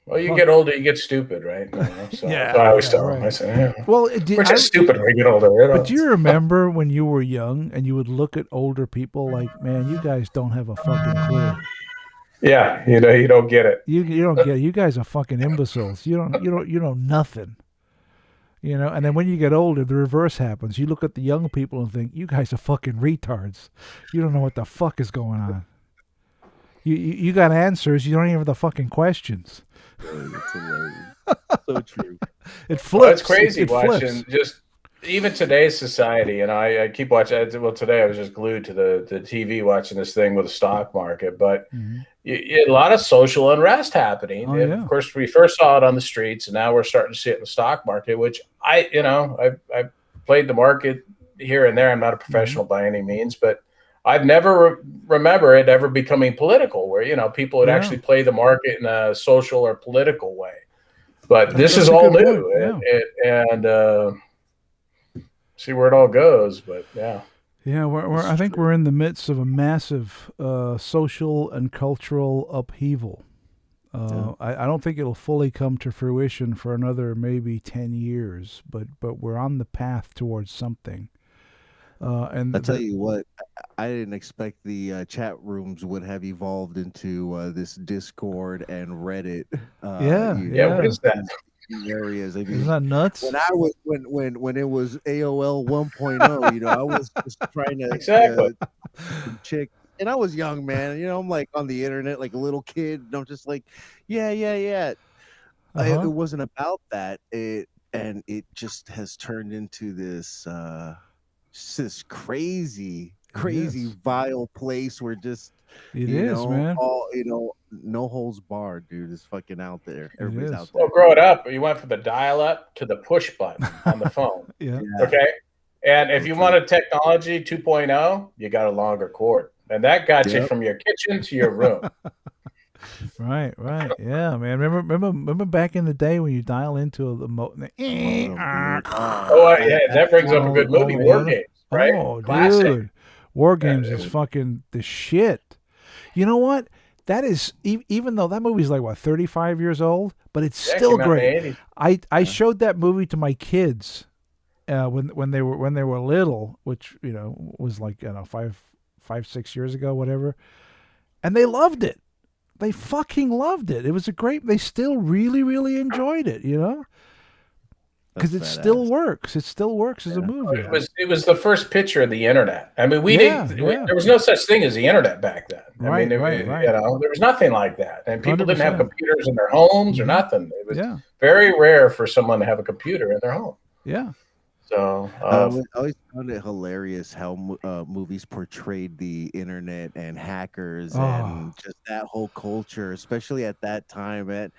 Well, you get older, you get stupid, right? So Yeah, I always tell them. right. I say, Well, we're just stupid when we get older. But do you remember when you were young and you would look at older people like, man, you guys don't have a fucking clue. Yeah, you don't get it. You don't get it. You guys are fucking imbeciles. You know nothing. And then when you get older, the reverse happens. You look at the young people and think, you guys are fucking retards. You don't know what the fuck is going on. You got answers. You don't even have the fucking questions. It's hilarious. So true. It flips. Well, it's crazy it watching flips. just even today's society. I keep watching. Well, today I was just glued to the TV watching this thing with the stock market. But a lot of social unrest happening. Oh, And yeah. of course, we first saw it on the streets, and now we're starting to see it in the stock market. Which I played the market here and there. I'm not a professional by any means, but I've never remember it ever becoming political, where people would actually play the market in a social or political way. But this is all new, and see where it all goes. But yeah, I think we're in the midst of a massive social and cultural upheaval. I don't think it'll fully come to fruition for another maybe 10 years, but we're on the path towards something. And I'll tell you what, I didn't expect the chat rooms would have evolved into this Discord and Reddit. What is that? Areas. I mean, isn't that nuts? when I was when it was AOL 1.0, I was just trying to Exactly. chick, and I was young, man. I'm like on the internet like a little kid, and I'm just like, yeah. It wasn't about that. It just has turned into this crazy vile place where just It is, man. all no holds barred, dude, is fucking out there. Everybody's is. out there. Well, growing up, you went from the dial-up to the push button on the phone. Yeah. Okay. And if you wanted technology 2.0, you got a longer cord. And that got you from your kitchen to your room. Right. Yeah, man. Remember back in the day when you dial into the That brings up a good movie, War Games, right? Oh, Classic. dude. War Games is fucking the shit. You know what? That is, even though that movie's like, 35 years old, but it's still great. I showed that movie to my kids when they were little, which, was like, 5-6 years ago, whatever. And they loved it. They fucking loved it. It was they still really, really enjoyed it, because it still works. It still works as a movie. It was the first picture of the internet. I mean, there was no such thing as the internet back then. Right. There was nothing like that, and people didn't have 100%. computers in their homes or nothing. It was very rare for someone to have a computer in their home. Yeah. So I always found it hilarious how movies portrayed the internet and hackers and just that whole culture, especially at that time. And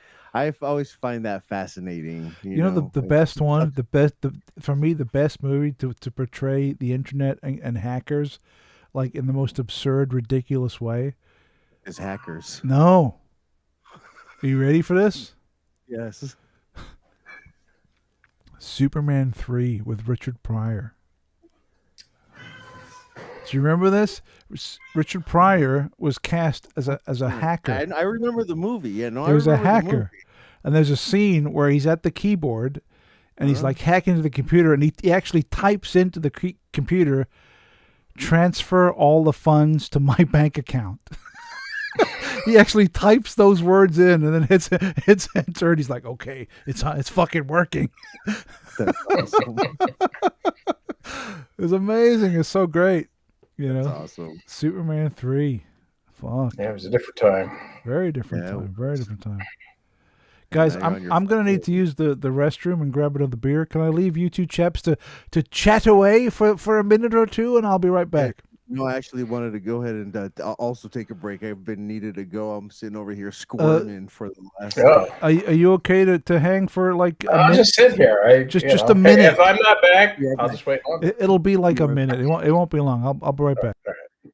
always find that fascinating. You know the best one, for me the best movie to portray the internet and hackers, like in the most absurd, ridiculous way. Is Hackers. No. Are you ready for this? Yes. Superman 3 with Richard Pryor. Do you remember this? Richard Pryor was cast as a hacker. I remember the movie. Yeah, no, He was a hacker. And there's a scene where he's at the keyboard and he's like hacking into the computer, and he actually types into the computer, transfer all the funds to my bank account. He actually types those words in and then hits enter, and he's like, okay, it's fucking working. That's awesome. It's amazing. It's so great. You know, That's awesome. Superman 3. Fuck. Yeah, it was a different time. Very different time. Very different time. Guys, I'm gonna need to use the restroom and grab another beer. Can I leave you two chaps to chat away for a minute or two, and I'll be right back. No, I actually wanted to go ahead and also take a break. I've been needed to go. I'm sitting over here squirming for the last. Are you okay to hang for like a minute? I'll just sit here. Just a minute. Hey, if I'm not back, I'll just wait. It'll be like a minute. It won't be long. I'll be right back. All right.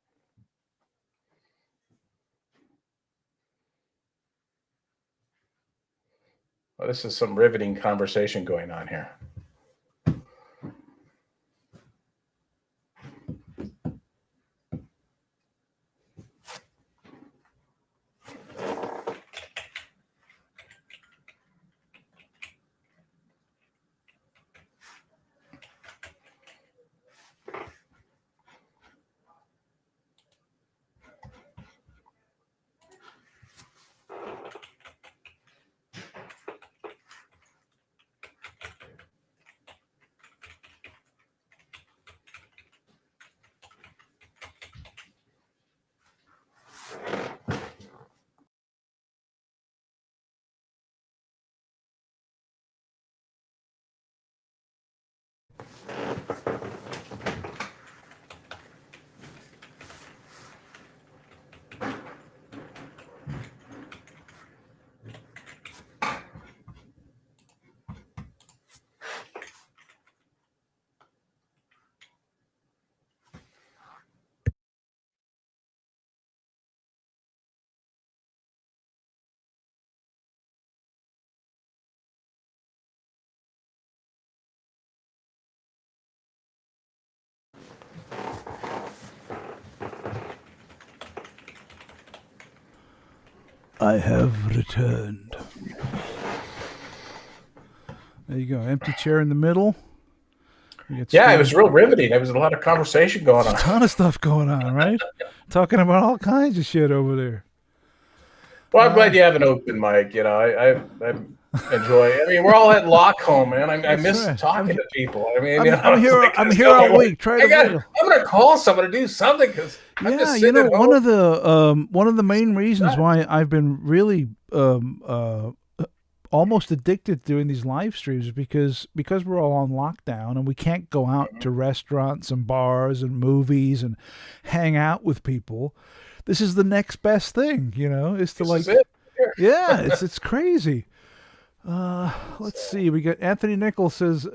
Well, this is some riveting conversation going on here. I have returned. There you go. Empty chair in the middle. Yeah, it was real riveting. There was a lot of conversation going on. A ton of stuff going on, right? Talking about all kinds of shit over there. Well, I'm glad you have an open mic. You know, I enjoy. I mean, we're all at Lockholm, man. I miss talking to people. I mean, I'm here all week. I'm gonna call someone to do something because one of the main reasons why I've been really almost addicted to doing these live streams is because we're all on lockdown and we can't go out to restaurants and bars and movies and hang out with people. This is the next best thing, you know, is to yeah, it's crazy. Let's see. We got Anthony Nichols says,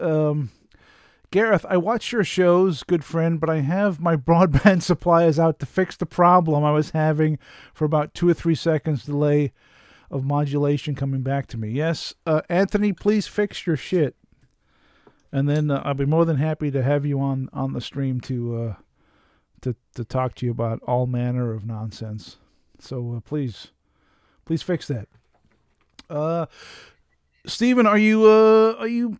Gareth, I watch your shows, good friend, but I have my broadband suppliers out to fix the problem I was having for about 2 or 3 seconds delay of modulation coming back to me. Yes, Anthony, please fix your shit. And then I'll be more than happy to have you on the stream to talk to you about all manner of nonsense. So please fix that. Stephen, are you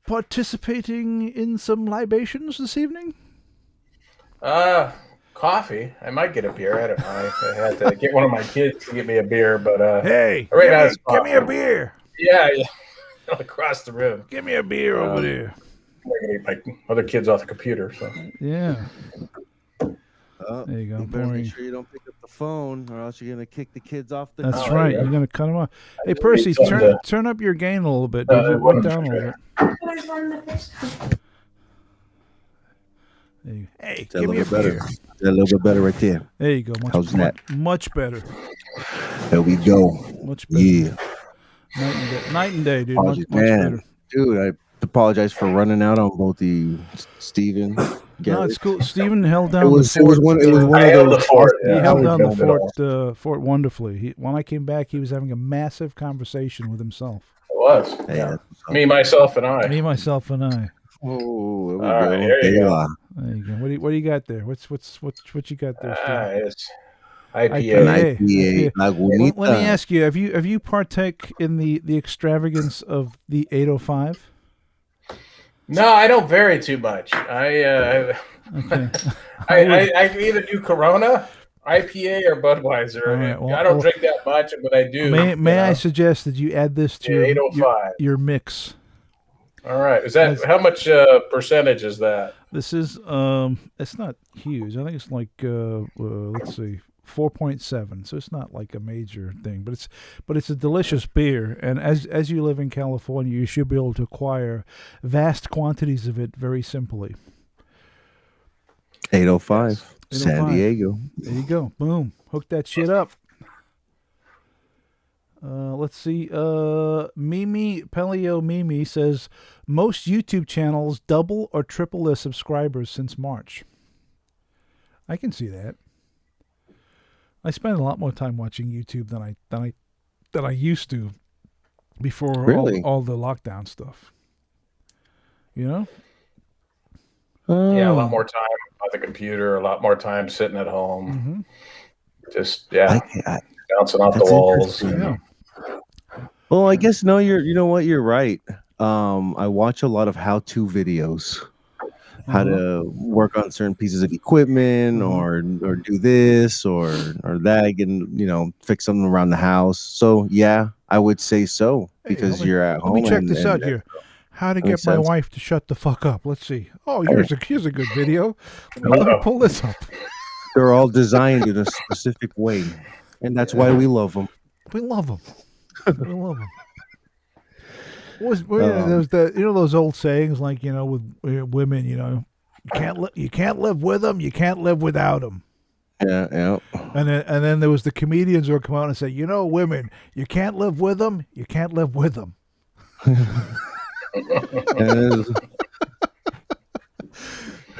participating in some libations this evening? Coffee. I might get a beer. I don't know. I had to get one of my kids to get me a beer, but hey, give me a beer. Yeah, across the room. Give me a beer over there. I'm gonna get my other kids off the computer. So yeah. There you go. You better make sure you don't pick up the phone, or else you're gonna kick the kids off the. That's right. You're gonna cut them off. Hey, Percy, turn up your gain a little bit. Went down a little bit. Hey, Is that a give me a little bit better? beer. Is that a little bit better right there? There you go. How's that? Much better. There we go. Much better. Yeah. Night and day, dude. Apologies, Much man. better. Dude, I apologize for running out on both the Steven. No, it's cool. Steven held down It was the fort. one I of held those. the fort. He Yeah, held I down the held it all. fort wonderfully. When I came back, he was having a massive conversation with himself. It was. Hey, Yeah. that's what's up. Me, myself, and I. Me, myself, and I. Oh, there we All go. right, there you There you go. are. There you go. What do you got there? What you got there, Steve? It's An IPA. IPA. Well, let me Lagunita. ask you: Have you partake in the extravagance of the 805? No, I don't vary too much. Okay. I either do Corona, IPA, or Budweiser. All right, well, I don't drink that much, but I do. May I suggest that you add this to Yeah, 805. your mix? All right. Is that how much percentage is that? This is it's not huge. I think it's like let's see, 4.7. So it's not like a major thing, but it's a delicious beer. And as you live in California, you should be able to acquire vast quantities of it very simply. 805. San 805. Diego. There you go. Boom. Hook that shit up. Let's see. Mimi says most YouTube channels double or triple their subscribers since March. I can see that. I spend a lot more time watching YouTube than I used to before Really? all the lockdown stuff. You know? Yeah, a lot more time on the computer, a lot more time sitting at home. Mm-hmm. Just I- bouncing off the That's walls. interesting. Yeah. Well, I guess no. You know what? You're right. I watch a lot of how-to videos, how to work on certain pieces of equipment, or do this or that. I can fix something around the house. So yeah, I would say so because you're at home. Let me check this out here. How to get makes my sense. wife to shut the fuck up. Let's see. Oh, here's a good video. Let me pull this up. They're all designed in a specific way, and that's why we love them. We love them. We love them. There's those old sayings like with women, you can't live with them, you can't live without them. Yeah. And then there was the comedians who would come out and say, women, you can't live with them, you can't live with them.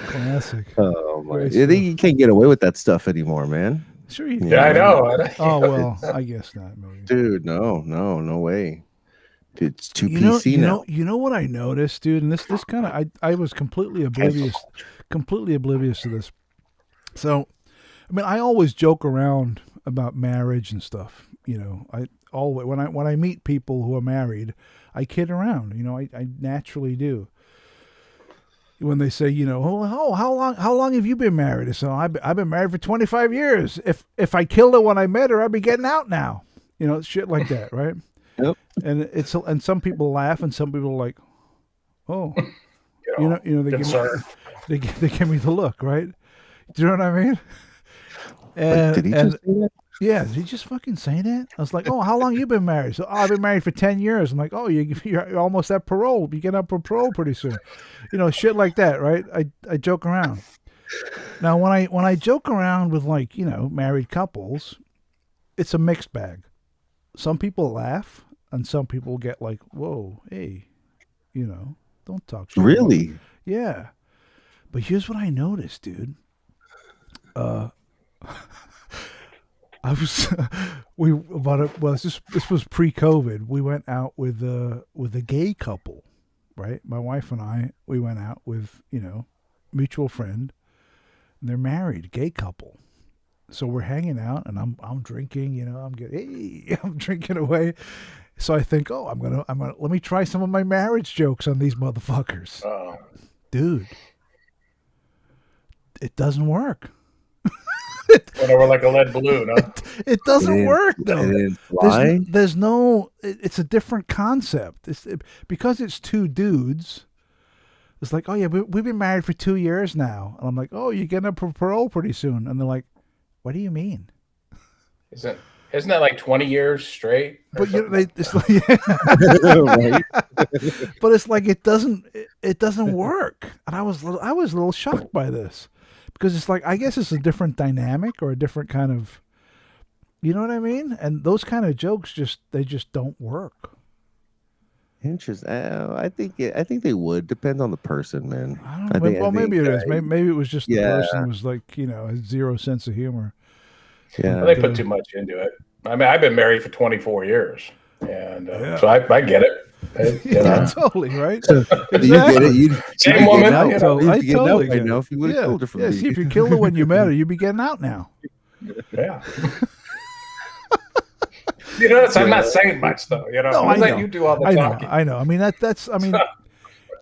Classic. Oh my! Great You think you can't get away with that stuff anymore, man? Sure you can. Yeah, I know. Oh well, I guess not. Maybe. Dude, no way. Dude, it's too You know, PC now. You know what I noticed, dude, and this kind of I was completely oblivious to this. So, I mean, I always joke around about marriage and stuff. I always when I meet people who are married, I kid around. I naturally do. When they say, oh, how long have you been married? So I've been married for 25 years. If I killed her when I met her, I'd be getting out now. Shit like that, right? Yep. And some people laugh, and some people are like, oh, they give me the look, right? Do you know what I mean? And Did he just say that? yeah, did he just fucking say that? I was like, oh, how long you been married? So I've been married for 10 years. I'm like, oh, you're almost at parole. You get up for parole pretty soon. Shit like that, right? I joke around. Now when I joke around with married couples, it's a mixed bag. Some people laugh, and some people get like, whoa, hey, don't talk shit. Really? Yeah. But here's what I noticed, dude. I was this was pre-COVID. We went out with a gay couple, right? My wife and I, we went out with mutual friend, and they're married, gay couple. So we're hanging out, and I'm drinking, I'm drinking away. So I think, oh, I'm gonna let me try some of my marriage jokes on these motherfuckers, dude. It doesn't work. Went over like a lead balloon, huh? It doesn't work though. It didn't fly? There's no. It's a different concept. Because it's two dudes. It's like, oh yeah, we've been married for 2 years now, and I'm like, oh, you're getting up for parole pretty soon, and they're like, what do you mean? Isn't that like 20 years straight? But it's like, Right? but it's like it doesn't work. And I was a little shocked by this because it's like I guess it's a different dynamic or a different kind of, you know what I mean? And those kind of jokes just don't work. Interesting. I think they would depend on the person, man. I don't know. Well, maybe it is. Maybe it was just the yeah. person was like, has zero sense of humor. Yeah, they put too much into it. I mean, I've been married for 24 years, and so I get it. Yeah, totally right. Exactly. You get it. Same woman. I totally get it. If you would have told her from see, if you killed her when you met her, you'd be getting out now. Yeah. I'm not saying much though. No, I let you do all the talking. I know. I mean that's. I mean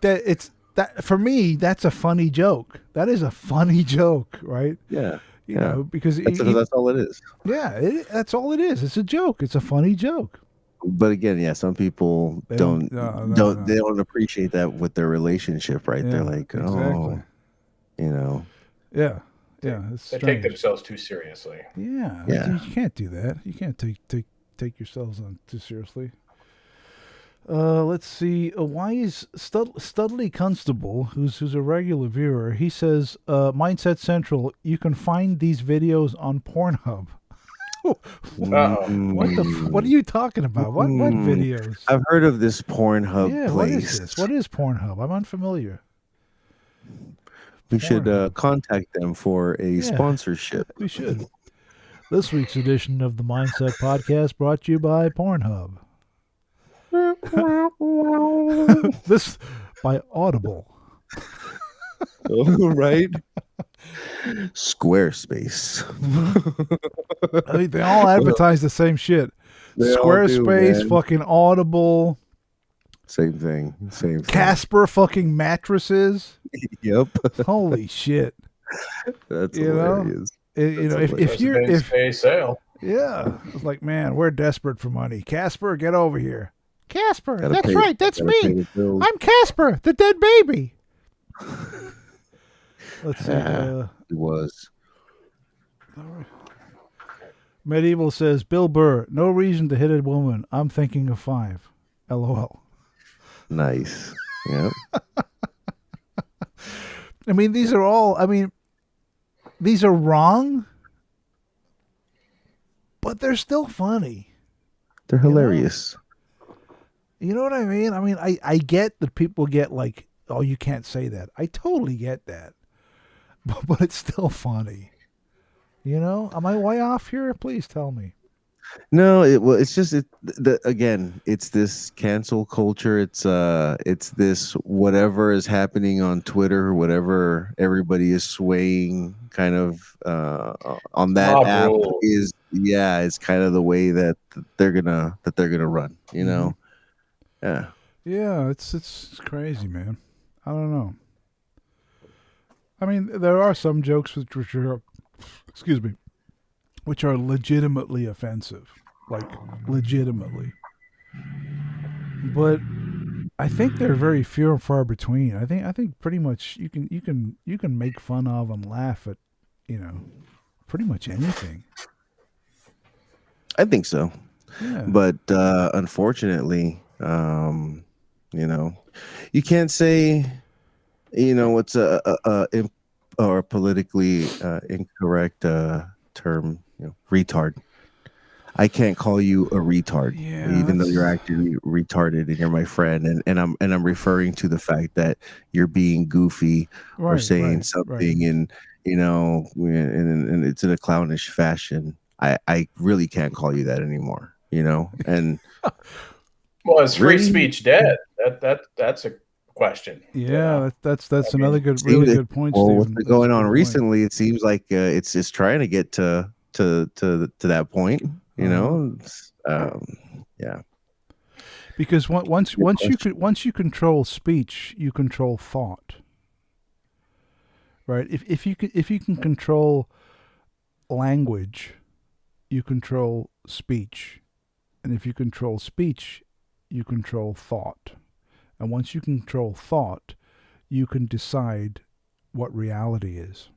that for me. That's a funny joke. That is a funny joke, right? Yeah. You know, because that's all it is. Yeah, that's all it is. It's a joke. It's a funny joke. But again, some people they don't appreciate that with their relationship, right? Yeah, They're like, exactly. Yeah. It's they take themselves too seriously. Yeah. You can't do that. You can't take yourselves on too seriously. Let's see. A wise Studley Constable, who's a regular viewer, he says, Mindset Central, you can find these videos on Pornhub. What are you talking about? What videos? I've heard of this Pornhub place. What is this? What is Pornhub? I'm unfamiliar. We should contact them for a sponsorship. We should. This week's edition of the Mindset Podcast brought to you by Pornhub. This by Audible. Right? Squarespace. I think they all advertise the same shit. Squarespace, fucking Audible. Same thing. Casper fucking mattresses. Yep. Holy shit. That's hilarious. If you're sale. Yeah. It's like, man, we're desperate for money. Casper, get over here. Casper, that's right, that's me. I'm Casper, the dead baby. Let's see. It was. Medieval says, Bill Burr, no reason to hit a woman. I'm thinking of 5. LOL. Nice. Yep. I mean, these are wrong, but they're still funny. They're hilarious. You know what I mean? I mean, I get that people get like, oh, you can't say that. I totally get that. But it's still funny. Am I way off here? Please tell me. No, it's just again, it's this cancel culture. It's this whatever is happening on Twitter, whatever everybody is swaying kind of on that app is it's kind of the way that they're gonna run, Yeah. Yeah, it's crazy, man. I don't know. I mean, there are some jokes which are which are legitimately offensive, like legitimately. But I think they're very few and far between. I think pretty much you can make fun of and laugh at, pretty much anything. I think so. Yeah. But unfortunately, you can't say, what's a politically incorrect term, retard. I can't call you a retard, even though you're actually retarded and you're my friend, and I'm referring to the fact that you're being goofy or saying something and and it's in a clownish fashion. I really can't call you that anymore, and well, is free speech dead? That's a question. Yeah, that's another really good point. Well, Stephen. what's been going on recently? It seems like it's trying to get to that point. Yeah. Because once you control speech, you control thought. Right? If you can control language, you control speech, and if you control speech, you control thought. And once you control thought, you can decide what reality is.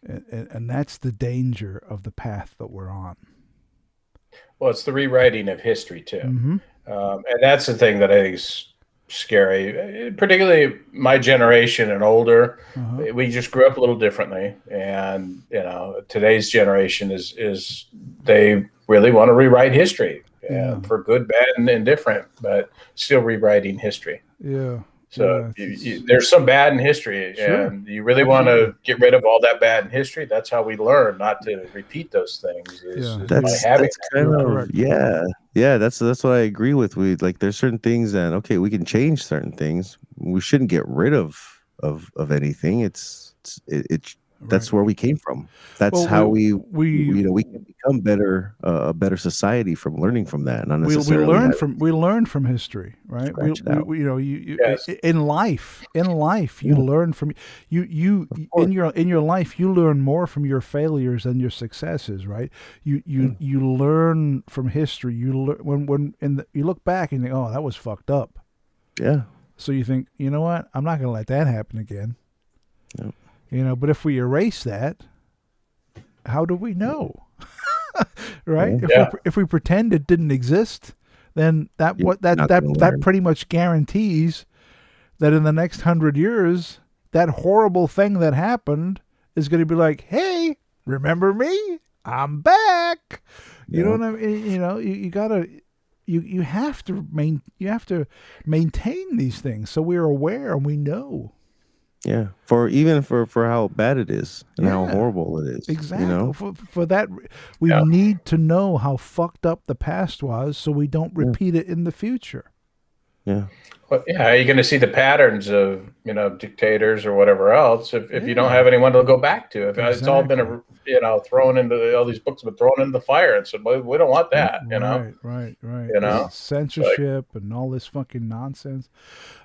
And that's the danger of the path that we're on. Well, it's the rewriting of history, too. Mm-hmm. And that's the thing that I think is scary. Particularly my generation and older. We just grew up a little differently, and today's generation is they really want to rewrite history, for good, bad, and indifferent, but still rewriting history. Yeah. So there's some bad in history, and you really want to get rid of all that bad in history. That's how we learn not to repeat those things. That's kind of yeah. That's what I agree with. There's certain things that we can change certain things. We shouldn't get rid of anything. That's where we came from. That's how we can become a better society from learning from that. Not necessarily we learn from history, right? In life you learn from you in your life you learn more from your failures than your successes, right? You learn from history. You learn you look back and you think, oh, that was fucked up. Yeah. So you think, you know what? I'm not going to let that happen again. Yep. But if we erase that, how do we know? Right? Yeah. If we pretend it didn't exist, then that pretty much guarantees that in the next 100 years, that horrible thing that happened is going to be like, hey, remember me? I'm back. You know what I mean? You have to maintain these things so we're aware and we know. Yeah, for how bad it is and how horrible it is. Exactly. For that, we need to know how fucked up the past was, so we don't repeat it in the future. Yeah. Well, you're going to see the patterns of dictators or whatever else if you don't have anyone to go back to. If it's all been thrown into all these books have been thrown into the fire and said, well, we don't want that. Right. Censorship and all this fucking nonsense.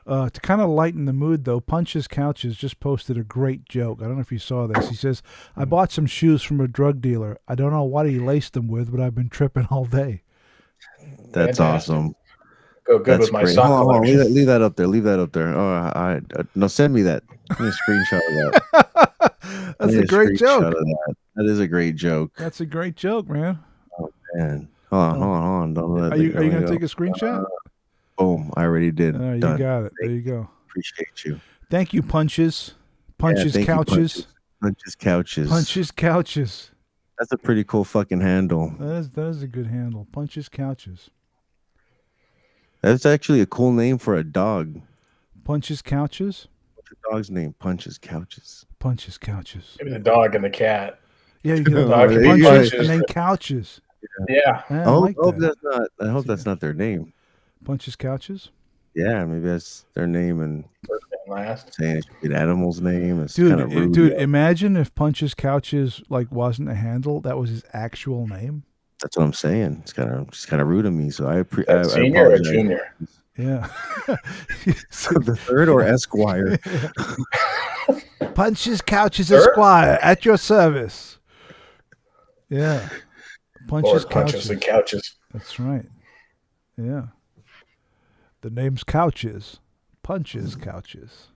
To kind of lighten the mood, though, Punch's Couches just posted a great joke. I don't know if you saw this. He says, I bought some shoes from a drug dealer. I don't know what he laced them with, but I've been tripping all day. That's awesome. Go good with my sock collection. Leave that up there. Oh, no, send me that. Give me a screenshot of that. That's a great joke. That is a great joke. That's a great joke, man. Oh, man. Hold on. Are you going to take a screenshot? Boom. I already did. You got it. There you go. Appreciate you. Thank you, Punches. Punches Couches. Punches Couches. Punches Couches. That's a pretty cool fucking handle. That is a good handle. Punches Couches. That's actually a cool name for a dog. Punches Couches? What's the dog's name? Punches Couches. Punches Couches. Maybe the dog and the cat. Yeah, you get a dog punches and then couches. Yeah. I hope that's not their name. Punches Couches? Yeah, maybe that's their name and first and last. Saying it should be an animal's name. It's kind of rude. Dude, imagine if Punches Couches wasn't a handle, that was his actual name. That's what I'm saying. It's kind of rude of me. So I senior or junior? Yeah. The third or Esquire. Punches Couches Esquire at your service. Yeah. Punches and couches. That's right. Yeah. The name's Couches. Punches Couches.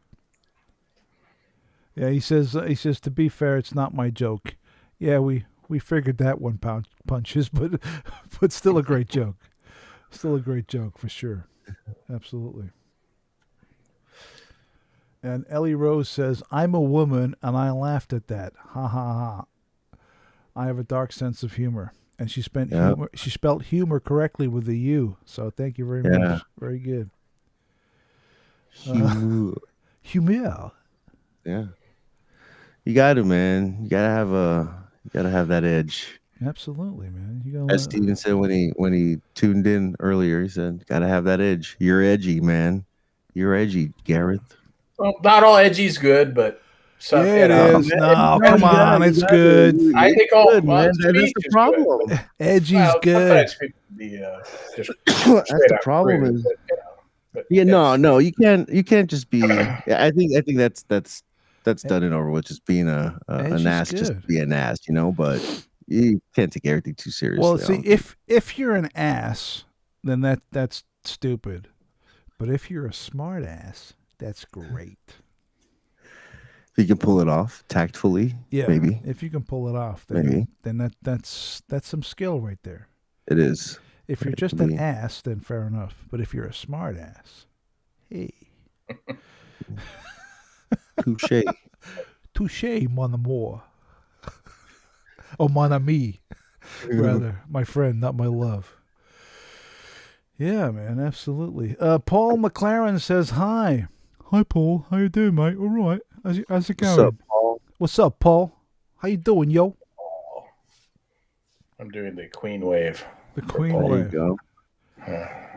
Yeah, he says to be fair, it's not my joke. Yeah, we figured that one, Punches, but still a great joke. Still a great joke for sure. Absolutely. And Ellie Rose says, I'm a woman and I laughed at that. Ha ha ha. I have a dark sense of humor. And she spelled humor correctly with a U. So thank you very much. Very good. Humor. Yeah. You got to, man. You gotta have that edge. Absolutely, man. As Steven said when he tuned in earlier, he said, "Gotta have that edge. You're edgy, man. You're edgy, Gareth." Well, not all edgy's good, but some, it is. No, come on, it's good. I think all good, man. That's the problem. Edgy's good. Just that's the problem. Is, no, you can't just be. I think that's done and over with. Just being an ass, just be an ass, But you can't take everything too seriously. Well, see, if you're an ass, then that's stupid. But if you're a smart ass, that's great. If you can pull it off tactfully, maybe. If you can pull it off, then that's some skill right there. It is. If you're just an ass, then fair enough. But if you're a smart ass, Hey. Touche. Touche, mon amour. Oh, mon ami. Rather, my friend, not my love. Yeah, man, absolutely. Paul McLaren says hi. Hi, Paul. How you doing, mate? All right. How's it going? What's up, Paul? What's up, Paul? How you doing, yo? I'm doing the Queen wave. The Queen Paul. There you wave. go.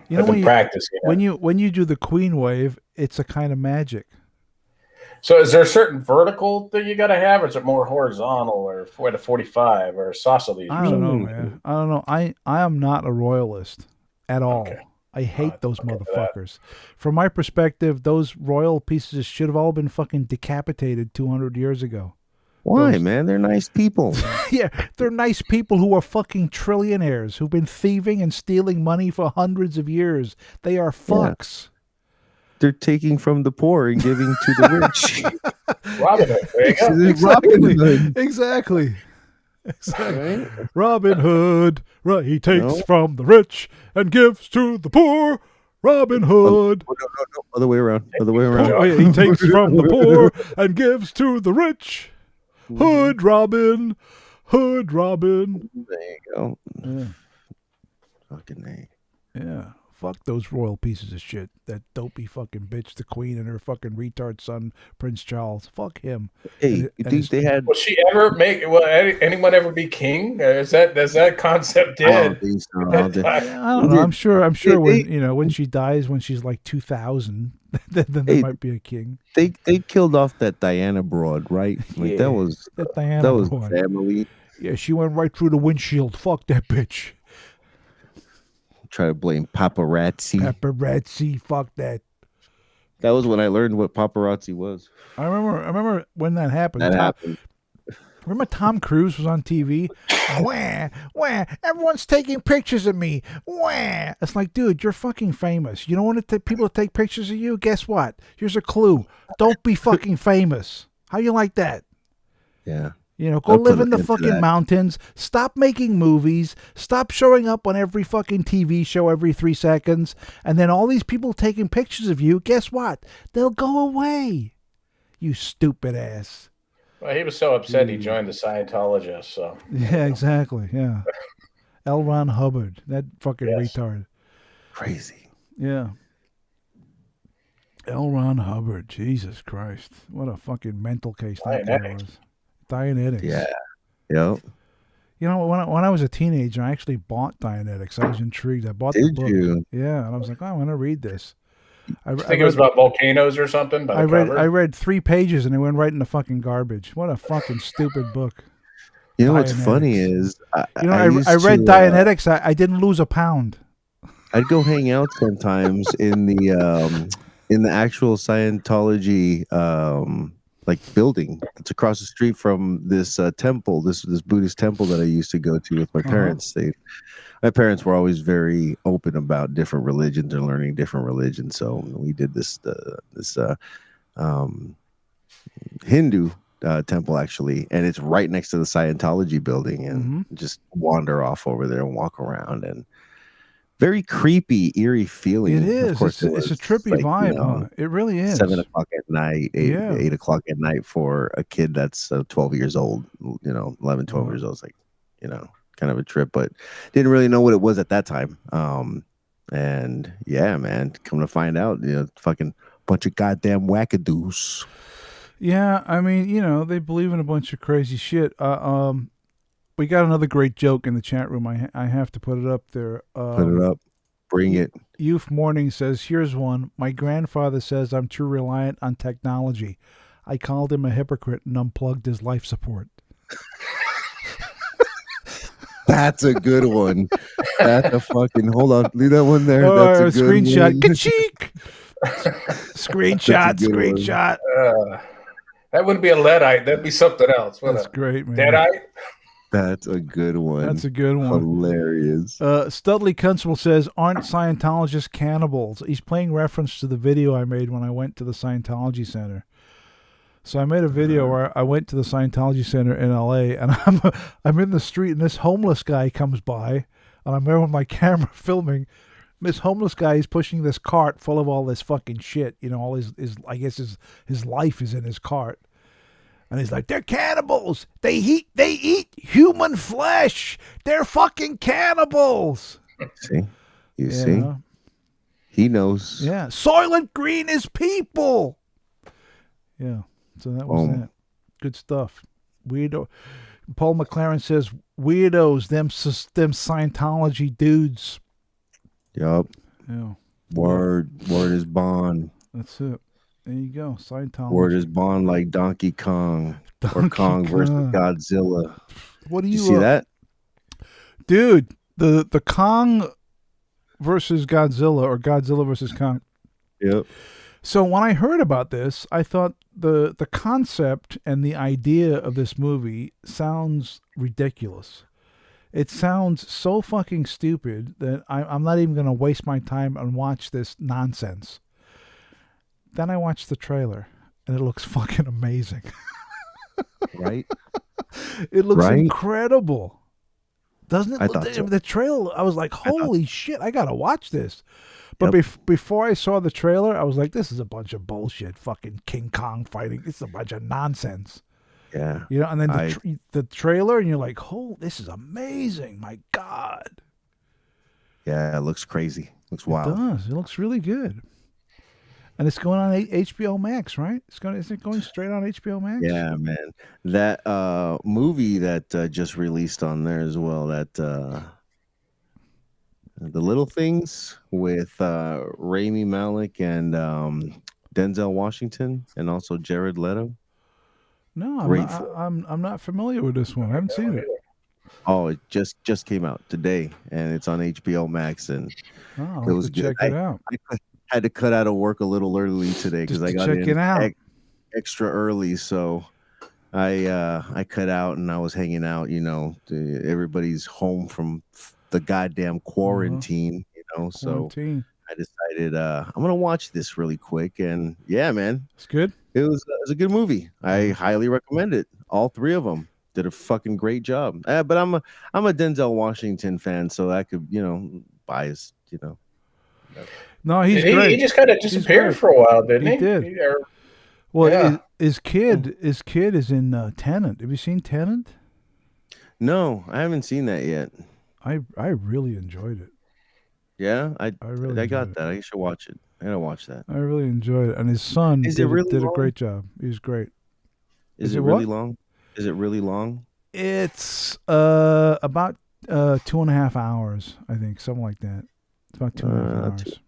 You know, I've been practicing. when you do the Queen wave, it's a kind of magic. So, is there a certain vertical that you got to have, or is it more horizontal, or at a 45, or isosceles? I don't know, man. I don't know. I am not a royalist at all. Okay. I hate those okay for motherfuckers. From my perspective, those royal pieces should have all been fucking decapitated 200 years ago. Why, man? They're nice people. Yeah, they're nice people who are fucking trillionaires who've been thieving and stealing money for hundreds of years. They are fucks. They're taking from the poor and giving to the rich. Robin Hood. There you go. Exactly. Right? Robin Hood, he takes from the rich and gives to the poor. Robin Hood. No. Other way around. Oh, yeah, he takes from the poor and gives to the rich. Hood Robin. There you go. Yeah. Fucking A. Yeah. Fuck those royal pieces of shit. That dopey fucking bitch, the queen, and her fucking retard son, Prince Charles. Fuck him. Hey, you think they had? Will she ever make? Will anyone ever be king? Is that concept I dead? don't think so. I don't know. I'm sure when she dies, when she's like 2,000, then there might be a king. They killed off that Diana broad, right? Like that was broad. family. Yeah, she went right through the windshield. Fuck that bitch. Try to blame paparazzi. Fuck that. That was when I learned what paparazzi was. I remember when that happened. Happened. Remember Tom Cruise was on TV? Wah, everyone's taking pictures of me. Wah. It's like, dude, you're fucking famous. You don't want people to take pictures of you? Guess what? Here's a clue. Don't be fucking famous. How you like that? Yeah. You know, go live in the fucking mountains. Stop making movies. Stop showing up on every fucking TV show every 3 seconds. And then all these people taking pictures of you, guess what? They'll go away. You stupid ass. Well, he was so upset he joined the Scientologists. So yeah, exactly. Yeah. L. Ron Hubbard, that fucking retard. Crazy. Yeah. L. Ron Hubbard, Jesus Christ, what a fucking mental case that guy was. Dianetics. Yeah. Yep. You know, when I was a teenager, I actually bought Dianetics. I was intrigued. I bought the book. You? Yeah, and I was like, oh, I want to read this. I think it was about volcanoes or something. I read 3 pages and it went right in the fucking garbage. What a fucking stupid book. You know what's funny is, I read Dianetics. I didn't lose a pound. I'd go hang out sometimes in the actual Scientology building. It's across the street from this temple, this Buddhist temple that I used to go to with my parents. My parents were always very open about different religions and learning different religions. So we did this Hindu temple actually, and it's right next to the Scientology building, and just wander off over there and walk around, and very creepy, eerie feeling. It is. Of course, it's a trippy vibe, huh? It really is. 7 o'clock at night, 8 o'clock at night for a kid that's 12 years old, 11, 12 years old. It's like, kind of a trip, but didn't really know what it was at that time. And yeah, man, come to find out, fucking bunch of goddamn wackadoos. Yeah, I mean, they believe in a bunch of crazy shit. We got another great joke in the chat room. I have to put it up there. Put it up. Bring it. Youth Morning says, here's one. My grandfather says I'm too reliant on technology. I called him a hypocrite and unplugged his life support. That's a good one. That's a fucking, hold on. Leave that one there. Oh, that's a good screenshot. one. Ka-cheek! Screenshot. That wouldn't be a Luddite. That'd be something else. That's great, man. Deadite? That's a good one. That's a good one. Hilarious. Studley Constable says, aren't Scientologists cannibals? He's playing reference to the video I made when I went to the Scientology Center. So I made a video where I went to the Scientology Center in LA, and I'm in the street, and this homeless guy comes by, and I'm there with my camera filming, This homeless guy is pushing this cart full of all this fucking shit. You know, all his I guess his life is in his cart. And he's like, they're cannibals. They eat human flesh. They're fucking cannibals. See? You see? know? He knows. Yeah. Soylent Green is people. Yeah. So that was that. Good stuff. Weirdo. Paul McLaren says, weirdos, them Scientology dudes. Yup. Yeah. Word is bond. That's it. There you go. Scientology. Word is bond like Donkey Kong. Or Kong versus Godzilla. What do you see that? Dude, the Kong versus Godzilla or Godzilla versus Kong. Yep. So when I heard about this, I thought the concept and the idea of this movie sounds ridiculous. It sounds so fucking stupid that I'm not even going to waste my time and watch this nonsense. Then I watched the trailer, and it looks fucking amazing. Right? It looks incredible. Doesn't it? I thought so. The trailer, I was like, holy shit, I got to watch this. But before I saw the trailer, I was like, this is a bunch of bullshit. Fucking King Kong fighting. This is a bunch of nonsense. Yeah. You know, and then the trailer, and you're like, oh, this is amazing. My God. Yeah, it looks crazy. Looks wild. It does. It looks really good. And it's going on HBO Max, right? Is it going straight on HBO Max? Yeah, man. That movie that just released on there as well, that The Little Things with Rami Malek and Denzel Washington and also Jared Leto. No, I'm not familiar with this one. I haven't seen it. Oh, it just came out today, and it's on HBO Max, and it was good. Check it out. I had to cut out of work a little early today because I got in extra early, so I cut out and I was hanging out. You know, everybody's home from the goddamn quarantine. You know, so I decided I'm gonna watch this really quick, and yeah, man, it's good. It was a good movie. I highly recommend it. All three of them did a fucking great job. But I'm a Denzel Washington fan, so I could, biased, No, he's great. He just kind of disappeared for a while, didn't he? He did. Well, yeah. His kid is in Tenet. Have you seen Tenet? No, I haven't seen that yet. I really enjoyed it. Yeah, I really got that. I should watch it. I gotta watch that. I really enjoyed it, and his son did a great job. He was great. Is it really long? Is it really long? It's about 2.5 hours, I think, something like that. It's about 2.5 hours.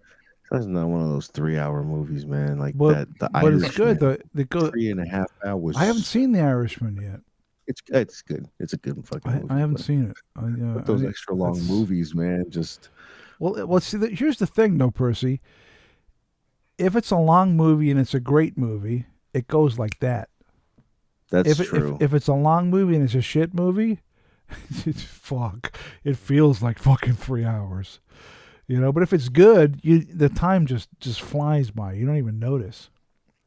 That's not one of those 3-hour movies, man. Like that. But it's good. They go 3.5 hours. I haven't seen The Irishman yet. It's good. It's a good fucking movie. I haven't seen it. But those extra long movies, man, just. Well, see, here's the thing, though, Percy. If it's a long movie and it's a great movie, it goes like that. That's true. If it's a long movie and it's a shit movie, it feels like fucking 3 hours. You know, but if it's good, the time just flies by. You don't even notice.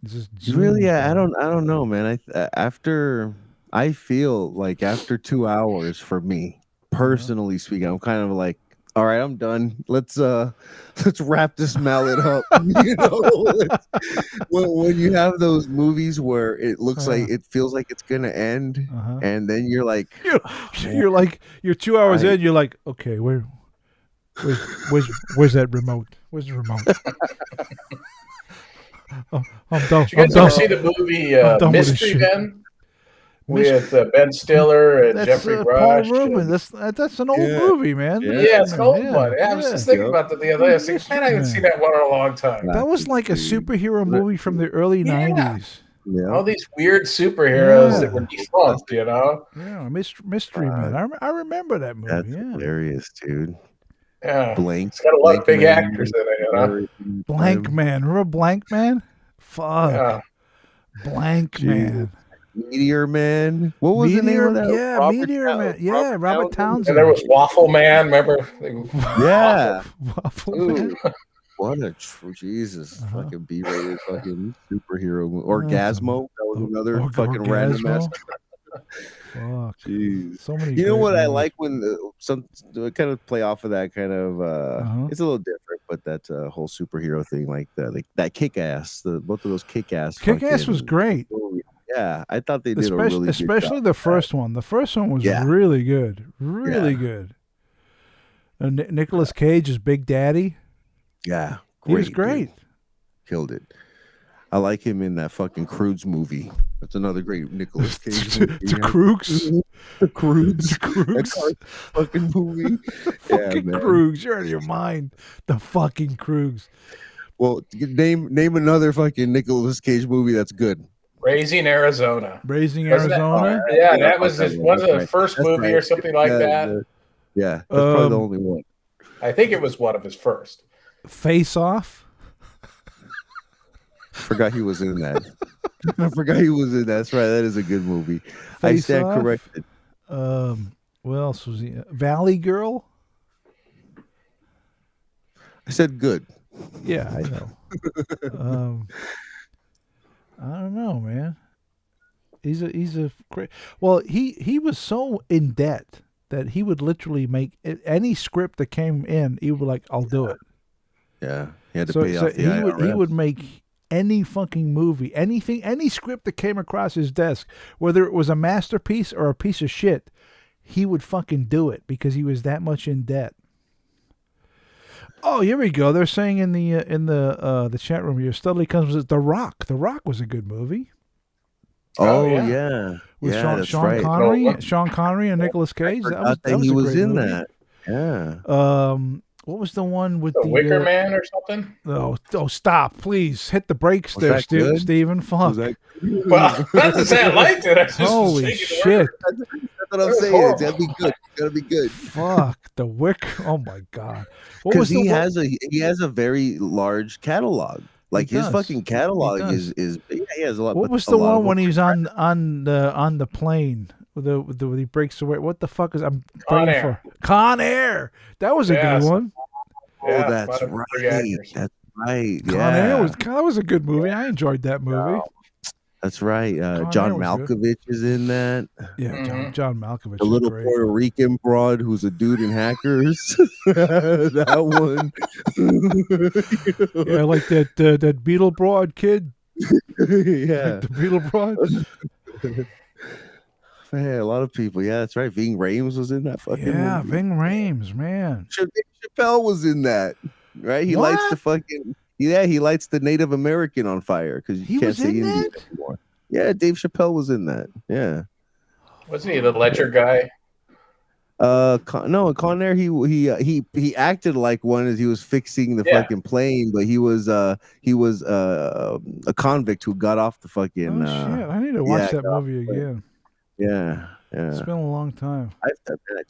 It's just really, I don't know, man. I feel like after 2 hours, for me personally speaking, I'm kind of like, all right, I'm done. Let's wrap this mallet up. You know, when you have those movies where it looks like it feels like it's gonna end, and then you're like, you're 2 hours in. You're like, okay, where's that remote? Where's the remote? I'm done. Did you guys ever see the movie Mystery Men? With Ben Stiller and Jeffrey Rush. Paul Rubin. That's an old movie, man. Yeah, it's an old one. I was just thinking about that the other day. I was thinking, man, I haven't seen that one in a long time. That was like a superhero movie from the early 90s. Yeah. All these weird superheroes that were defunct, you know? Yeah, Mystery Man. I remember that movie. That's hilarious, dude. Yeah. Blank. It's got a lot of big actors in it, you know? Blank Man. Remember Blank Man? Fuck. Yeah. Blank Man. Meteor Man. What was the name of that? Yeah, Meteor Man. Yeah, Robert Townsend. And there was Waffle Man, remember? Yeah. Waffle Man. What a fucking B-rated fucking superhero movie. Orgasmo. That was another fucking random ass. Fuck. Jeez. So many. You know what I like when some kind of play off of that kind of. It's a little different, but that's a whole superhero thing, like that Kick-Ass. Both of those Kick-Ass. Kick-Ass was great. Yeah, I thought they did a really good especially job. the first one. The first one was really good, really good. And Nicolas Cage is Big Daddy. Yeah, he was great. Dude. Killed it. I like him in that fucking Croods movie. That's another great Nicolas Cage movie. The Croods. The Croods. The Croods. Fucking movie. Fucking Croods. You're out of your mind. The fucking Croods. Well, name another fucking Nicolas Cage movie that's good. Raising Arizona. Raising Arizona? That was one of the first movie or something like that. Yeah, that's probably the only one. I think it was one of his first. Face Off? Forgot he was in that. I forgot he was in that. That's right. That is a good movie. I stand corrected. What else was he? Valley Girl? I said good. Yeah, I know. I don't know, man. He's a great. Well, he was so in debt that he would literally make any script that came in. He would be like, "I'll do it." Yeah, he had to pay off the IRS. He would make any fucking movie, anything, any script that came across his desk, whether it was a masterpiece or a piece of shit, he would fucking do it because he was that much in debt. Oh, here we go. They're saying in the chat room here, Studley comes with The Rock. The Rock was a good movie. Oh yeah, with Sean Connery, right. Sean Connery and Nicolas Cage. That was he was in movie. That. Yeah. What was the one with the Wicker Man or something? Oh, stop! Please hit the brakes there, Steven. Fuck. Well, not to say I liked it. Holy shit! That's what I'm saying. It's gotta be good. It's gotta be good. Fuck the Wicker. Oh my god! Because he has a very large catalog. Like his fucking catalog is he has a lot. What was the one when he was on the plane? When he breaks away. What the fuck is I'm praying for? Con Air. That was a good one. Oh, that's right. That's right. Con Air was a good movie. I enjoyed that movie. Wow. That's right. John Malkovich is in that. Yeah, John Malkovich. The little Puerto Rican broad who's a dude in Hackers. That one. Yeah, I like that Beetle broad kid. Yeah, like the Beetle broad. Man, a lot of people. Yeah, that's right. Ving Rhames was in that fucking movie. Ving Rhames, man. Chappelle was in that. Right? He lights the fucking he lights the Native American on fire because you can't say Indian anymore. Yeah, Dave Chappelle was in that. Yeah. Wasn't he the ledger guy? Con Air. He acted like one as he was fixing the fucking plane, but he was a convict who got off the fucking. Oh shit! I need to watch that movie again. Yeah. It's been a long time. I'm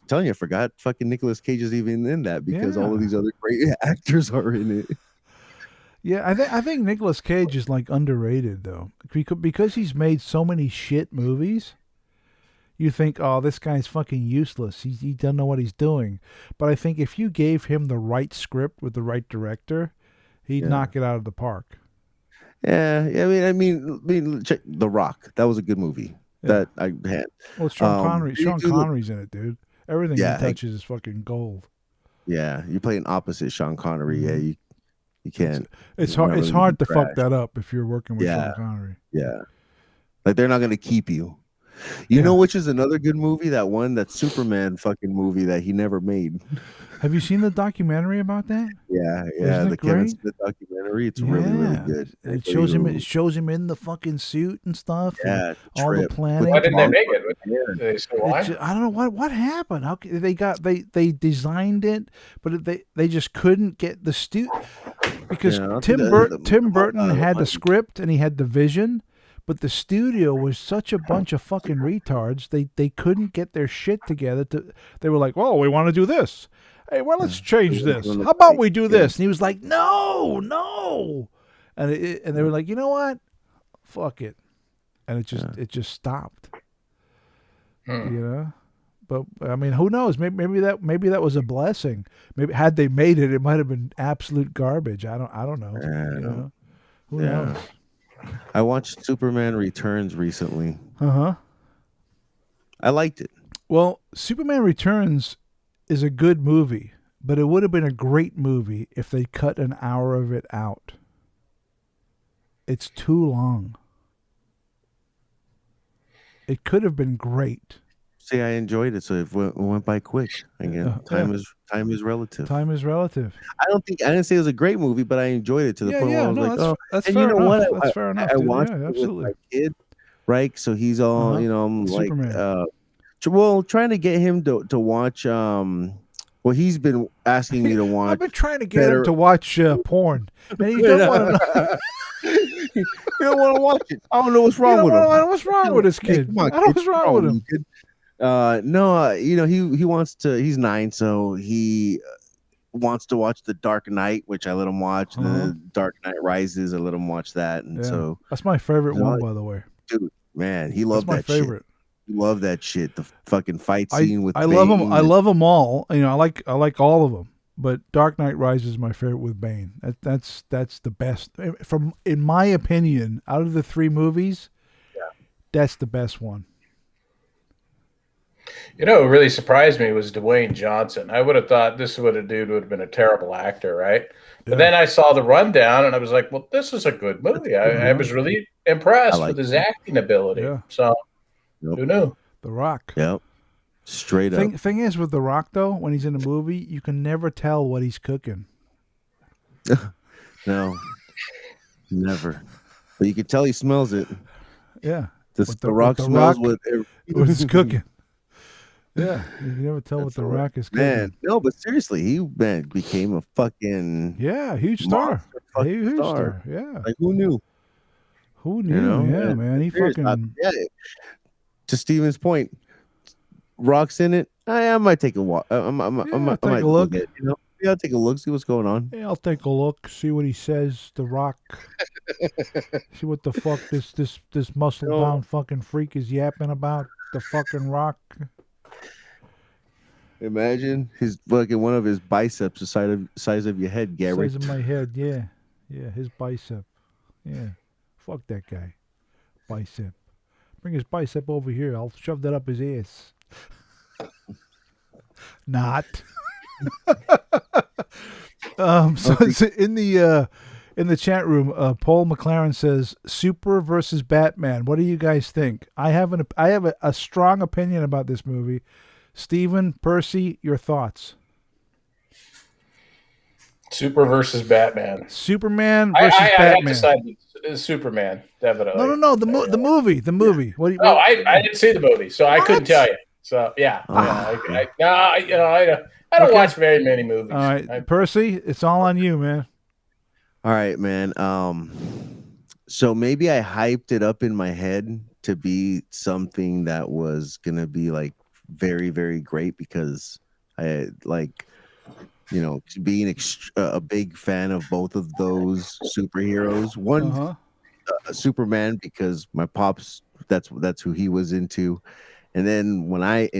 telling you, I forgot fucking Nicolas Cage is even in that because all of these other great actors are in it. Yeah, I think Nicolas Cage is like underrated though, because he's made so many shit movies. You think, oh, this guy's fucking useless. He doesn't know what he's doing. But I think if you gave him the right script with the right director, he'd knock it out of the park. Yeah. I mean, check The Rock. That was a good movie. That I had. Well, Sean Connery. Sean Connery's in it, dude. Everything he touches is fucking gold. Yeah, you're playing opposite Sean Connery. Yeah, you can't. It's hard. It's hard to fuck that up if you're working with Sean Connery. Yeah, like they're not gonna keep you. You know which is another good movie? That Superman fucking movie that he never made. Have you seen the documentary about that? Yeah. Isn't The Kevin Smith documentary. It's really good. It shows him in the fucking suit and stuff. Yeah, and all the planning. Why didn't they make it? I don't know what happened. How they designed it, but they just couldn't get the because Tim Burton had the script and he had the vision. But the studio was such a bunch of fucking retards. They couldn't get their shit together. They were like, "Oh, we want to do this. Hey, well, let's change this. How about we do this?" And he was like, "No." And they were like, "You know what? Fuck it." And it just stopped. You know. But I mean, who knows? Maybe that was a blessing. Maybe had they made it, it might have been absolute garbage. I don't know. You know? Who knows? I watched Superman Returns recently. I liked it. Well, Superman Returns is a good movie, but it would have been a great movie if they cut an hour of it out. It's too long. It could have been great. See, I enjoyed it, so it went by quick. Again, time is relative. Time is relative. I didn't say it was a great movie, but I enjoyed it to the point where I was like, oh, that's and fair you know enough. what? That's fair enough. I dude. watched Yeah, it with absolutely. my kid, right? So he's all, I'm Superman. like, trying to get him to watch. Well, he's been asking me to watch. I've been trying to get him to watch porn, and he don't want to. You don't want to watch it. I don't know what's wrong with him. What's wrong with this kid? Come on, I don't know what's wrong with him. Kid. No, he wants to. He's 9, so he wants to watch The Dark Knight, which I let him watch. And then The Dark Knight Rises, I let him watch that, and so that's my favorite one, by the way. Dude, man, he loved that's my that favorite. Shit. He loved that shit. The fucking fight scene with. I love him. I love them all. You know, I like all of them. But Dark Knight Rises is my favorite with Bane. That's the best. In my opinion, out of the 3 movies, that's the best one. You know, what really surprised me was Dwayne Johnson. I would have thought this would have been a terrible actor, right? But then I saw the rundown and I was like, well, this is a good movie. I was really impressed with his acting ability. Yeah. So who knew? The Rock. Yep. Straight up. Thing is with The Rock, though, when he's in a movie, you can never tell what he's cooking. No. Never. But you can tell he smells it. Yeah. The Rock smells what he's cooking. Yeah, you can never tell what The Rock is cooking. Man, no, but seriously, he became a fucking huge star. Huge star. Yeah. Like who knew? Who knew? You know? Yeah, man. He fucking. To Steven's point, Rock's in it. I might take a walk. I might take a look. I'll take a look, see what's going on. Yeah, I'll take a look, see what he says. The Rock. See what the fuck this muscle bound fucking freak is yapping about. The fucking Rock. Imagine his fucking one of his biceps the size of your head, Garrett. Size of my head, yeah. Yeah, his bicep. Yeah. Fuck that guy. Bicep. Bring his bicep over here. I'll shove that up his ass. Not. So it's in the chat room, Paul McLaren says Super versus Batman. What do you guys think? I have a strong opinion about this movie. Stephen, Percy, your thoughts? Super versus Batman. Superman versus Batman. I decided Superman, definitely. No. The movie. Yeah. I didn't see the movie, so I couldn't tell you. So yeah. I don't watch very many movies. All right, Percy, it's all on you, man. All right, man. So maybe I hyped it up in my head to be something that was gonna be like very, very great because I like, being a big fan of both of those superheroes. One, Superman, because my pops, that's who he was into. And then when I,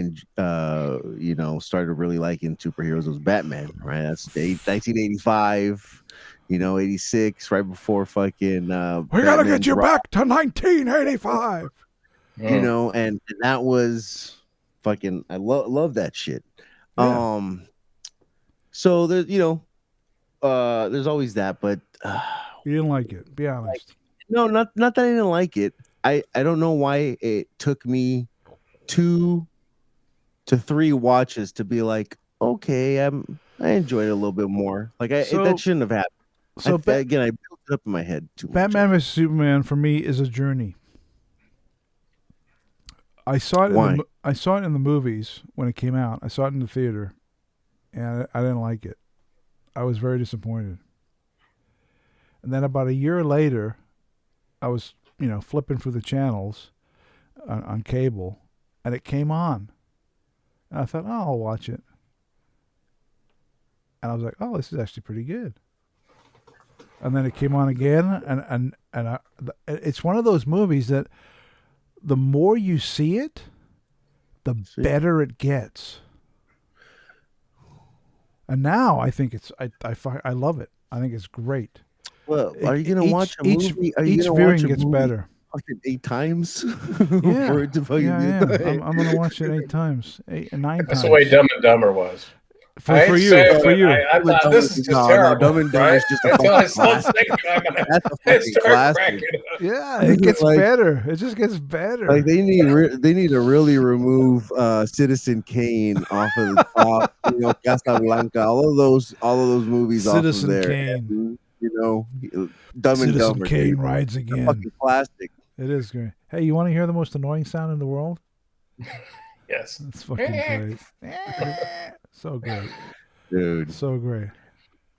started really liking superheroes, it was Batman, right? That's 1985, 86, right before fucking. We gotta get you back to 1985. And that was fucking. I love that shit. Yeah. So there's, there's always that, but you didn't like it. Be honest. No, not that I didn't like it. I don't know why it took me 2 to 3 watches to be like, okay, I enjoyed it a little bit more. Like that shouldn't have happened. So I built it up in my head too much. Batman vs Superman for me is a journey. I saw it. I saw it in the movies when it came out. I saw it in the theater, and I didn't like it. I was very disappointed. And then about a year later, I was flipping through the channels on cable, and it came on. And I thought, I'll watch it. And I was like, oh, this is actually pretty good. And then it came on again, and it's one of those movies that the more you see it, the better it gets. And now I think I love it. I think it's great. Well, are you going to watch a movie? Each viewing gets better. Fucking 8 times. Yeah, for it to I'm going to watch it 8 times, 9 times. That's the way Dumb and Dumber was. For I ain't you, saying for that. you. I thought this is just terrible. Dumb and Dumber right? is just a Until I fucking saw the classic. second one, That's a I fucking started classic. cracking up. Yeah, it gets Like- better. It just gets better. Like they need to really remove Citizen Kane off of the top, Casablanca, all of those movies Citizen off of there. Kane. And, Dumb and Citizen Dumber. Kane dude. rides It's a again. fucking classic. It is great. Hey, you want to hear the most annoying sound in the world? Yes. That's fucking great. So great. Dude. So great.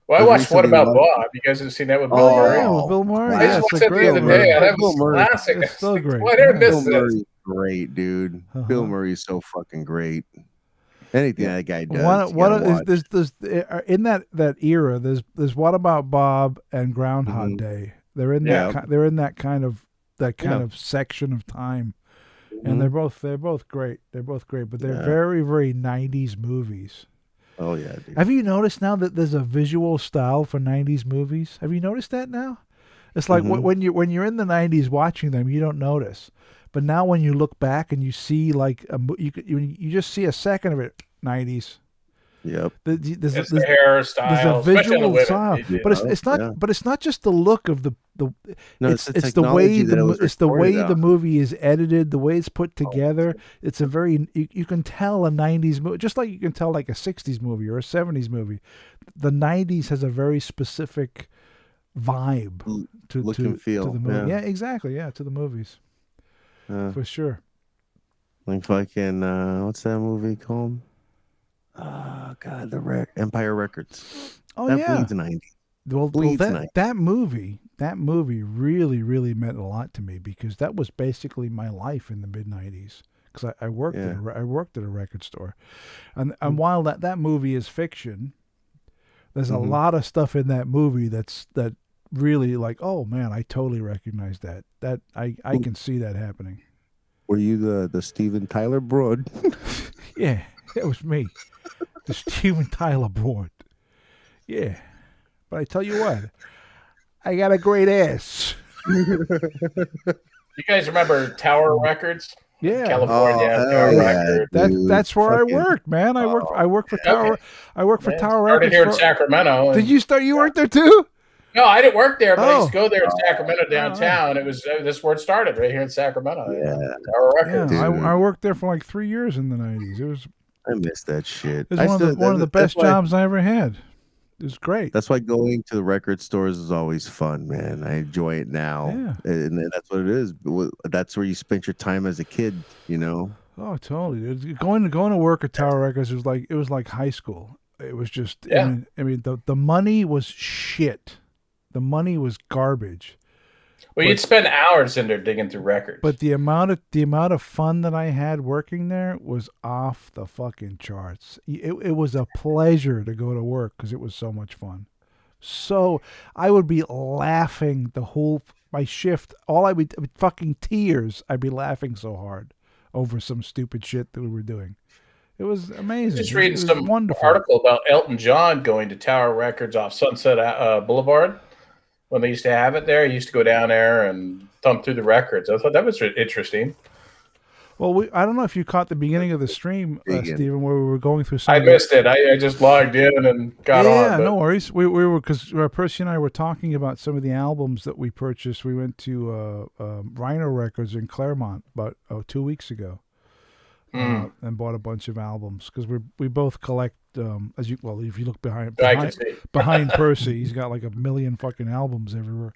Well, I But watched What recently About one- Bob? You guys have seen that with Bill Oh, Murray? Yeah, with Bill Murray. I I Yeah, just it's watched a it the great other movie. day. That Bill was Murray. classic. It's so great. Why did I Yeah. miss Bill this? Murray's great, dude. Uh-huh. Bill Murray's so fucking great. Anything that guy does, you What gotta watch. there's in that era. There's What About Bob and Groundhog Mhm. Day. They're in Yeah. they're in that kind of Yeah. of section of time, Mhm. and they're both great. They're both great, but they're Yeah. very very 90s movies. Oh yeah, dude. Have you noticed now that there's a visual style for 90s movies? Have you noticed that now? It's like Mhm. when you're in the 90s watching them, you don't notice. But now when you look back and you see like you just see a second of it 90s. Yep. There's It's the hairstyle, there's a especially on the visual women. style, but it's not. yeah. But it's not just the look of the. No, it's the the way technology that it was it's the way recorded the on. movie is edited, the way it's put together. It's a very you can tell a 90s movie, just like you can tell like a 60s movie or a 70s movie. The 90s has a very specific vibe to look to, and feel, to the movie. yeah. Yeah, exactly. Yeah, to the movies for sure. Like fucking what's that movie called? Oh God, Empire Records. Oh that yeah. bleeds 90. Well, Bleeds that, night. that movie really, really meant a lot to me because that was basically my life in the mid '90s. Because I worked Yeah. I worked at a record store, and while that movie is fiction, there's a Mhm. lot of stuff in that movie that really like, oh man, I totally recognize that. That I can see that happening. Were you the Steven Tyler broad? Yeah, it was me, the Steven Tyler broad. Yeah, but I tell you what, I got a great ass. You guys remember Tower Records? Yeah. California Oh, Tower hell yeah, Records. dude. That's where Fucking- I worked, man. I work for Tower. Okay. I work for Man, Tower started Records. here in Sacramento. Did you start? You worked there too? No, I didn't work there, but I used to Oh. go there in Sacramento downtown. It was this is where it started, right here in Sacramento. Yeah, Tower Yeah, Records. Dude. I worked there for like 3 years in the '90s. It was I miss that shit. one of the best that's why- jobs I ever had. It was great. That's why going to the record stores is always fun, man. I enjoy it now, Yeah. and that's what it is. That's where you spent your time as a kid, you know. Oh, totally. Dude. Going to work at Tower Records was like high school. It was just Yeah. I mean the money was shit. The money was garbage. Well, you'd spend hours in there digging through records. But the amount of fun that I had working there was off the fucking charts. It was a pleasure to go to work because it was so much fun. So I would be laughing my shift. I'd be fucking tears. I'd be laughing so hard over some stupid shit that we were doing. It was amazing. just It reading was some wonderful article about Elton John going to Tower Records off Sunset Boulevard when they used to have it there. He used to go down there and thumb through the records. I thought that was interesting. Well, I don't know if you caught the beginning of the stream, Vegan. Stephen, where we were going through some. I of the- missed it. I just logged in and got on. Yeah, but- no worries. We were because Percy and I were talking about some of the albums that we purchased. We went to Rhino Records in Claremont about 2 weeks ago, and bought a bunch of albums because we both collect. If you look I can behind see. behind Percy, he's got like a million fucking albums everywhere.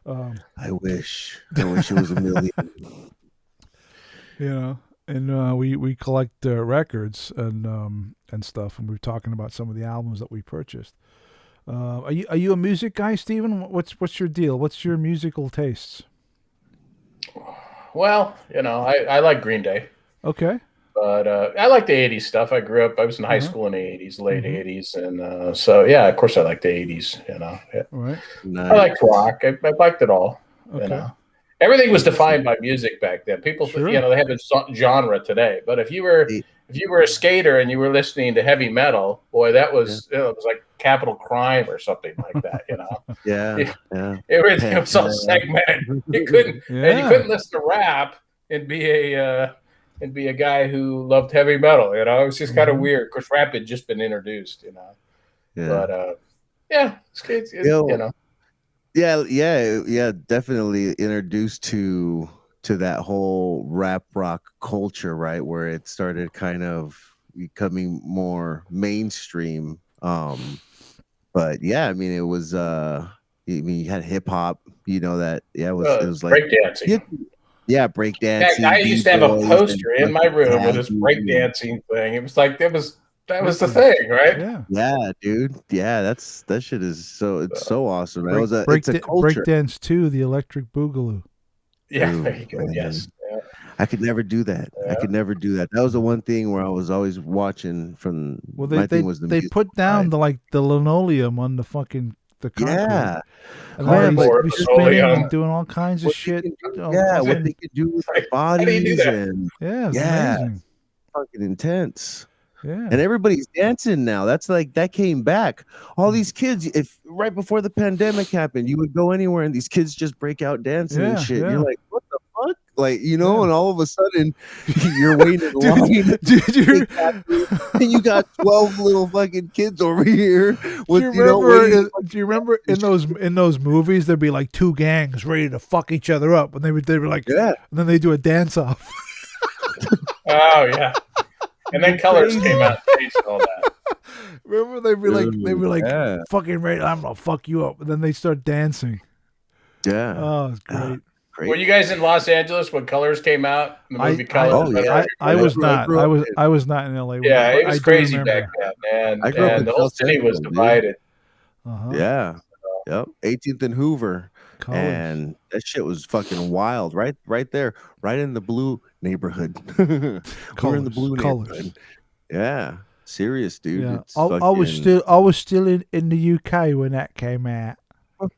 I wish it was a million. You know, and we collect records and stuff, and we were talking about some of the albums that we purchased. Are you a music guy, Stephen? What's your deal? What's your musical tastes? Well, I like Green Day, Okay. but I like the 80s stuff. I grew up, I was in high school in the 80s, late 80s. And so, yeah, of course I like the 80s, Yeah. All right. Nice. I liked rock. I liked it all, Okay. Everything was defined by music back then. People, Sure. they have a genre today. But if you were a skater and you were listening to heavy metal, boy, that was it was like capital crime or something like that. Yeah, yeah. It was all segmented. You couldn't and you couldn't listen to rap and be a and be a guy who loved heavy metal. You know, it was just kind of weird. Of course, rap had just been introduced. You know, but yeah, it's you know. Yeah, definitely introduced to that whole rap rock culture, right? Where it started kind of becoming more mainstream. But yeah, I mean, it was you had hip hop, that it was like breakdancing. Yeah, In fact, I breakdancing, used to have a poster in my room with this breakdancing thing. It was like that was the thing, right? Yeah, dude. Yeah, that shit is it's so awesome. Man. It's a culture. Breakdance 2, the Electric Boogaloo. Yeah, there you go. Man. Yes. Yeah. I could never do that. Yeah. I could never do that. That was the one thing where I was always watching from. Well, my thing was they put down the linoleum on the fucking concrete. Yeah. And be spinning and doing all kinds of shit. What they could do with their bodies. How do you do that? And it's amazing. Fucking intense. Yeah. And everybody's dancing now. That's like that came back. All these kids, if right before the pandemic happened, you would go anywhere and these kids just break out dancing and shit. You're like, what the fuck? Like, and all of a sudden you're waiting in line. And you got 12 little fucking kids over here. With, do you remember in those movies there'd be like two gangs ready to fuck each other up and they were like, and then they do a dance off. Oh yeah. And then Colors came out and all that. Remember they were like fucking ready. I'm gonna fuck you up, and then they start dancing. Yeah. Oh, it's great. Were you guys in Los Angeles when Colors came out? The movie Colors. I was not. I was not in LA. Yeah, it was crazy back then, man. And the whole city was divided. Yeah. Yep. 18th and Hoover. And that shit was fucking wild. Right there. Right in the blue neighborhood. We're in the blue neighborhood. Yeah. Serious, dude. Yeah. I was still in the UK when that came out.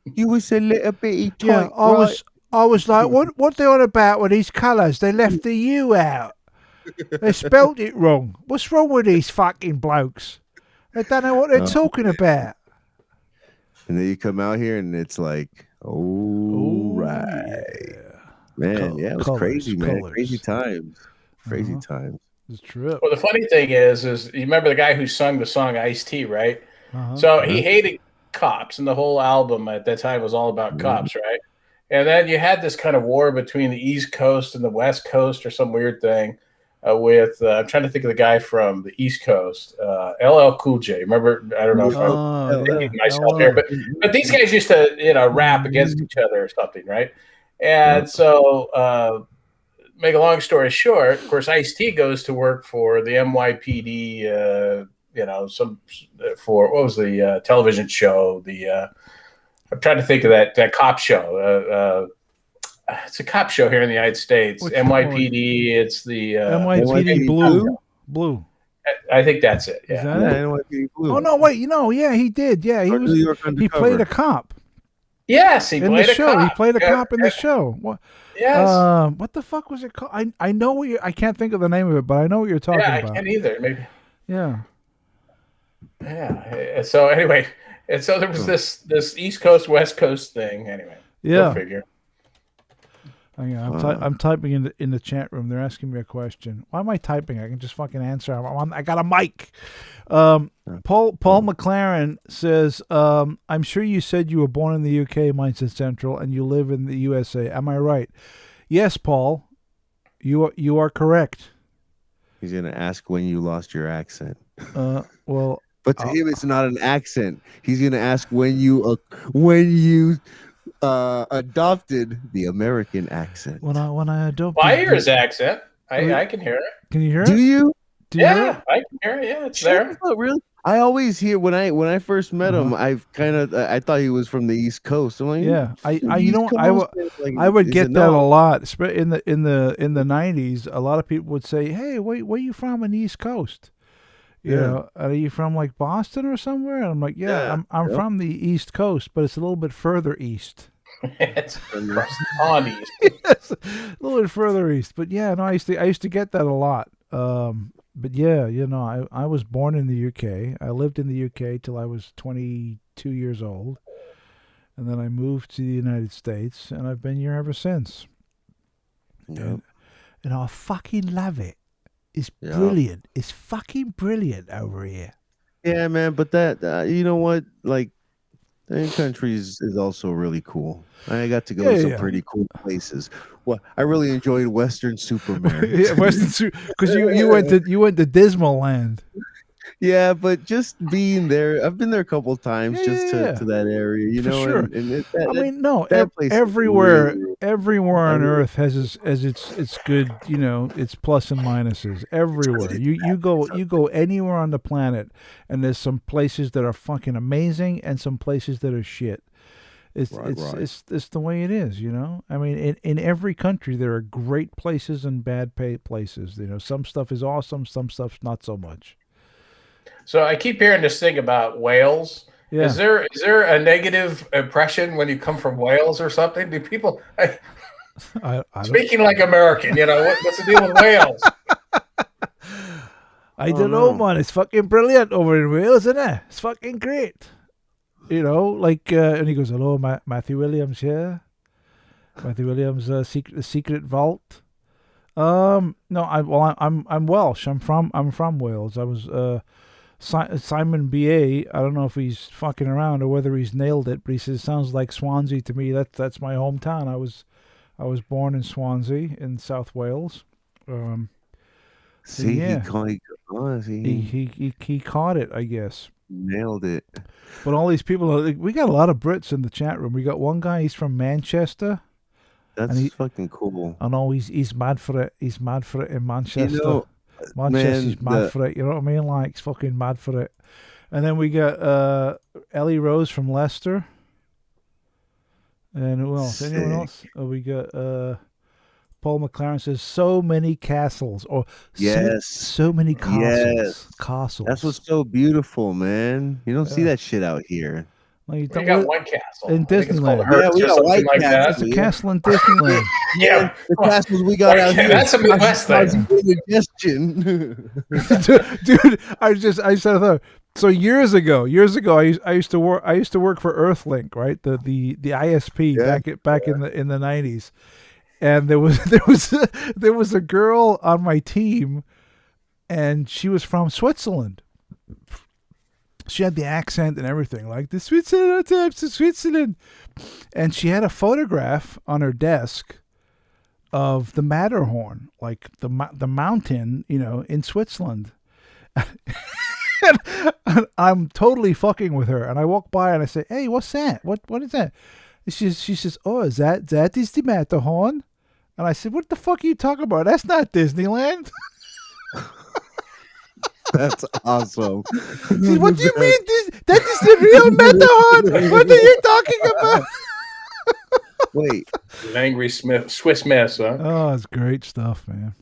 You was a little bit tight, yeah, I was like, what they on about with these colours? They left the U out. They spelt it wrong. What's wrong with these fucking blokes? They don't know what they're talking about. And then you come out here and it's like, right. Yeah. Man, it was crazy, man. Crazy times. Crazy times. It's true. Well, the funny thing is you remember the guy who sung the song Ice-T, right? So he hated cops, and the whole album at that time was all about cops, right? And then you had this kind of war between the East Coast and the West Coast or some weird thing with, I'm trying to think of the guy from the East Coast, LL Cool J. Remember? I don't know if I'm thinking myself here, but these guys used to, rap against each other or something, right? And so, make a long story short, of course, Ice-T goes to work for the NYPD, for what was the television show? I'm trying to think of that cop show. It's a cop show here in the United States. Which NYPD. It's the NYPD Blue. I think that's it. Yeah. Is that it? NYPD Blue. Oh no! Wait, he did. Yeah, he played a cop. Yes, he played a cop. He played a cop in the show. What? Yes. What the fuck was it called? I know I can't think of the name of it, but I know what you're talking about. I can't either. Maybe. Yeah. Yeah. So anyway, and so there was this East Coast West Coast thing. Anyway. Yeah. Go figure. I'm typing in the chat room. They're asking me a question. Why am I typing? I can just fucking answer. I got a mic. Paul McLaren says, I'm sure you said you were born in the UK, Mindset Central, and you live in the USA. Am I right? Yes, Paul. You are correct. He's going to ask when you lost your accent. But to him, it's not an accent. He's going to ask when you adopted the American accent. When I adopted. I hear his accent. I can hear it. Can you hear it? Do you? Yeah, I can hear it. Yeah, it's there. Oh, really? I always hear when I first met him. I thought he was from the East Coast. I'm like, yeah, I would get that a lot. In the 90s, a lot of people would say, "Hey, where you from in the East Coast? You know, are you from like Boston or somewhere?" And I'm like, I'm from the East Coast, but it's a little bit further east. It's on east. Yes, a little bit further east. But yeah, no, I used to get that a lot. But yeah, I was born in the UK. I lived in the UK till I was 22 years old. And then I moved to the United States, and I've been here ever since. Yep. I fucking love it. It's Yeah. brilliant. It's fucking brilliant over here. Yeah, man. But that, you know what? Like, the country is also really cool. I got to go to some pretty cool places. Well, I really enjoyed Western Supermare. Yeah, Western because you went to Dismal Land. Yeah, but just being there, I've been there a couple times to that area, you For know. sure. And I mean, no, that place is everywhere, really- everywhere on Earth has its good, you know, its plus and minuses. Everywhere you go anywhere on the planet, and there's some places that are fucking amazing and some places that are shit. It's the way it is, you know. I mean, in every country there are great places and bad places. You know, some stuff is awesome, some stuff's not so much. So I keep hearing this thing about Wales. Yeah. Is there a negative impression when you come from Wales or something? Do people I speaking like American? You know, what's the deal with Wales? I don't know, man. It's fucking brilliant over in Wales, isn't it? It's fucking great. You know, like, and he goes, "Hello, Matthew Williams here. Matthew Williams, secret vault." No, I'm Welsh. I'm from Wales. I was Simon B.A. I don't know if he's fucking around or whether he's nailed it, but he says sounds like Swansea to me. That's my hometown. I was born in Swansea in South Wales. See, yeah. He caught it, I guess. Nailed it. But all these people, we got a lot of Brits in the chat room. We got one guy. He's from Manchester. That's fucking cool. I know he's mad for it. He's mad for it in Manchester. You know, Manchester's mad for it. You know what I mean? Like, he's fucking mad for it. And then we got Ellie Rose from Leicester. And who else? Sick. Anyone else? Oh, we got Paul McLaren says so many castles, or so many castles. Yes. Castles. That's what's so beautiful, man. You don't see that shit out here. Like, we got one castle in Disneyland. Yeah, we got White like Castle. It's a castle in Disneyland. Yeah, the castles we got out here. That's a Midwest thing. Dude, I said, so years ago, I used to work for Earthlink, right? The ISP back in the 90s, and there was a girl on my team, and she was from Switzerland. She had the accent and everything, like the Switzerland, and she had a photograph on her desk of the Matterhorn, like the mountain, you know, in Switzerland. And I'm totally fucking with her, and I walk by and I say, "Hey, what's that? What is that?" And she says, "Oh, is that is the Matterhorn?" And I said, "What the fuck are you talking about? That's not Disneyland." That's awesome. Said, what do you mean? That is the real Matterhorn? What are you talking about? Wait, an angry Swiss mess, huh? Oh, it's great stuff, man.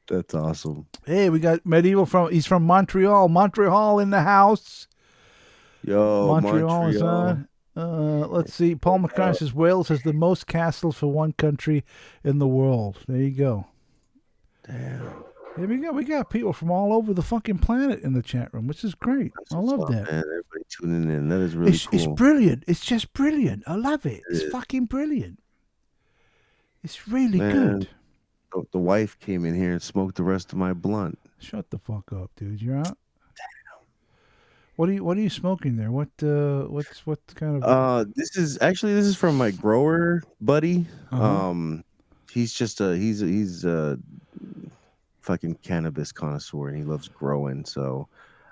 That's awesome. Hey, we got Medieval he's from Montreal. Montreal in the house. Yo, Montreal is on. Let's see. Paul McCartney says Wales has the most castles for one country in the world. There you go. Damn. Yeah, we got people from all over the fucking planet in the chat room, which is great. I love that. Man, everybody tuning in. That is really cool. It's brilliant. It's just brilliant. I love it. It's fucking brilliant. It's really good. The wife came in here and smoked the rest of my blunt. Shut the fuck up, dude. You're out. What are you smoking there? What kind of? This is from my grower buddy. He's a fucking cannabis connoisseur and he loves growing. So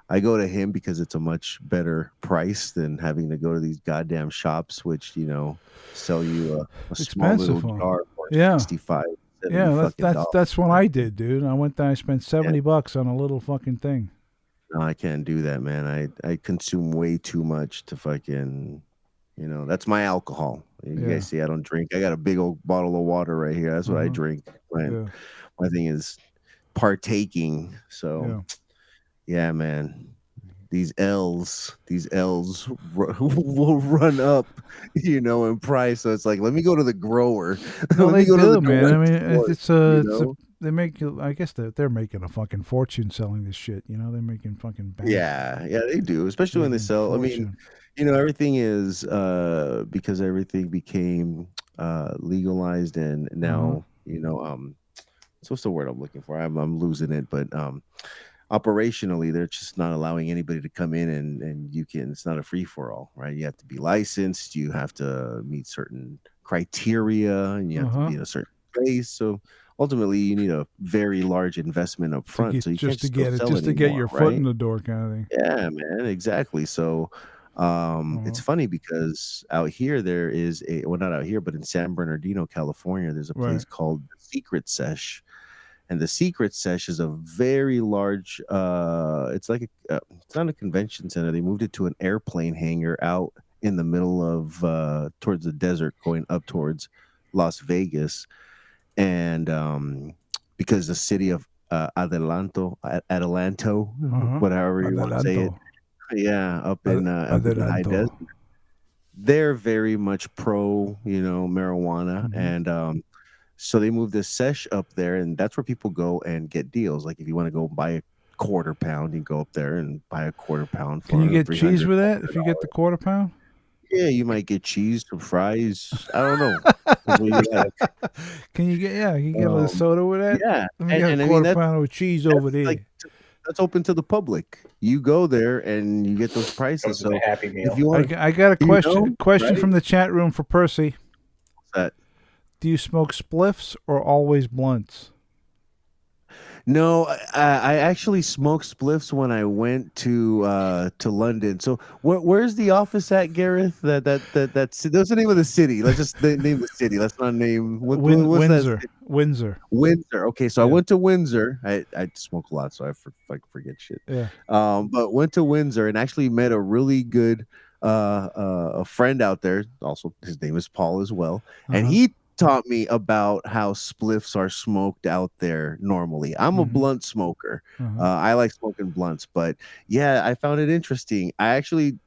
I go to him because it's a much better price than having to go to these goddamn shops, which, you know, sell you a small little jar for $65. Yeah, that's what I did, dude. I went there, I spent $70 on a little fucking thing. No, I can't do that, man. I consume way too much to fucking, you know, that's my alcohol. You guys see I don't drink. I got a big old bottle of water right here. That's what I drink. My thing is partaking. So yeah, man. These L's will run up, you know, in price. So it's like, let me go to the grower. No, they do, man. I mean, they make. I guess they're making a fucking fortune selling this shit. You know, they're making fucking bank. Yeah, they do, especially when they sell. Fortune. I mean, you know, everything is because everything became legalized, and now you know, So what's the word I'm looking for? I'm losing it, but operationally, they're just not allowing anybody to come in and you can. It's not a free for all, right? You have to be licensed. You have to meet certain criteria, and you have to be in a certain place. So ultimately, you need a very large investment up front. So you can't just go sell just to get your anymore, foot right? in the door, kind of thing. Yeah, man, exactly. So it's funny because out here there is not out here, but in San Bernardino, California, there's a place called the Secret Sesh. And the Secret Sesh is a very large it's like it's not a convention center. They moved it to an airplane hangar out in the middle of towards the desert going up towards Las Vegas. And because the city of Adelanto, whatever you want to say it. Yeah, up in the high desert. They're very much pro, marijuana. And so they moved this sesh up there, and that's where people go and get deals. Like if you want to go buy a quarter pound, you go up there and buy a quarter pound. Can you get cheese with that if you get the quarter pound? Yeah, you might get cheese, some fries. I don't know. Can you get you get a little soda with that? Yeah, Let me get a quarter pound with cheese over there. That's open to the public. You go there and you get those prices. So Happy Meal. If you want, I got a question from the chat room for Percy. What's that? Do you smoke spliffs or always blunts? No, I actually smoked spliffs when I went to London. So where's the office at, Gareth? That's the name of the city. Let's just name the city. Let's not name what's Windsor. That? Windsor. Okay, so I went to Windsor. I smoke a lot, so I forget shit. Yeah. But went to Windsor and actually met a really good a friend out there. Also, his name is Paul as well, and he taught me about how spliffs are smoked out there normally. I'm a blunt smoker. I like smoking blunts, but yeah, I found it interesting. I actually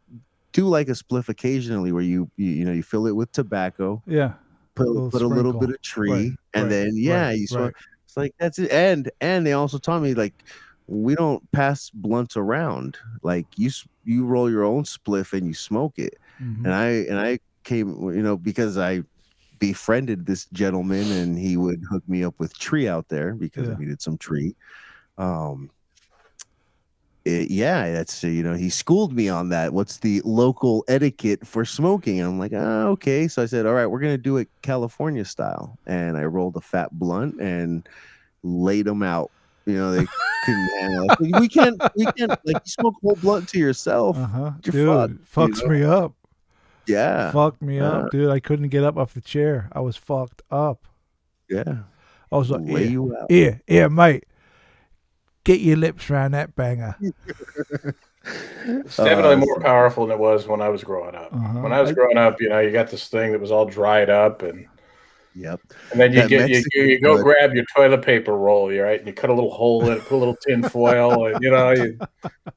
do like a spliff occasionally where you fill it with tobacco. Yeah. Put a little bit of tree, and then you smoke. It's like that's it. And they also taught me like we don't pass blunts around. Like you roll your own spliff and you smoke it. And I came, because I befriended this gentleman and he would hook me up with tree out there because I needed some tree. That's he schooled me on that. What's the local etiquette for smoking? And I'm like, okay. So I said, all right, we're gonna do it California style. And I rolled a fat blunt and laid them out. They couldn't handle it. We can't like you smoke a whole blunt to yourself. Dude, fucks me up. Yeah. Fucked me up, dude. I couldn't get up off the chair. I was fucked up. Yeah. I was like, lay you out. Yeah, mate. Get your lips around that banger. It's definitely more powerful than it was when I was growing up. When I was growing up, you got this thing that was all dried up and yep. And then you go grab your toilet paper roll, right? And you cut a little hole in it, put a little tin foil, and you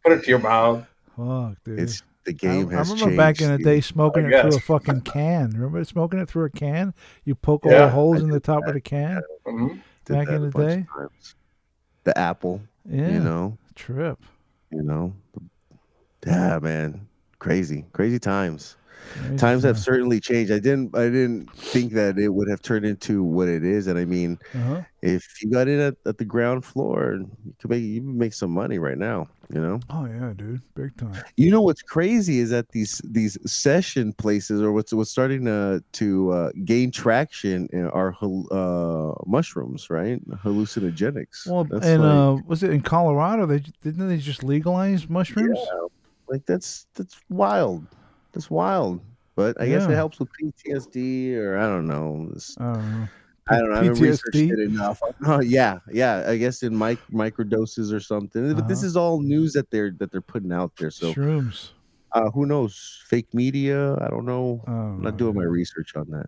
put it to your mouth. Fuck, dude. The game has changed. I remember back in the day smoking it through a fucking can. Remember smoking it through a can? You poke all the holes in the top of the can back in the day. The apple, trip. Yeah, man, crazy times. Times have certainly changed. I didn't think that it would have turned into what it is. And I mean, if you got in at the ground floor, you could make some money right now. Oh yeah, dude, big time. What's crazy is that these session places, or what's starting to gain traction, are mushrooms, right? Hallucinogenics. Well, and was it in Colorado? Didn't they just legalize mushrooms? Yeah, like that's wild. That's wild, but I guess it helps with PTSD, or I don't know. I haven't researched it enough. Yeah. I guess in microdoses or something. But this is all news that they're putting out there. So shrooms. Who knows? Fake media. I don't know. I'm not doing my research on that.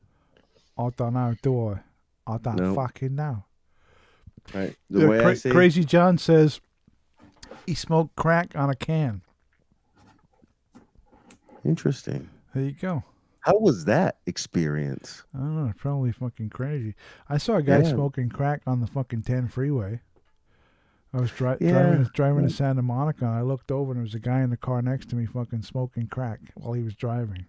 I don't know, do I? I don't fucking know. Right. The way I say Crazy John says he smoked crack on a can. Interesting. There you go. How was that experience? I don't know. Probably fucking crazy. I saw a guy smoking crack on the fucking 10 freeway. I was driving to Santa Monica, and I looked over, and there was a guy in the car next to me fucking smoking crack while he was driving.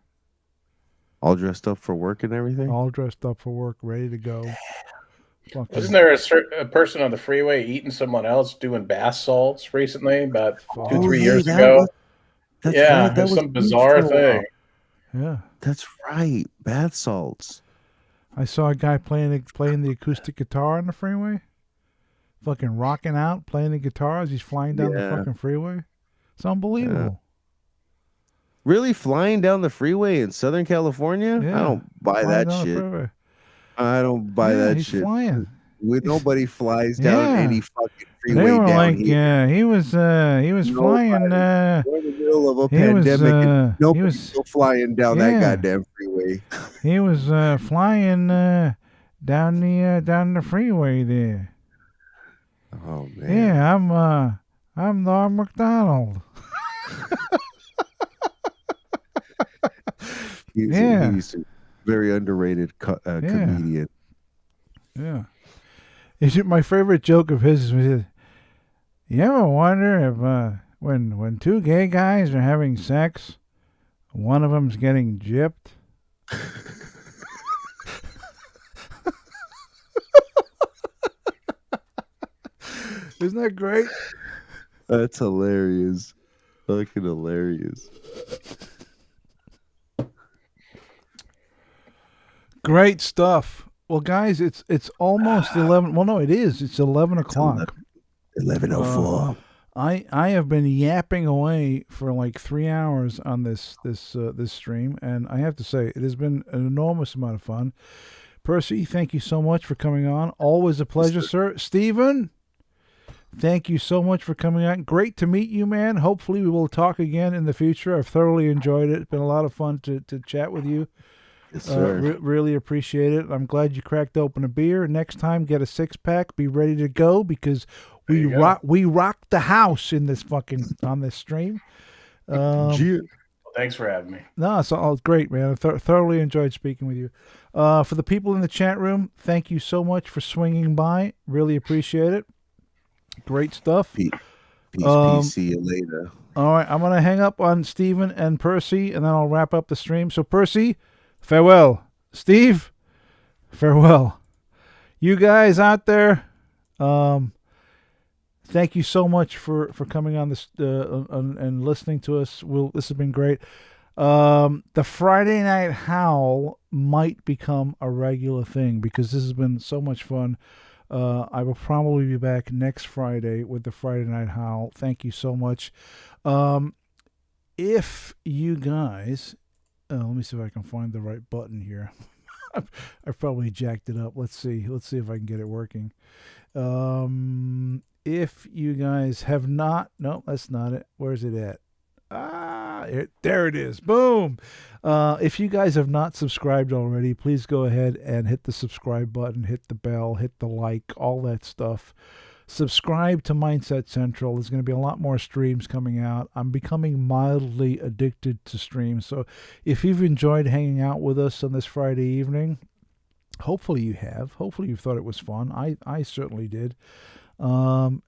All dressed up for work and everything? All dressed up for work, ready to go. Fucking, Wasn't there a person on the freeway eating someone else doing bath salts recently, about Oh, 2-3 yeah, years that ago? that's Yeah, right. That it's was some huge for bizarre a while. thing. yeah. That's right. Bath salts. I saw a guy playing the acoustic guitar on the freeway. Fucking rocking out, playing the guitar as he's flying down the Yeah. fucking freeway. It's unbelievable. Really flying down the freeway in Southern California? Yeah. I don't buy Flying that down the shit. freeway. I don't buy Yeah, that he's shit. flying. Nobody flies down Yeah. any fucking They freeway were down like, here. he was flying. We're in the middle of a He was, pandemic and he nobody's was, still flying down that yeah. goddamn freeway. He was flying down the freeway there. Oh man. Yeah, I'm Norm Macdonald. He's a very underrated comedian. Yeah. My favorite joke of his was, you ever wonder if when two gay guys are having sex, one of them's getting gypped? Isn't that great? That's hilarious. Fucking hilarious. Great stuff. Well, guys, it's almost 11. Well, no, it is. It's 11 o'clock. 11:04. I have been yapping away for like 3 hours on this stream, and I have to say it has been an enormous amount of fun. Percy, thank you so much for coming on. Always a pleasure, sir. Stephen, thank you so much for coming on. Great to meet you, man. Hopefully we will talk again in the future. I've thoroughly enjoyed it. It's been a lot of fun to chat with you. Yes, sir. Really appreciate it. I'm glad you cracked open a beer. Next time, get a 6-pack. Be ready to go because we rock the house in this on this stream. Thanks for having me. No, it's all great, man. I thoroughly enjoyed speaking with you. For the people in the chat room, thank you so much for swinging by. Really appreciate it. Great stuff. Peace. See you later. All right, I'm going to hang up on Steven and Percy, and then I'll wrap up the stream. So, Percy, farewell. Steve, farewell. You guys out there, thank you so much for coming on this and listening to us. This has been great. The Friday Night Howl might become a regular thing because this has been so much fun. I will probably be back next Friday with the Friday Night Howl. Thank you so much. If you guys, let me see if I can find the right button here. I've probably jacked it up. Let's see if I can get it working. If you guys have not, no, that's not it. Where's it at? There it is. Boom. If you guys have not subscribed already, please go ahead and hit the subscribe button, hit the bell, hit the like, all that stuff. Subscribe to Mindset Central. There's going to be a lot more streams coming out. I'm becoming mildly addicted to streams. So if you've enjoyed hanging out with us on this Friday evening, hopefully you have. Hopefully you thought it was fun. I certainly did. Come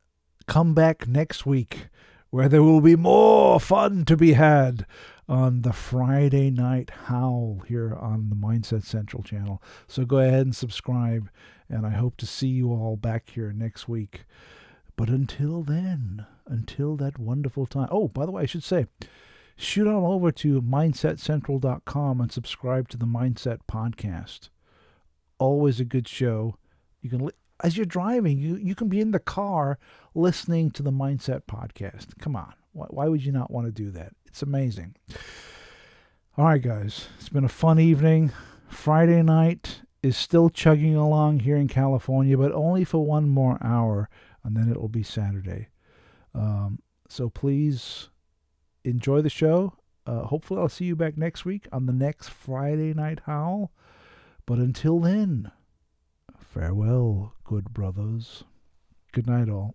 back next week where there will be more fun to be had on the Friday Night Howl here on the Mindset Central channel. So go ahead and subscribe, and I hope to see you all back here next week. But until then, until that wonderful time. Oh, by the way, I should say, shoot on over to mindsetcentral.com and subscribe to the Mindset Podcast. Always a good show. You can as you're driving, you can be in the car listening to the Mindset Podcast. Come on. Why would you not want to do that? It's amazing. All right, guys. It's been a fun evening. Friday night is still chugging along here in California, but only for one more hour, and then it will be Saturday. So please enjoy the show. Hopefully I'll see you back next week on the next Friday Night Howl. But until then, farewell, good brothers. Good night, all.